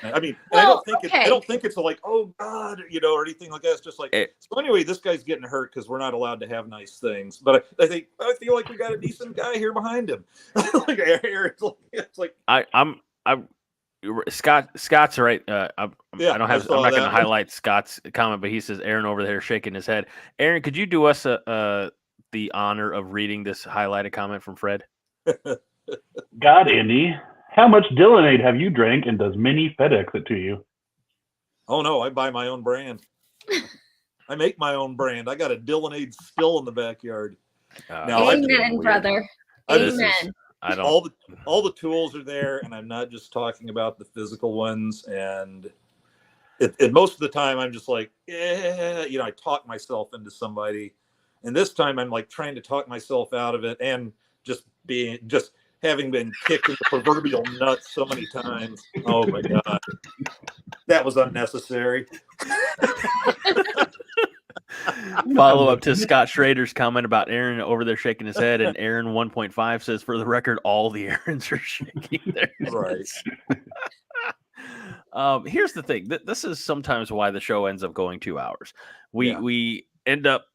I mean, I don't think it's like, oh God, or anything like that. It's just like, so anyway, this guy's getting hurt because we're not allowed to have nice things. But I feel like we got a decent guy here behind him. It's like Scott's right. I'm not going to highlight Scott's comment, but he says Aaron over there shaking his head. Aaron, could you do us the honor of reading this highlighted comment from Fred? God, Andy, how much Dylanade have you drank, and does Minnie FedEx it to you? Oh no, I buy my own brand. I make my own brand. I got a Dylanade still in the backyard. Amen, brother. Amen. All the tools are there, and I'm not just talking about the physical ones. And most of the time, I'm just like, I talk myself into somebody, and this time I'm like trying to talk myself out of it, and just having been kicked in the proverbial nuts so many times. Oh my God, that was unnecessary. Follow up to Scott Schrader's comment about Aaron over there shaking his head, and Aaron 1.5 says, for the record, all the Aarons are shaking their heads. Right. Here's the thing. This is sometimes why the show ends up going 2 hours. We end up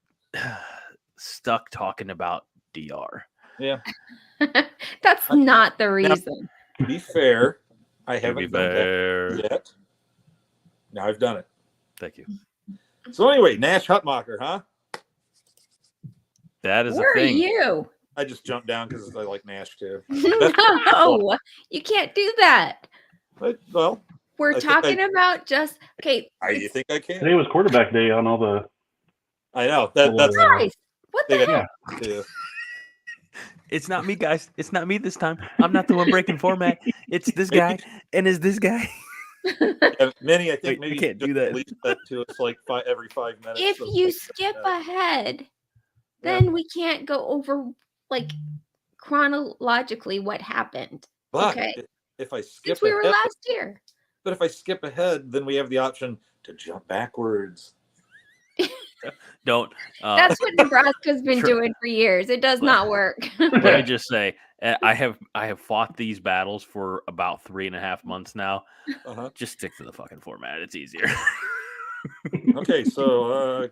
stuck talking about DR. Yeah. That's not the reason. Now, to be fair, I haven't done that yet. Now I've done it. Thank you. So anyway, Nash Hutmacher, huh? That is Where a thing. are you? I just jumped down because I like Nash too. No, you can't do that. Well, we're talking about just okay. You think I can? Today was quarterback day on all the. I know that's nice. What the heck? Yeah. It's not me, guys. It's not me this time. I'm not the one breaking format. It's this guy, and it's this guy. Minnie, I think maybe you can't do that. Release that to us like every 5 minutes. If you skip ahead, then we can't go over like chronologically what happened. But okay. If I skip since we were last year. But if I skip ahead, then we have the option to jump backwards. Don't. That's what Nebraska's been doing for years. It does not work. Let me just say, I have fought these battles for about 3.5 months now. Just stick to the fucking format. It's easier. Okay, so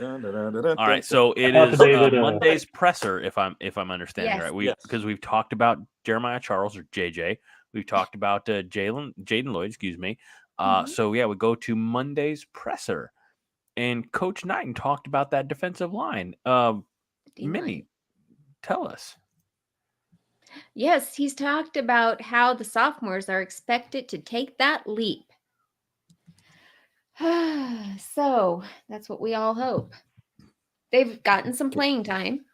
all right, so it is Monday's presser, if I'm understanding right. Because we've talked about Jeremiah Charles or JJ. We've talked about Jaden Lloyd, excuse me. So we go to Monday's presser. And Coach Knighton talked about that defensive line. Minnie, tell us. Yes, he's talked about how the sophomores are expected to take that leap. So that's what we all hope. They've gotten some playing time.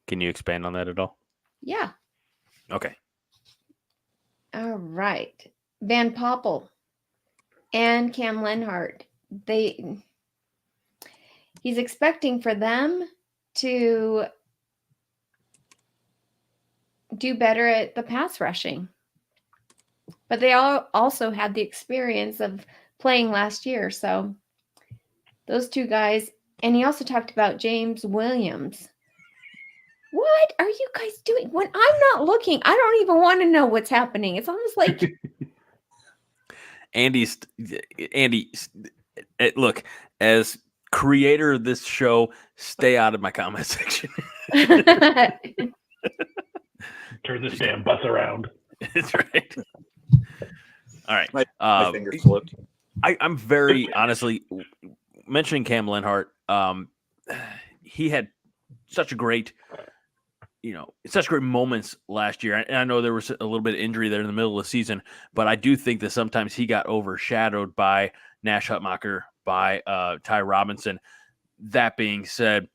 Can you expand on that at all? Yeah. Okay. All right. Van Poppel and Cam Lenhart. He's expecting for them to do better at the pass rushing. but they all also had the experience of playing last year. So those two guys, and he also talked about James Williams. What are you guys doing? When I'm not looking, I don't even want to know what's happening. It's almost like Andy, look, as creator of this show, stay out of my comment section. Turn this damn bus around. That's right. All right. My finger slipped. I'm very honestly mentioning Cam Lenhart. He had such great moments last year. And I know there was a little bit of injury there in the middle of the season, but I do think that sometimes he got overshadowed by Nash Hutmacher, by Ty Robinson. That being said,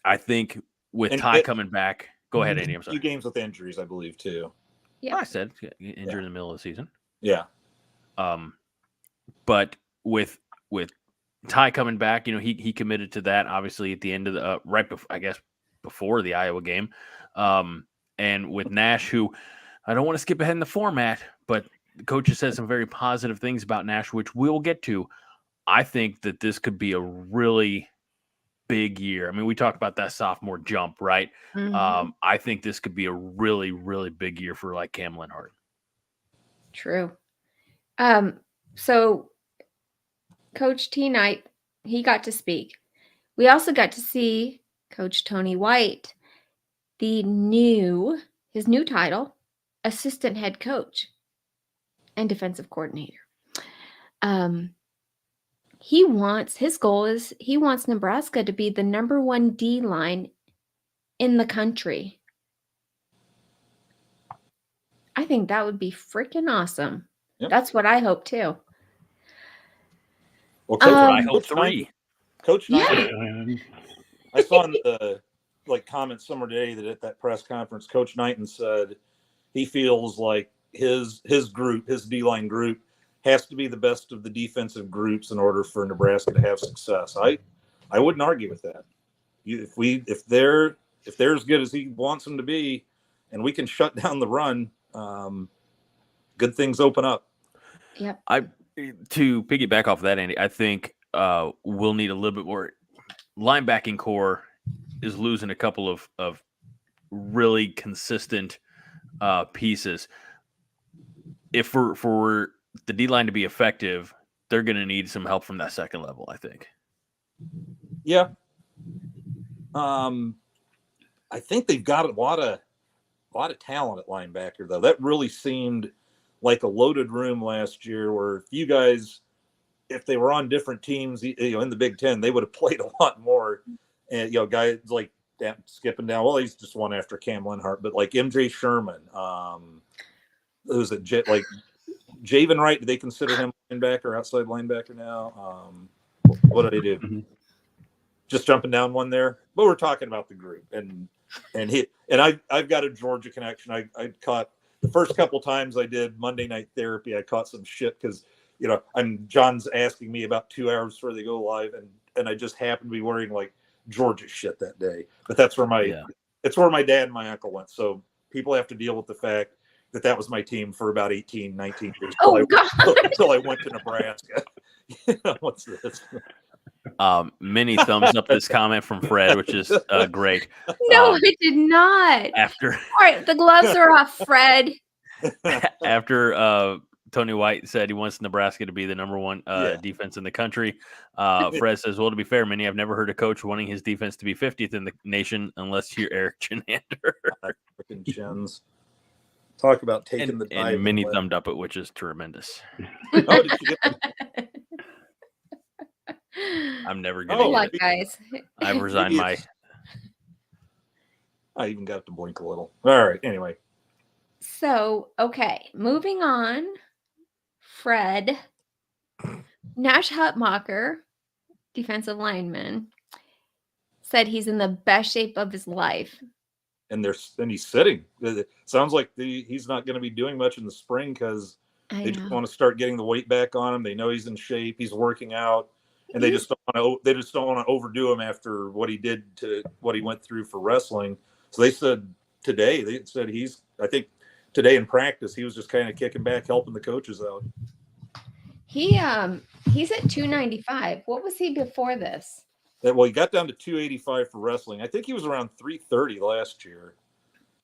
I think with Ty coming back, go ahead, Andy. I'm sorry. 2 games with injuries, I believe, too. Yeah. I said injured in the middle of the season. Yeah. But with Ty coming back, he committed to that obviously at the end of the before the Iowa game. And with Nash, who I don't want to skip ahead in the format, but the coach has said some very positive things about Nash, which we'll get to. I think that this could be a really big year. I mean, we talked about that sophomore jump, right? Mm-hmm. I think this could be a really, really big year for like Cam Lenhart. True. So Coach T. Knight, he got to speak. We also got to see Coach Tony White, his new title, assistant head coach and defensive coordinator. His goal is he wants Nebraska to be the number 1 D line in the country. I think that would be freaking awesome. Yep. That's what I hope too. Well, I hope 3. Coach Knighton, I saw in the comments somewhere today that at that press conference, Coach Knighton said he feels like his group, his D-line group, has to be the best of the defensive groups in order for Nebraska to have success. I wouldn't argue with that. If they're as good as he wants them to be, and we can shut down the run, good things open up. Yep. To piggyback off of that, Andy, I think we'll need a little bit more. Linebacking core is losing a couple of really consistent pieces. If for the D-line to be effective, they're going to need some help from that second level, I think. Yeah. I think they've got a lot of talent at linebacker, though. That really seemed like a loaded room last year where if they were on different teams, in the Big Ten, they would have played a lot more. And, guys like that skipping down. Well, he's just one after Cam Lenhart, but like MJ Sherman, who's Javen Wright, do they consider him linebacker, outside linebacker now? What do they do? Mm-hmm. Just jumping down one there. But we're talking about the group, and I've got a Georgia connection. I caught the first couple times I did Monday Night Therapy. I caught some shit because John's asking me about 2 hours before they go live, and I just happened to be wearing like Georgia shit that day. But that's where it's where my dad and my uncle went. So people have to deal with the fact that was my team for about 18, 19 years until I went to Nebraska. What's this? Minnie thumbs up this comment from Fred, which is great. No, I did not. All right, the gloves are off, Fred. After Tony White said he wants Nebraska to be the number 1 defense in the country, Fred says, well, to be fair, Minnie, I've never heard a coach wanting his defense to be 50th in the nation unless you're Eric Chinander. Freaking Chins. Talk about taking the dive. And Minnie thumbed up it, which is tremendous. Oh, did you get I'm never going to luck, guys. I've resigned my... I even got to blink a little. All right, anyway. So, okay, moving on. Fred. Nash Hutmacher, defensive lineman, said he's in the best shape of his life. And he's sitting. It sounds like he's not going to be doing much in the spring because they just want to start getting the weight back on him. They know he's in shape. He's working out. And they just don't want to overdo him after what he went through for wrestling. So they said today, he's, I think today in practice, he was just kind of kicking back, helping the coaches out. He's at 295. What was he before this? Well, he got down to 285 for wrestling. I think he was around 330 last year.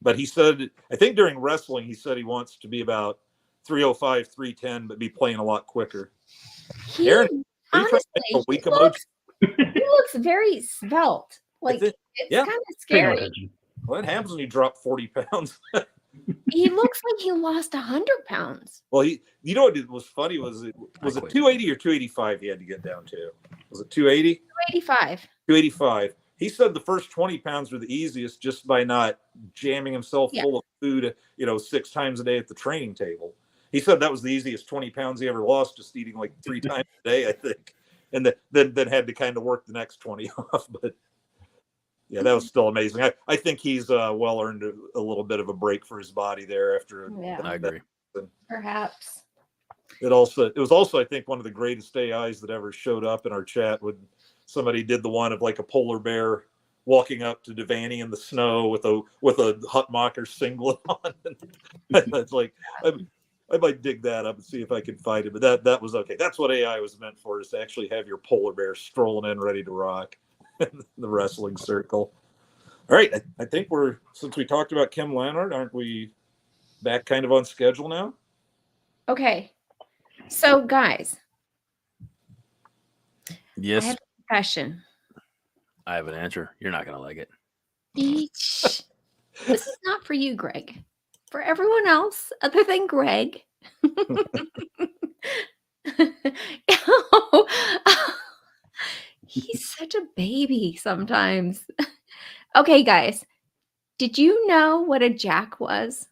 But he said, I think during wrestling, he said he wants to be about 305, 310, but be playing a lot quicker. Aaron, Honestly, he looks very svelte. Like, it's kind of scary. Well, that happens when you drop 40 pounds. He looks like he lost 100 pounds. Well, you know what was funny was it 280 or 285 he had to get down to? Was it 280? 285. 285. He said the first 20 pounds were the easiest just by not jamming himself full of food, 6 times a day at the training table. He said that was the easiest 20 pounds he ever lost, just eating like 3 times a day, I think. And then had to kind of work the next 20 off. But yeah, that was still amazing. I think he's well earned a little bit of a break for his body there after. I agree. Perhaps. It was also, I think, one of the greatest AIs that ever showed up in our chat when somebody did the one of like a polar bear walking up to Devaney in the snow with a Hutmacher singlet on. It's like I might dig that up and see if I can find it, but that was okay. That's what AI was meant for, is to actually have your polar bear strolling in ready to rock in the wrestling circle. All right, I think since we talked about Kim Leonard, aren't we back kind of on schedule now? Okay. So, guys. Yes. I have a question. I have an answer. You're not going to like it. This is not for you, Greg. For everyone else other than Greg. He's such a baby sometimes. Okay, guys. Did you know what a jack was?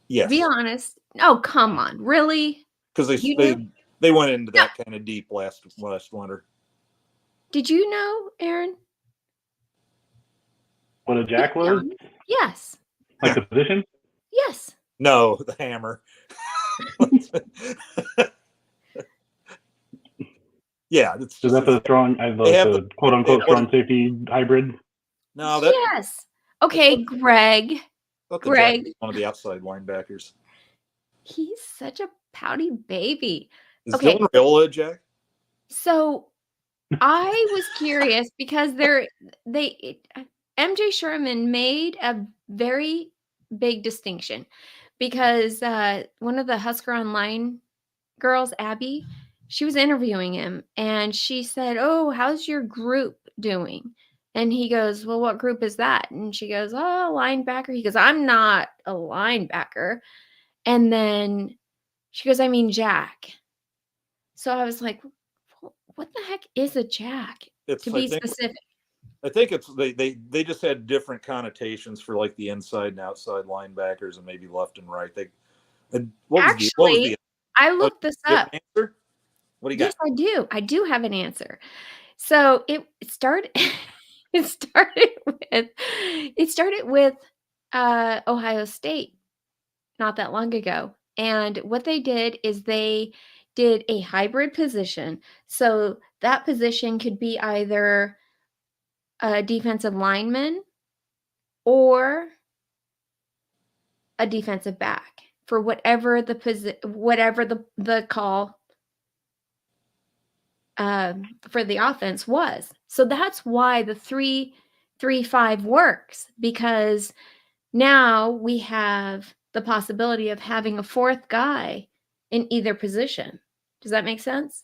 Yes. Be honest. Oh, come on. Really? Because they went into that kind of deep last winter. Did you know, Aaron? What a jack was? Yes. Like the position? Yes. No, the hammer. Yeah, it's so that's the strong, the quote unquote strong safety hybrid. No, yes. Okay, Greg. Greg, one of the outside linebackers. He's such a pouty baby. Is Dylan Raiola a jack? So I was curious because MJ Sherman made a very big distinction because one of the Husker Online girls, Abby, she was interviewing him and she said, "Oh, how's your group doing?" And he goes, "Well, what group is that?" And she goes, "Oh, linebacker." He goes, "I'm not a linebacker." And then she goes, "I mean, jack." So I was like, what the heck is a jack? Specific. I think it's they just had different connotations for like the inside and outside linebackers and maybe left and right. I looked this up. Answer? What do you got? Yes, I do. I do have an answer. So it started. It started with Ohio State not that long ago, and what they did is they did a hybrid position. So that position could be either a defensive lineman or a defensive back for whatever the call for the offense was. So that's why the 3-3-5 works, because now we have the possibility of having a fourth guy in either position. Does that make sense?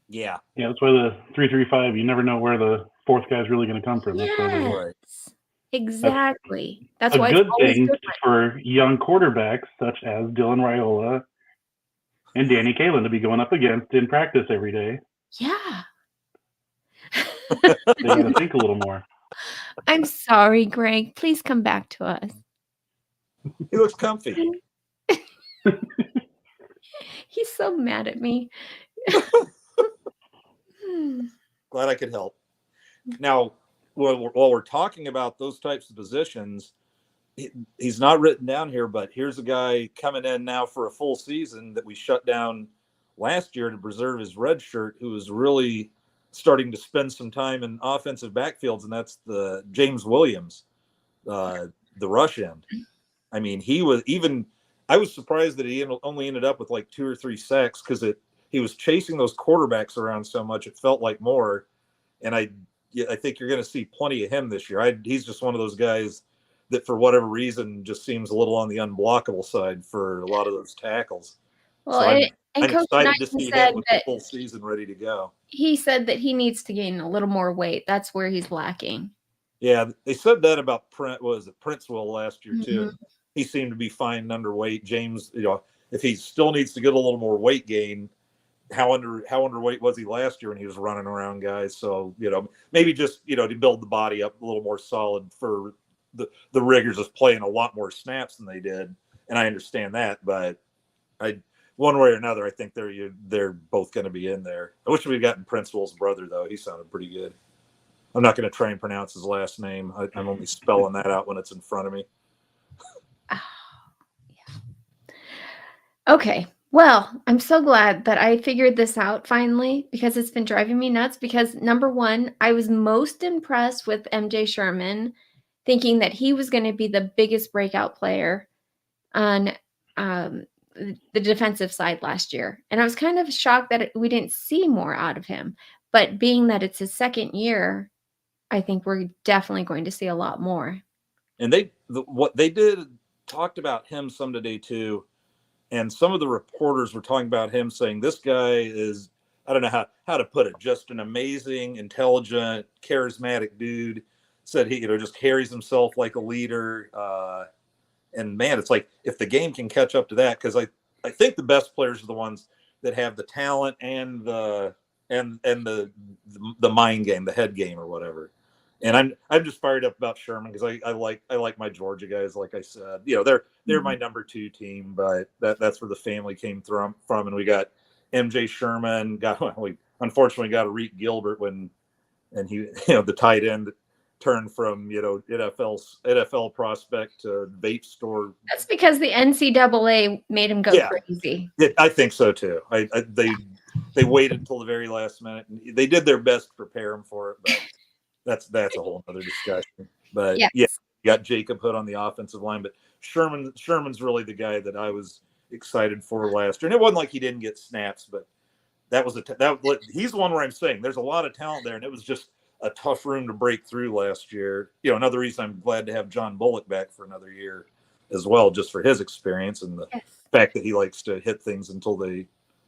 Yeah. Yeah, that's why the 3-3-5, you never know where the fourth guy is really going to come from. Yes. Exactly. That's why it's good thing different for young quarterbacks such as Dylan Raiola and Danny Kaelin to be going up against in practice every day. Yeah. They got to think a little more. I'm sorry, Greg. Please come back to us. He looks comfy. He's so mad at me. Glad I could help. Now, while we're talking about those types of positions, he's not written down here, but here's a guy coming in now for a full season that we shut down last year to preserve his red shirt, who is really starting to spend some time in offensive backfields, and that's the James Williams, the rush end. I mean, I was surprised that he only ended up with like 2 or 3 sacks because he was chasing those quarterbacks around so much it felt like more. And I think you're going to see plenty of him this year. He's just one of those guys that for whatever reason just seems a little on the unblockable side for a lot of those tackles. Well, so I'm Coach excited Knight to see said him with the full season ready to go. He said that he needs to gain a little more weight. That's where he's lacking. Yeah, they said that about Princeville last year too. He seemed to be fine underweight. James, if he still needs to get a little more weight gain, how underweight was he last year when he was running around guys? So, maybe just, to build the body up a little more solid for the rigors of playing a lot more snaps than they did. And I understand that, but one way or another, I think they're both going to be in there. I wish we'd gotten Princeville's brother though. He sounded pretty good. I'm not going to try and pronounce his last name. I'm only spelling that out when it's in front of me. Oh, yeah. Okay. Well, I'm so glad that I figured this out finally because it's been driving me nuts because number one, I was most impressed with MJ Sherman, thinking that he was going to be the biggest breakout player on the defensive side last year. And I was kind of shocked that we didn't see more out of him. But being that it's his second year, I think we're definitely going to see a lot more. And what they did talked about him some today too. And some of the reporters were talking about him saying this guy is, I don't know how to put it, just an amazing, intelligent, charismatic dude. Said he, just carries himself like a leader. And man, it's like if the game can catch up to that, because I think the best players are the ones that have the talent and the mind game, the head game or whatever. And I'm just fired up about Sherman because I like my Georgia guys. Like I said, they're my number 2 team, but that's where the family came from. And we got MJ Sherman. We unfortunately got Reek Gilbert and he, the tight end turned from NFL prospect to vape store. That's because the NCAA made him go crazy. I think so too. They waited until the very last minute. And they did their best to prepare him for it, but. That's a whole other discussion. But yeah, you got Jacob Hood on the offensive line, but Sherman's really the guy that I was excited for last year. And it wasn't like he didn't get snaps, but he's the one where I'm saying there's a lot of talent there, and it was just a tough room to break through last year. Another reason I'm glad to have John Bullock back for another year as well, just for his experience and the fact that he likes to hit things until they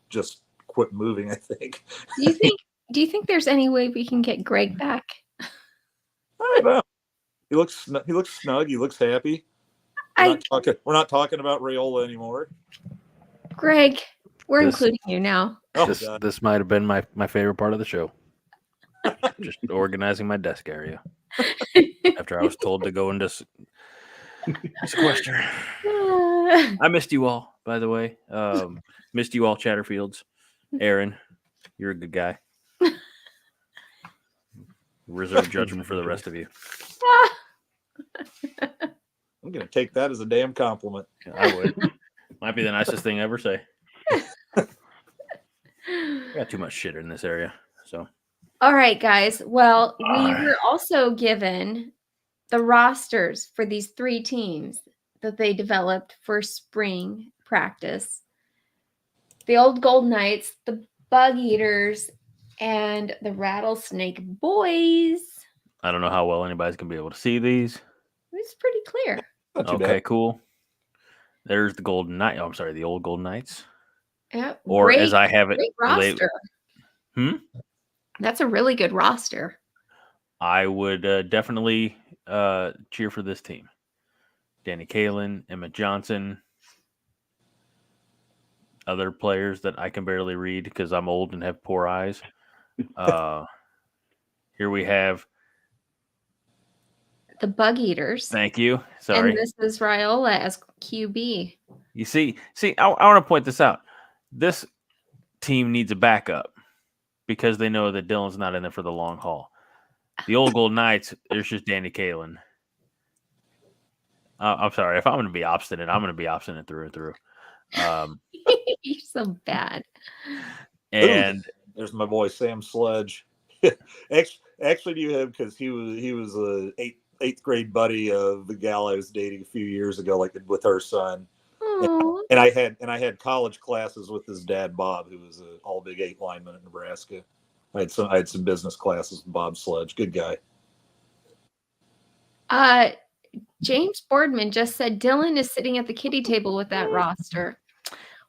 just quit moving, I think. Do you think there's any way we can get Greg back? I don't know. He looks snug. He looks happy. We're not talking about Raiola anymore. Greg, we're including you now. This might have been my favorite part of the show. Just organizing my desk area after I was told to go into sequester. I missed you all, by the way. Missed you all, Chatterfields. Aaron, you're a good guy. Reserve judgment for the rest of you. I'm going to take that as a damn compliment. I would. Might be the nicest thing I ever say. I got too much shit in this area. So. All right, guys. Well, we were also given the rosters for these 3 teams that they developed for spring practice. The Old Gold Knights, the Bug Eaters, and the Rattlesnake Boys. I don't know how well anybody's going to be able to see these. It's pretty clear. Okay, cool. There's the Golden Knight. Oh, I'm sorry, the Old Gold Knights. Yep. Or as I have it. Roster. That's a really good roster. I would definitely cheer for this team. Danny Kalin, Emma Johnson. Other players that I can barely read because I'm old and have poor eyes. Here we have the Bug Eaters. Thank you. Sorry. And this is Raiola as QB. You see, I want to point this out. This team needs a backup because they know that Dylan's not in there for the long haul. The Old Gold Knights, there's just Danny Kalin. I'm sorry. If I'm going to be obstinate, I'm going to be obstinate through and through. You're so bad. And there's my boy Sam Sledge. Actually, you have because he was eighth grade buddy of the gal I was dating a few years ago, like with her son. Oh, And I had college classes with his dad, Bob, who was an all Big 8 lineman at Nebraska. I had some business classes with Bob Sledge. Good guy. James Boardman just said Dylan is sitting at the kiddie table with that roster.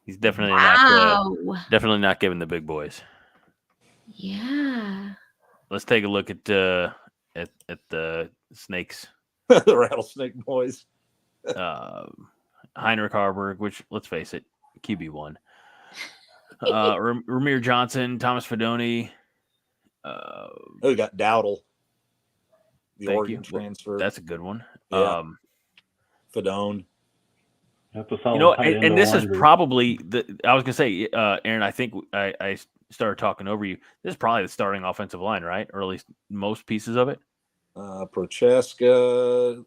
He's definitely Wow. not giving the big boys. Yeah. Let's take a look at the Snakes. The Rattlesnake Boys. Heinrich Harburg, which, let's face it, QB1. Ramir Johnson, Thomas Fedoni. We got Dowdle, the Thank Oregon you. transfer. That's a good one. Yeah. Fedone. That's a solid tight end and this is line group. probably I was gonna say, Aaron, I think I started talking over you. This is probably the starting offensive line, right? Or at least most pieces of it. Prochaska,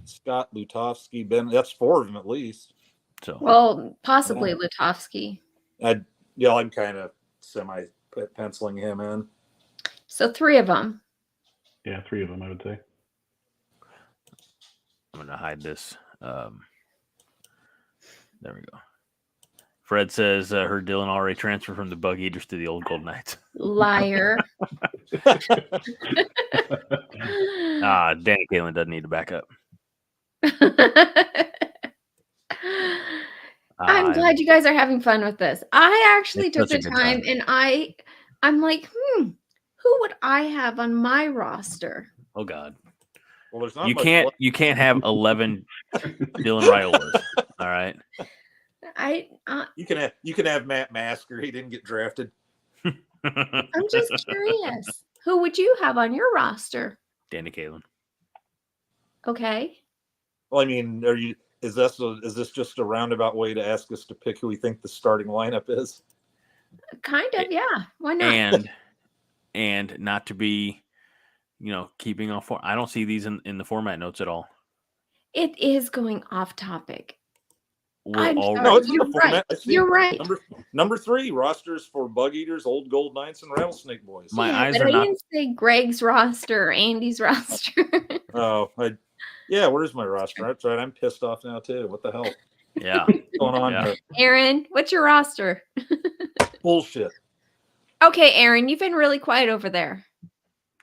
Scott Lutovsky, Ben. That's 4 of them at least. So, Well, possibly Lutovsky. I'm kind of semi penciling him in. So 3 of them. Yeah, 3 of them, I would say. I'm gonna hide this. There we go. Fred says, heard Dylan already transferred from the Bug Eaters to the Old Gold Knights. Liar. Danny Galen doesn't need to back up. I'm glad you guys are having fun with this. I actually took the such a good time, time. and I'm like, who would I have on my roster? Oh God. Well, there's not You much can't left. you can't have 11 Dylan Raiolas. All right. You can have Matt Masker. He didn't get drafted. I'm just curious. Who would you have on your roster? Danny Galen. Okay. Well, I mean, is this just a roundabout way to ask us to pick who we think the starting lineup is? Kind of, yeah. Why not? And not to be, keeping on form. I don't see these in the format notes at all. It is going off topic. We're all No, it's in You're the format. right. You're right. Number 3 rosters for Bug Eaters, Old Gold Knights, and Rattlesnake Boys. My Yeah, eyes but are I not. didn't say Greg's roster or Andy's roster. Oh, where's my roster? That's right. I'm pissed off now too. What the hell? Yeah. What's going on Yeah. here? Aaron, what's your roster? Bullshit. Okay, Aaron, you've been really quiet over there.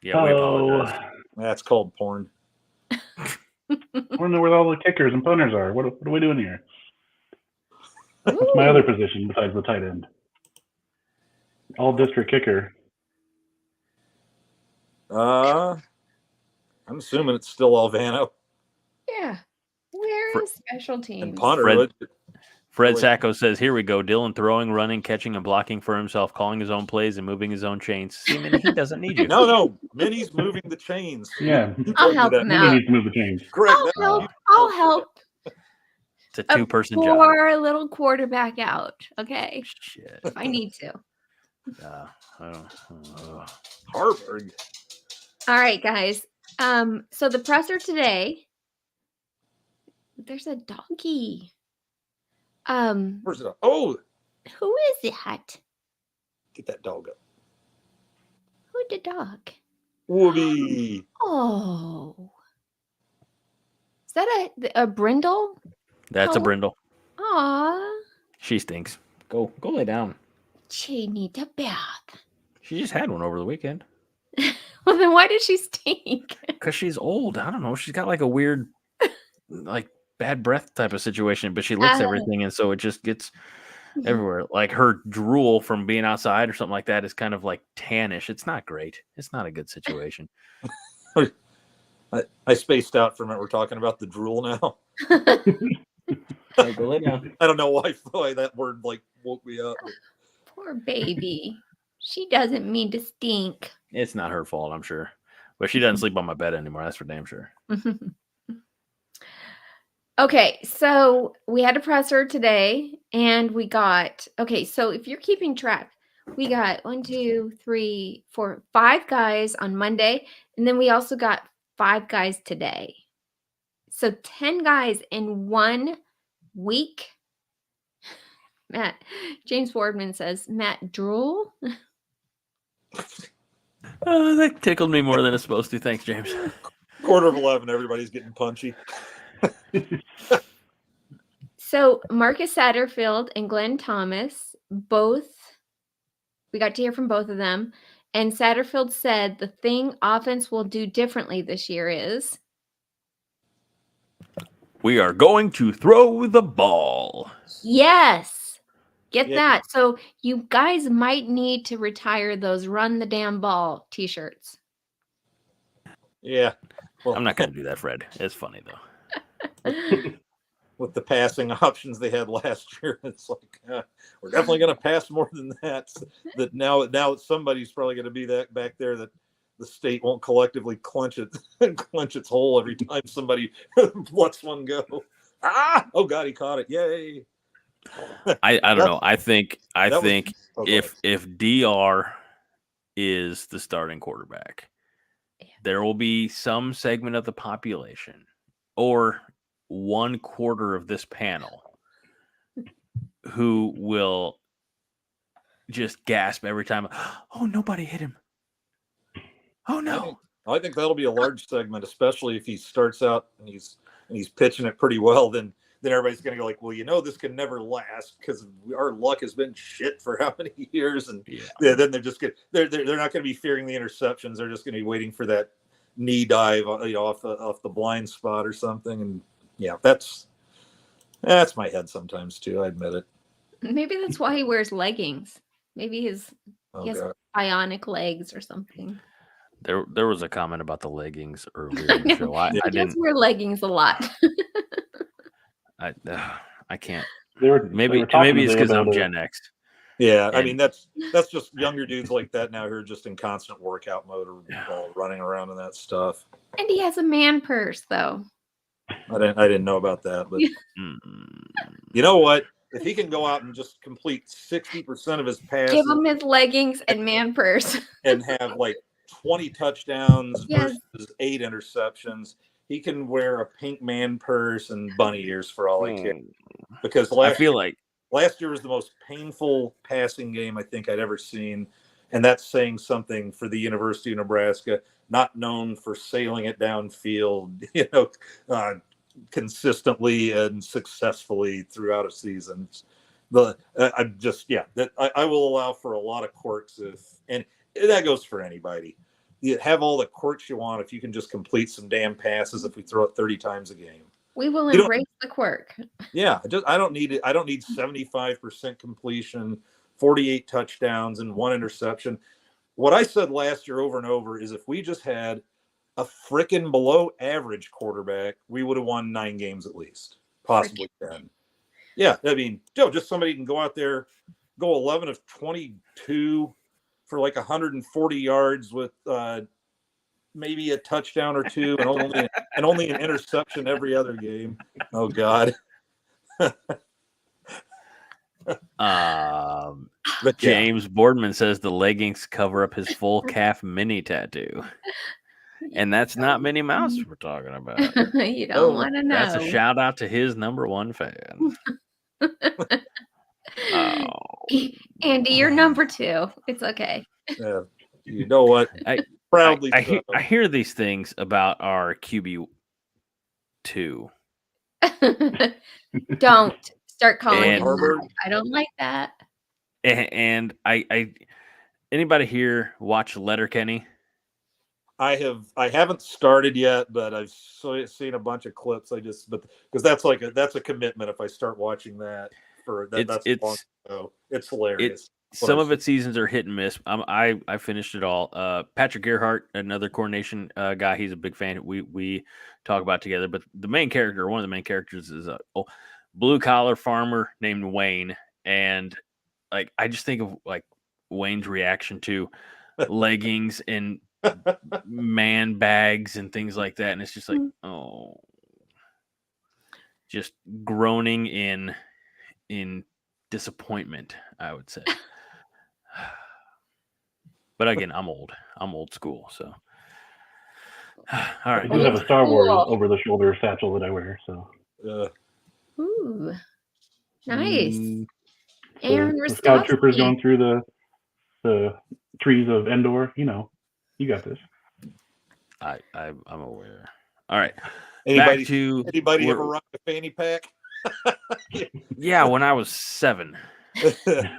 Yeah, we apologize. That's called porn. I don't know where all the kickers and punters are. What are we doing here? That's my other position besides the tight end. All district kicker. I'm assuming it's still Alvano Yeah. Where is special teams? and punter. Fred Sacco says, here we go. Dylan throwing, running, catching, and blocking for himself, calling his own plays and moving his own chains. See, Minnie, he doesn't need you. No. Minnie's moving the chains. Yeah. I'll help him Minnie out. needs to move the chains. Correct. I'll help. It's a 2-person job. Pour a little quarterback out. Okay. Shit. If I need to. Harburg. All right, guys. So the presser today. There's a doggy. Where's it? Oh, Who is that? get that dog up. Who the dog? Woobie. Oh. Is that a brindle? That's a brindle. Aw. She stinks. Go lay down. She needs a bath. She just had one over the weekend. Well, then why did she stink? Because she's old. I don't know. She's got like a weird, like bad breath type of situation, but she licks everything. And so it just gets everywhere. Like her drool from being outside or something like that is kind of like tannish. It's not great. It's not a good situation. I spaced out from it. We're talking about the drool now. Go lay down. I don't know why that word like woke me up. Poor baby. She doesn't mean to stink. It's not her fault, I'm sure. But she doesn't sleep on my bed anymore. That's for damn sure. Okay, so we had a presser today, and we got, so if you're keeping track, we got 1, 2, 3, 4, 5 guys on Monday, and then we also got 5 guys today. So 10 guys in 1 week. James Boardman says, Matt drool. That tickled me more than it's supposed to. Thanks, James. quarter of 11, everybody's getting punchy. So Marcus Satterfield and Glenn Thomas, both, we got to hear from both of them. And Satterfield said the thing offense will do differently this year is we are going to throw the ball. yes. Get Yeah. that. So you guys might need to retire those run the damn ball t-shirts. Yeah. Well, I'm not going to do that, Fred. It's funny, though. with the passing options they had last year, it's like we're definitely going to pass more than that. That now somebody's probably going to be that back there that the state won't collectively clench its hole every time somebody lets one go. Oh God, he caught it! Yay! I don't know. I think Oh, if DR is the starting quarterback, there will be some segment of the population or 1/4 of this panel who will just gasp every time. Oh, nobody hit him. Oh no. I think that'll be a large segment, especially if he starts out and he's pitching it pretty well. Then everybody's going to go like, well, this can never last because our luck has been shit for how many years, and then they're just they're not going to be fearing the interceptions. They're just going to be waiting for that knee dive, off the blind spot or something. And yeah, that's my head sometimes too. I admit it. Maybe that's why he wears leggings. Maybe he has bionic legs or something. There was a comment about the leggings earlier in the show. I didn't wear leggings a lot. I can't. Maybe it's because I'm Gen X. Yeah, I mean that's just younger dudes like that now who are just in constant workout mode or all running around and that stuff. And he has a man purse, though. I didn't know about that, but you know what? If he can go out and just complete 60% of his passes, give him his leggings and man purse, and have like 20 touchdowns versus 8 interceptions, he can wear a pink man purse and bunny ears for all I care. Because last year was the most painful passing game I think I'd ever seen, and that's saying something for the University of Nebraska, not known for sailing it downfield, consistently and successfully throughout a season. I will allow for a lot of quirks and that goes for anybody. You have all the quirks you want if you can just complete some damn passes. If we throw it 30 times a game, we will embrace the quirk. Yeah, I don't need it. I don't need 75% completion, 48 touchdowns, and 1 interception. What I said last year over and over is if we just had a freaking below average quarterback, we would have won 9 games at least, possibly 10. Yeah, I mean, just somebody can go out there, go 11 of 22 for like 140 yards with maybe a touchdown or 2 and only an interception every other game. Oh God. But James Boardman says the leggings cover up his full calf Minnie tattoo. And that's not Minnie Mouse we're talking about. You don't want to know. That's a shout out to his #1 fan. Andy, you're number 2. It's okay. Yeah. You know what? Proudly. I hear these things about our QB2. Don't start calling him. I don't like that. And I anybody here watch Letterkenny? I haven't started yet, but I've seen a bunch of clips. Because that's a commitment if I start watching that it's hilarious. Some of its seasons are hit and miss. I finished it all. Patrick Gerhardt, another coordination guy, he's a big fan. We talk about together. But one of the main characters is a blue collar farmer named Wayne, and like I just think of like Wayne's reaction to leggings and man bags and things like that, and it's just like just groaning in disappointment, I would say. But again, I'm old school, so all right. I do have a Star Wars over the shoulder satchel that I wear, so ooh, nice. Aaron, the scout troopers going through the trees of Endor, you got this. I'm aware. All right. Anybody we're- ever rock a fanny pack? Yeah, when I was 7. It's a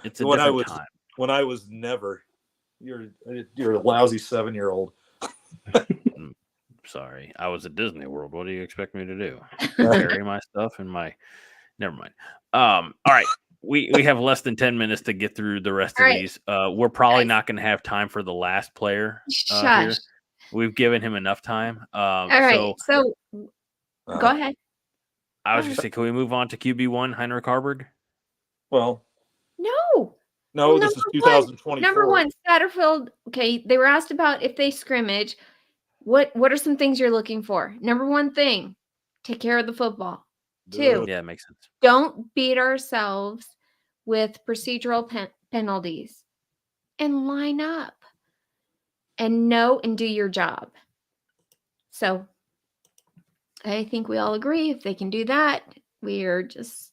different time. When I was never. You're a lousy 7-year-old. Sorry, I was at Disney World. What do you expect me to do? Carry my stuff in my. Never mind. All right, we have less than 10 minutes to get through the rest of these. We're probably not going to have time for the last player here. We've given him enough time. All right, so go ahead. I was just saying, can we move on to QB1, Heinrich Harburg? Well, no, this is 2024. Number 1, Chatterfield. Okay, they were asked about if they scrimmage. What are some things you're looking for? Number 1 thing, take care of the football. 2, yeah, it makes sense. Don't beat ourselves with procedural penalties, and line up and know and do your job. So I think we all agree if they can do that, we are just,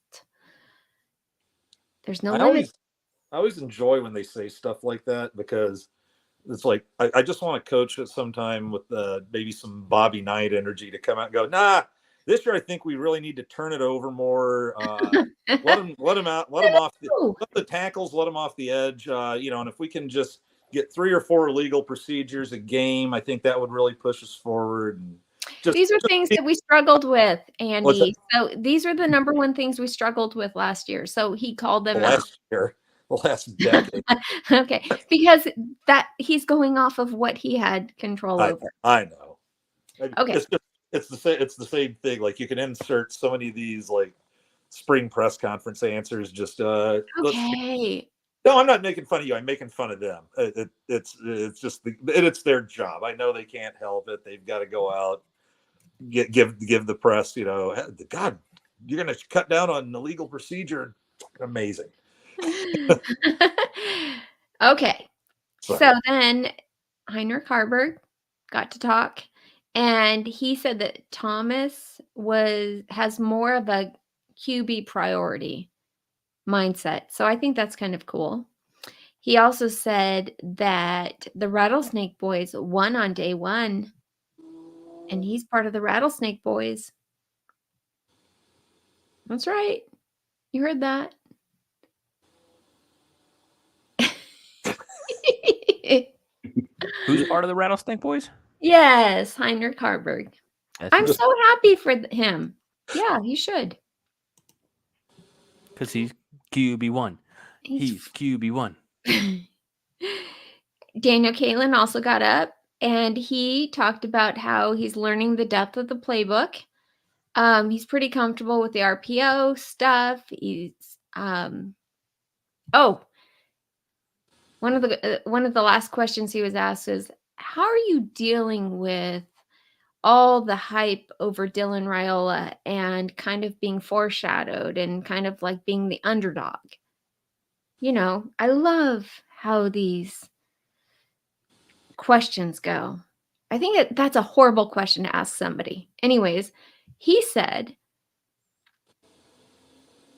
there's no limit. I always enjoy when they say stuff like that, because it's like I just want to coach at some time with maybe some Bobby Knight energy to come out and go, nah, this year I think we really need to turn it over more. Let them out, let them off the tackles, let them off the edge. And if we can just get 3 or 4 illegal procedures a game, I think that would really push us forward. And these are things that we struggled with, Andy. So these are the number 1 things we struggled with last year. So he called them out. The last decade. Okay, because that he's going off of what he had control over. I know. Okay, it's the same thing. Like, you can insert so many of these like spring press conference answers. Just okay. No, I'm not making fun of you. I'm making fun of them. It's just it's their job. I know they can't help it. They've got to go out, give the press. God, you're going to cut down on illegal procedure. Amazing. Okay. Sorry. So then Heinrich Harburg got to talk, and he said that Thomas has more of a QB priority mindset. So I think that's kind of cool. He also said that the Rattlesnake Boys won on day 1, and he's part of the Rattlesnake Boys. That's right. You heard that. Who's part of the Rattlesnake Boys? Yes, Heinrich Harburg. I'm so happy for him. Yeah, he should. Because he's QB1. He's QB1. Daniel Kalen also got up, and he talked about how he's learning the depth of the playbook. He's pretty comfortable with the RPO stuff. He's one of the last questions he was asked is, how are you dealing with all the hype over Dylan Raiola and kind of being foreshadowed and kind of like being the underdog? I love how these questions go. I think that's a horrible question to ask somebody. Anyways, he said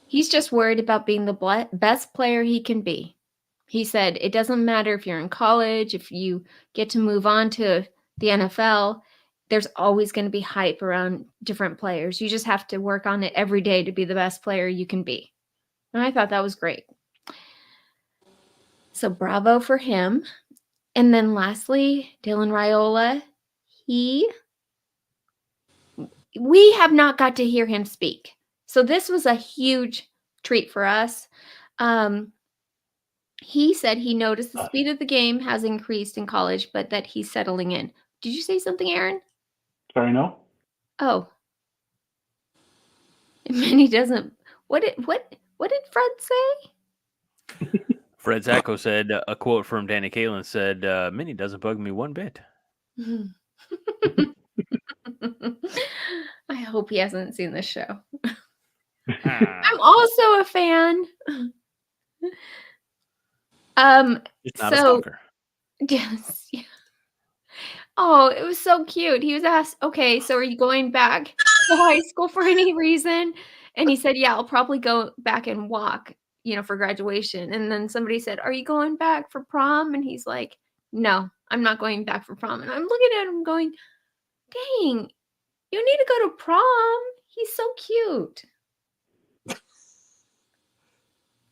he's just worried about being the best player he can be. He said it doesn't matter if you're in college, if you get to move on to the NFL, there's always going to be hype around different players. You just have to work on it every day to be the best player you can be. And I thought that was great. So bravo for him. And then lastly, Dylan Raiola, we have not got to hear him speak. So this was a huge treat for us. He said he noticed the speed of the game has increased in college, but that he's settling in. Did you say something, Aaron? Sorry, no. Oh. Minnie doesn't. What did Fred say? Fred Zacco said, a quote from Danny Kalen said, Minnie doesn't bug me one bit. I hope he hasn't seen this show. I'm also a fan. He's not a stalker. Yes. Yeah. Oh, it was so cute. He was asked, okay, so are you going back to high school for any reason? And he said, yeah, I'll probably go back and walk, for graduation. And then somebody said, are you going back for prom? And he's like, no, I'm not going back for prom. And I'm looking at him going, Dang, you need to go to prom. He's so cute.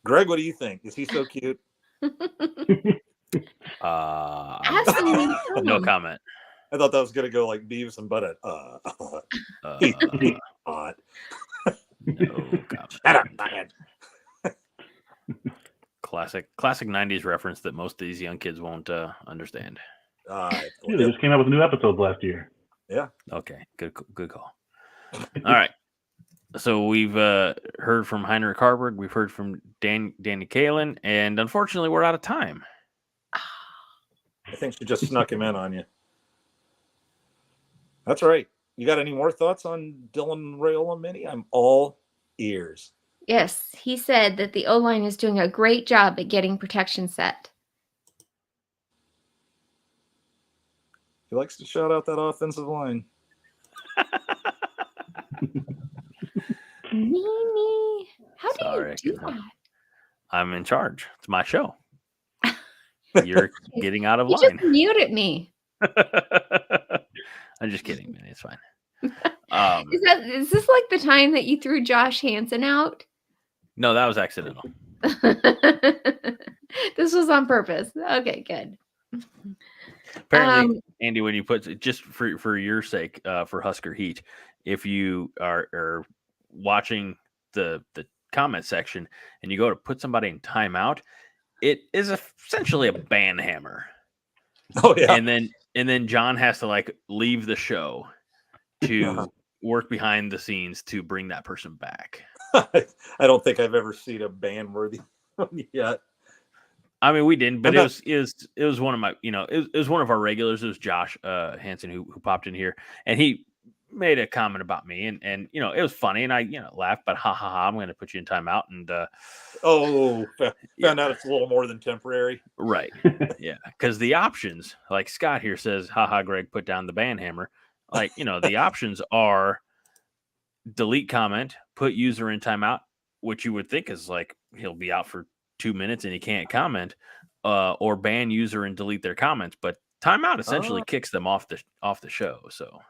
Greg, what do you think? Is he so cute? Absolutely. No comment. I thought that was gonna go like Beavis and Butthead. He's hot. No comment. Shut up, man. Classic 90s reference that most of these young kids won't understand. They just came out with new episodes last year. Yeah. Okay. Good call. All right. So we've heard from Heinrich Harburg. We've heard from Danny Kalin, and unfortunately, we're out of time. I think she just snuck him in on you. That's right. You got any more thoughts on Dylan Raiola, Minnie? I'm all ears. Yes, he said that the O-line is doing a great job at getting protection set. He likes to shout out that offensive line. Minnie, how do Sorry, you do that? I'm in charge. It's my show. You're getting out of You line. just muted me. I'm just kidding, man. It's fine. Is this like the time that you threw Josh Hansen out? No, that was accidental. This was on purpose. Okay, good. Apparently, Andy, when you put just for your sake, for Husker Heat, if you are watching the comment section and you go to put somebody in timeout, it is essentially a ban hammer. Oh yeah. And then John has to like leave the show to work behind the scenes to bring that person back. I don't think I've ever seen a ban worthy one yet. I mean, we didn't, but it was one of my, it was one of our regulars. It was Josh Hansen who popped in here, and he made a comment about me, and it was funny, and I laughed, but I'm going to put you in timeout, and found out it's a little more than temporary, right? Yeah, because the options, like Scott here says, Greg, put down the ban hammer. Like the options are delete comment, put user in timeout, which you would think is like he'll be out for 2 minutes and he can't comment, or ban user and delete their comments. But timeout essentially kicks them off the show. So,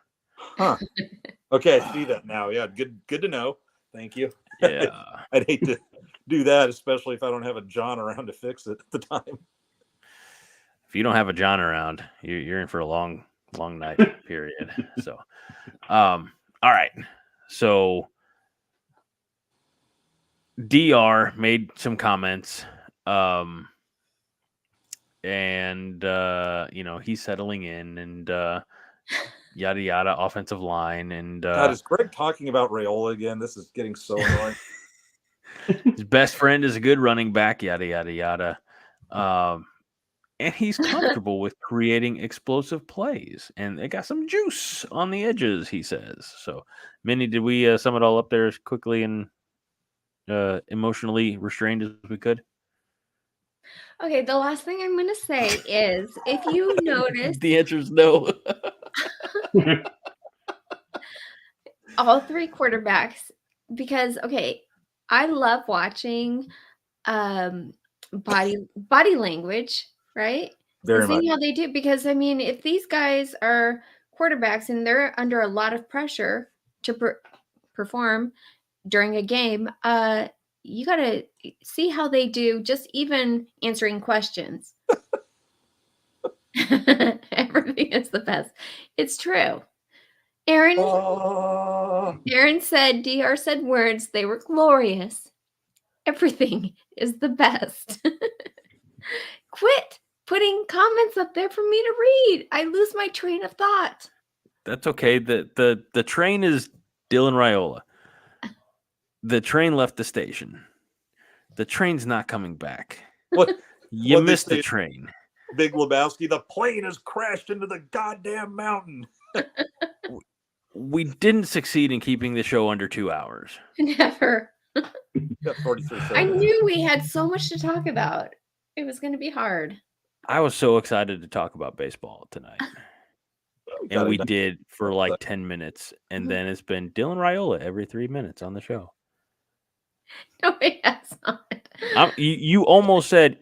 okay, I see that now. Yeah, good to know. Thank you. Yeah, I'd hate to do that, especially if I don't have a John around to fix it at the time. If you don't have a John around, you're in for a long night period. So, all right. So DR made some comments, and he's settling in, and yada yada, offensive line, and God, is Greg talking about Raiola again? This is getting so annoying. His best friend is a good running back, yada yada yada, and he's comfortable with creating explosive plays, and they got some juice on the edges, he says. So, Minnie, did we sum it all up there as quickly and emotionally restrained as we could? Okay, the last thing I'm going to say is, if you notice, the answer is no. all three quarterbacks, because I love watching body language, right? Very much. Seeing how they do, because I mean, if these guys are quarterbacks and they're under a lot of pressure to perform during a game, you got to see how they do just even answering questions. Everything is the best. It's true. Aaron said, DR said words, they were glorious. Everything is the best. Quit putting comments up there for me to read. I lose my train of thought. That's okay. The train is Dylan Raiola. The train left the station. The train's not coming back. What? You missed the train. Big Lebowski, the plane has crashed into the goddamn mountain. We didn't succeed in keeping the show under 2 hours. Never. Got 43 seconds. I knew we had so much to talk about. It was going to be hard. I was so excited to talk about baseball tonight. And we did for like 10 minutes. And then it's been Dylan Raiola every 3 minutes on the show. No, it has not. You almost said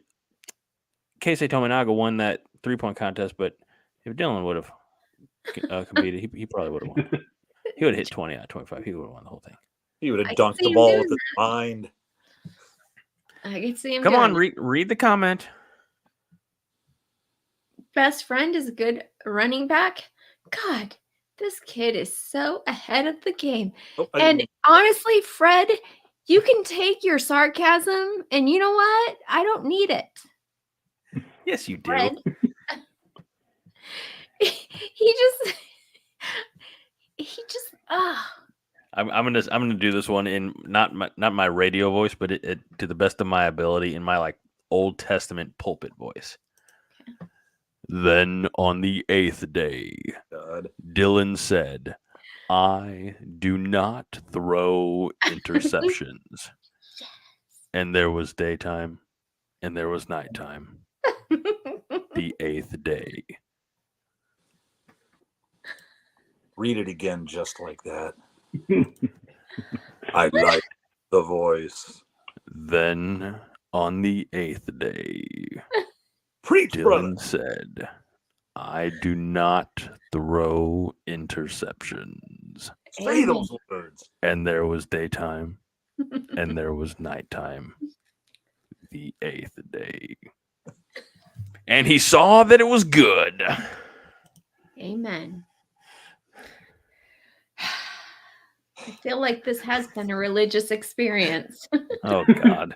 Keisei Tominaga won that 3-point contest, but if Dylan would have competed, he probably would have won. He would have hit 20 out of 25. He would have won the whole thing. He would I have can dunked see the him ball doing with his mind. I can see him Come doing on, it. read the comment. Best friend is a good running back. God, this kid is so ahead of the game. Oh, I And didn't- honestly, Fred, you can take your sarcasm, and you know what? I don't need it. Yes, you do. Fred. he just I'm gonna do this one in not my radio voice, but it to the best of my ability in my like Old Testament pulpit voice. Okay. Then on the 8th day, God. Dylan said, "I do not throw interceptions." Yes. And there was daytime, and there was nighttime. The 8th day. Read it again just like that. I like the voice. Then on the 8th day, Preach, Dylan brother. said, "I do not throw interceptions." Say those words. And there was daytime, and there was nighttime. The 8th day. And he saw that it was good. Amen. I feel like this has been a religious experience. Oh, God.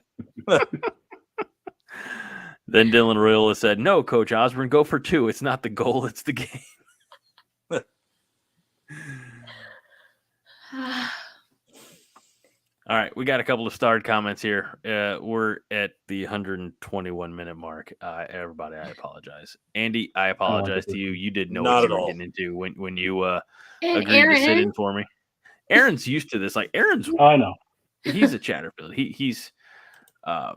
Then Dylan Royal said, "No, Coach Osborne, go for 2. It's not the goal, it's the game." All right, we got a couple of starred comments here. We're at the 121-minute mark. Everybody, I apologize. Andy, I apologize to you. You didn't know what you were getting into when you agreed to sit in for me. Aaron's used to this. Like Aaron's, I know. He's a Chatterfield. He's all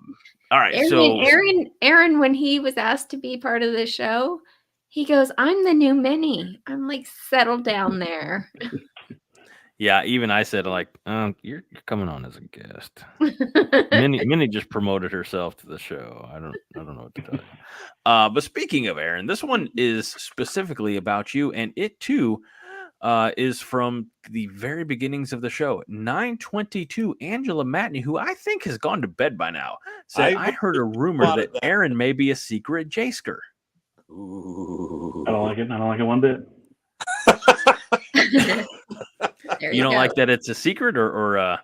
right. Aaron, when he was asked to be part of the show, he goes, "I'm the new Minnie." I'm like, settle down there. Yeah, even I said, like, you're coming on as a guest. Minnie just promoted herself to the show. I don't know what to tell you. But speaking of Aaron, this one is specifically about you, and it too is from the very beginnings of the show. 922 Angela Matney, who I think has gone to bed by now, said, "I heard a rumor that Aaron may be a secret J-sker." Ooh. I don't like it. I don't like it one bit. You don't like that it's a secret, or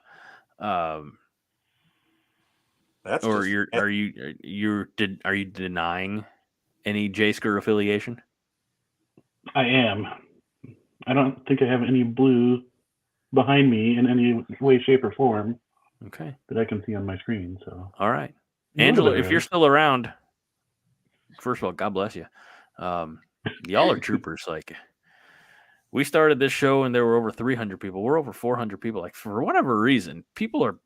That's or just, are you denying any J-sker affiliation? I am. I don't think I have any blue behind me in any way, shape, or form. Okay. That I can see on my screen. So. All right, Angela, if you're still around, first of all, God bless you. Y'all are troopers. Like, we started this show and there were over 300 people. We're over 400 people. Like, for whatever reason,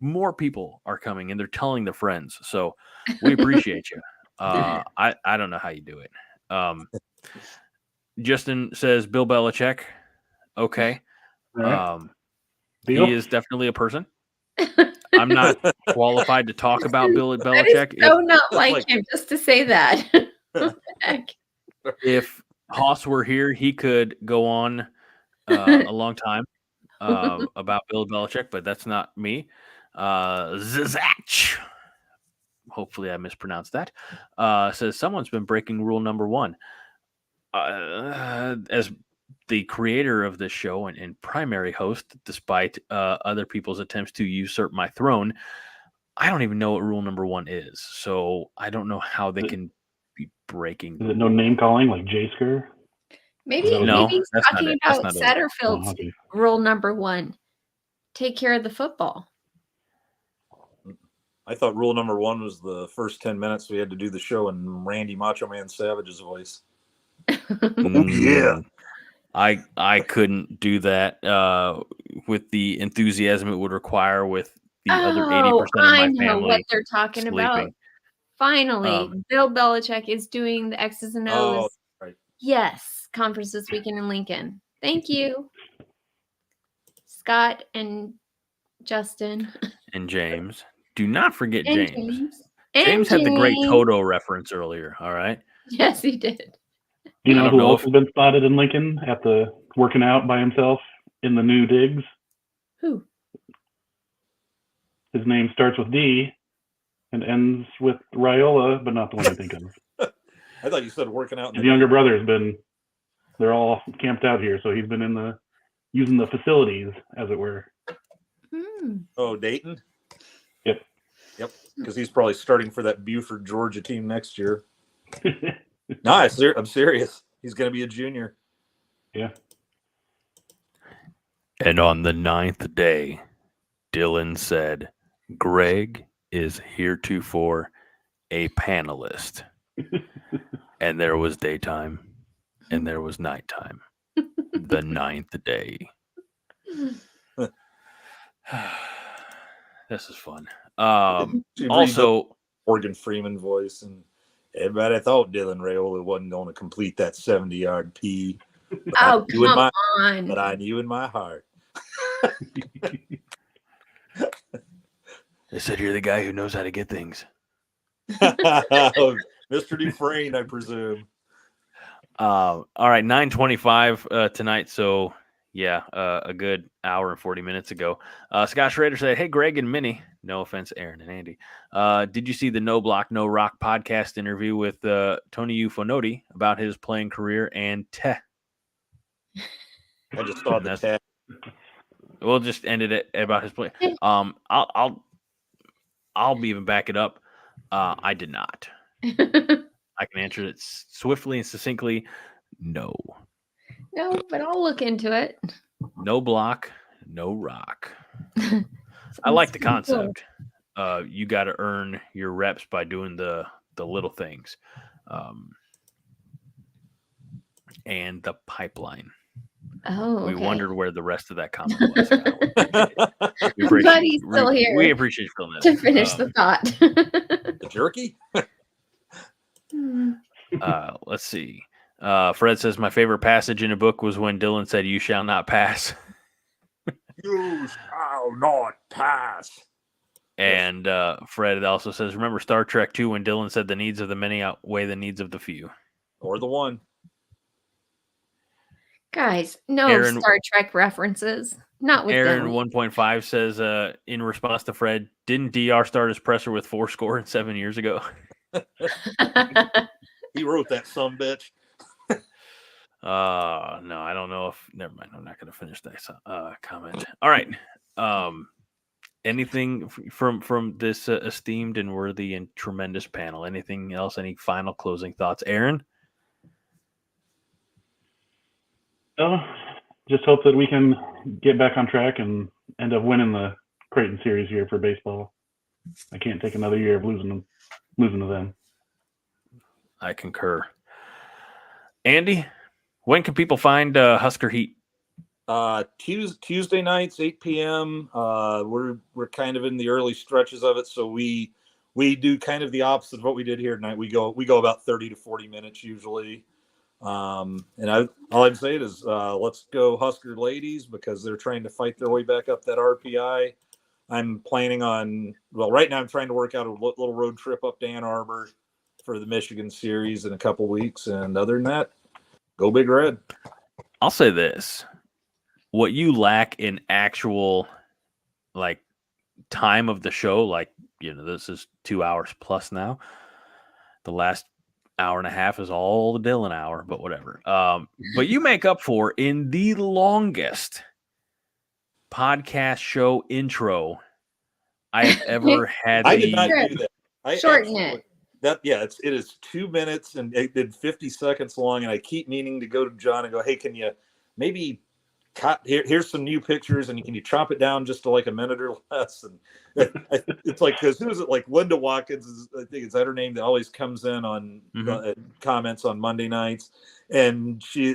more people are coming and they're telling their friends. So we appreciate you. I don't know how you do it. Justin says Bill Belichick. Okay. Right. He is definitely a person. I'm not qualified to talk about Bill Belichick. That is so not like him just to say that. If Haas were here, he could go on a long time about Bill Belichick, but that's not me. Zizach, hopefully I mispronounced that, says someone's been breaking rule number 1. As the creator of this show and primary host, despite other people's attempts to usurp my throne, I don't even know what rule number 1 is. So I don't know how they can be breaking. Is it no name calling like J-sker? Maybe he's talking about Chatterfield's rule number 1. Take care of the football. I thought rule number 1 was the first 10 minutes we had to do the show in Randy Macho Man Savage's voice. Yeah. I couldn't do that with the enthusiasm it would require with the other 80% of my family. I know what they're talking about. Finally, Bill Belichick is doing the X's and O's. Oh, right. Yes. Conference this weekend in Lincoln. Thank you, Scott and Justin. And James. Do not forget James. James had the great Toto reference earlier, all right? Yes, he did. You know don't who know else has been spotted in Lincoln at the working out by himself in the new digs? Who? His name starts with D and ends with Raiola, but not the one you think of. I thought you said working out. His younger brother's been. They're all camped out here, so he's been in using the facilities, as it were. Oh, Dayton. Yep. Because he's probably starting for that Buford, Georgia team next year. No, I'm serious. He's going to be a junior. Yeah. And on the 9th day, Dylan said, Greg is heretofore a panelist. And there was daytime and there was nighttime. The 9th day. This is fun. Also, Morgan Freeman voice, and everybody thought Dylan Raiola wasn't going to complete that 70-yard P. Oh, come on. But I knew in my heart. They said you're the guy who knows how to get things. Mr. Dufresne, I presume. All right, 9:25 tonight. So, yeah, a good hour and 40 minutes ago. Scott Schrader said, hey, Greg and Minnie. No offense, Aaron and Andy. Did you see the No Block, No Rock podcast interview with Tony Ufonoti about his playing career and tech? I just saw the tag. We'll just end it about his play. I'll even back it up. I did not. I can answer it swiftly and succinctly. No. No, but I'll look into it. No block, no rock. I like the concept. You got to earn your reps by doing the little things, and the pipeline. Oh, okay. We wondered where the rest of that comment was. But he's still here. We appreciate you filling that to finish the thought. The jerky. Let's see. Fred says my favorite passage in a book was when Dylan said, "You shall not pass." You shall not pass. And Fred also says, remember Star Trek 2 when Dylan said the needs of the many outweigh the needs of the few. Or the one. Guys, no Aaron, Star Trek references. Not with Aaron Dylan. 1.5 says, in response to Fred, didn't DR start his presser with 4 years ago? He wrote that sumbitch. No, I don't know if. Never mind. I'm not going to finish that comment. All right. Anything from this esteemed and worthy and tremendous panel? Anything else? Any final closing thoughts, Aaron? Just hope that we can get back on track and end up winning the Creighton series here for baseball. I can't take another year of losing to them. I concur. Andy, when can people find Husker Heat? Tuesday nights, 8 p.m. We're kind of in the early stretches of it, so we do kind of the opposite of what we did here tonight. We go about 30 to 40 minutes usually. All I'm saying is let's go Husker ladies, because they're trying to fight their way back up that RPI. I'm planning on, right now I'm trying to work out a little road trip up to Ann Arbor for the Michigan series in a couple weeks. And other than that, go Big Red. I'll say this. What you lack in actual time of the show, this is 2 hours plus now. The last hour and a half is all the Dylan hour, but whatever. But you make up for in the longest podcast show intro I have ever had. I did not do that. Shorten it. It is 2 minutes and it did 50 seconds long, and I keep meaning to go to John and go, hey, can you maybe cut here's some new pictures, and can you chop it down just to like a minute or less? And it's like, because who is it? Like Linda Watkins, I think is that her name, that always comes in on comments on Monday nights, and she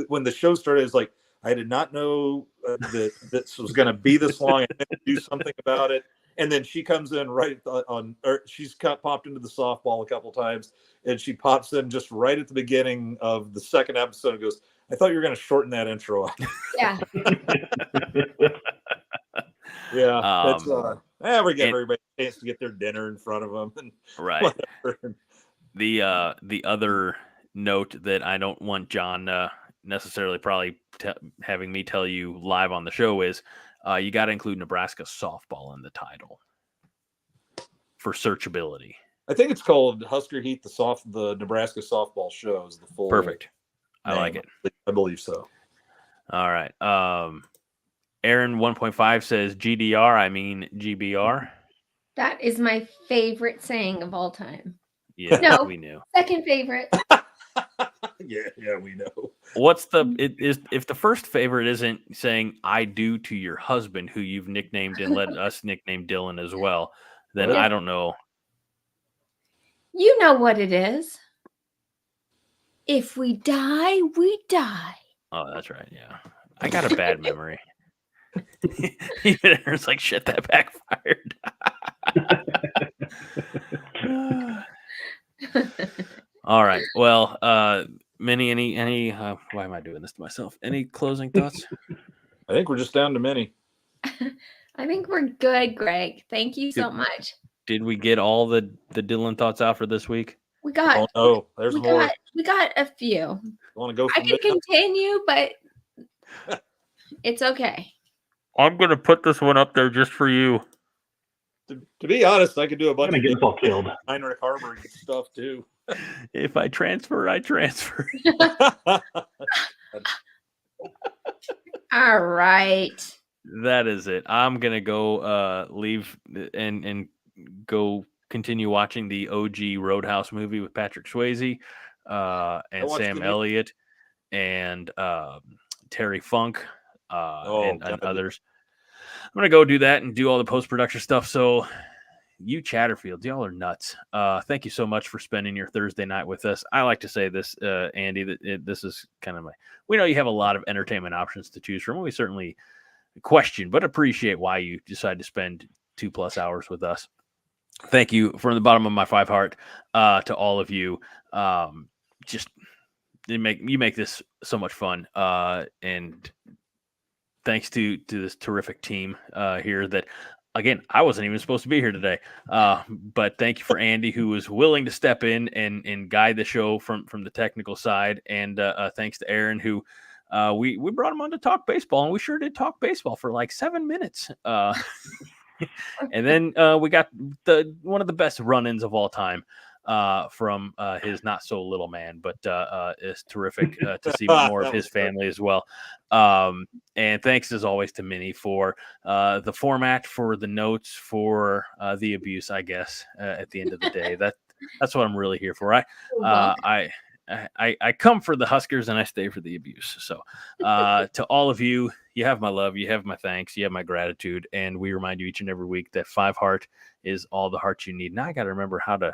when the show started, it's like, I did not know that this was going to be this long. I had to do something about it. And then she comes in right on, or she's popped into the softball a couple times, and she pops in just right at the beginning of the second episode and goes, I thought you were going to shorten that intro up. Yeah. Yeah. We're giving everybody a chance to get their dinner in front of them. And right. Whatever. The other note that I don't want John necessarily probably having me tell you live on the show is you got to include Nebraska softball in the title for searchability. I think it's called Husker Heat, the Nebraska softball shows. The full Perfect. I name. like it. I believe so. All right. Aaron 1.5 says GDR. I mean GBR. That is my favorite saying of all time. Yeah, No. we knew. Second favorite. Yeah, we know. What's if the first favorite isn't saying I do to your husband, who you've nicknamed and let us nickname Dylan as well, then I don't know. You know what it is. If we die, we die. Oh, that's right. Yeah. I got a bad memory. Even Aaron's like, shit, that backfired. All right. Well, Minnie, any why am I doing this to myself? Any closing thoughts? I think we're just down to Minnie. I think we're good, Greg. Thank you so much. Did we get all the Dylan thoughts out for this week? We got. Oh no, there's more. We got a few. You want to go? I can continue, but it's okay. I'm gonna put this one up there just for you. To be honest, I could do a bunch I'm gonna get us all killed. Heinrich Harbor stuff too. If I transfer, I transfer. All right. That is it. I'm gonna go leave and go continue watching the OG Roadhouse movie with Patrick Swayze and Sam Elliott and Terry Funk and others. I'm gonna go do that and do all the post-production stuff. So you Chatterfield, y'all are nuts. Thank you so much for spending your Thursday night with us. I like to say this, Andy, that this is kind of we know you have a lot of entertainment options to choose from. We certainly question, but appreciate why you decide to spend 2+ hours with us. Thank you from the bottom of my 5 heart to all of you. Just you make this so much fun. And thanks to this terrific team here that, again, I wasn't even supposed to be here today. But thank you for Andy, who was willing to step in and guide the show from the technical side. And thanks to Aaron, who we brought him on to talk baseball, and we sure did talk baseball for like 7 minutes. And then we got one of the best run-ins of all time from his not so little man, but it's terrific to see more of his family as well. And thanks as always to Minnie for the format, for the notes, for the abuse, I guess, at the end of the day. That's what I'm really here for. I come for the Huskers and I stay for the abuse. So to all of you, you have my love, you have my thanks, you have my gratitude, and we remind you each and every week that 5 heart is all the heart you need. Now I got to remember how to.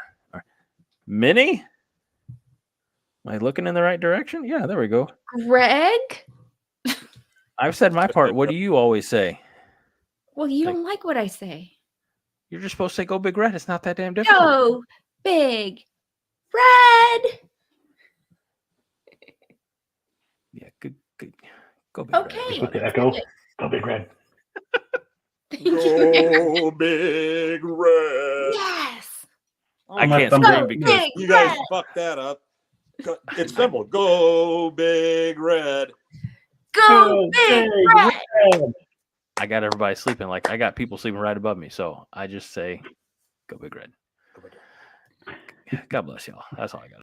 Minnie, am I looking in the right direction? Yeah, there we go. Greg, I've said my part. What do you always say? Well, you don't like what I say. You're just supposed to say "Go Big Red." It's not that damn difficult. Go Big Red. Yeah, good. Go Big Red. Okay. With the echo. Go Big Red. Thank you. Go Big Red. Yes. I can't scream because you guys fucked that up. It's simple. Go Big Red. Go Big Red. I got everybody sleeping. Like I got people sleeping right above me. So I just say, "Go Big Red." God bless y'all. That's all I got.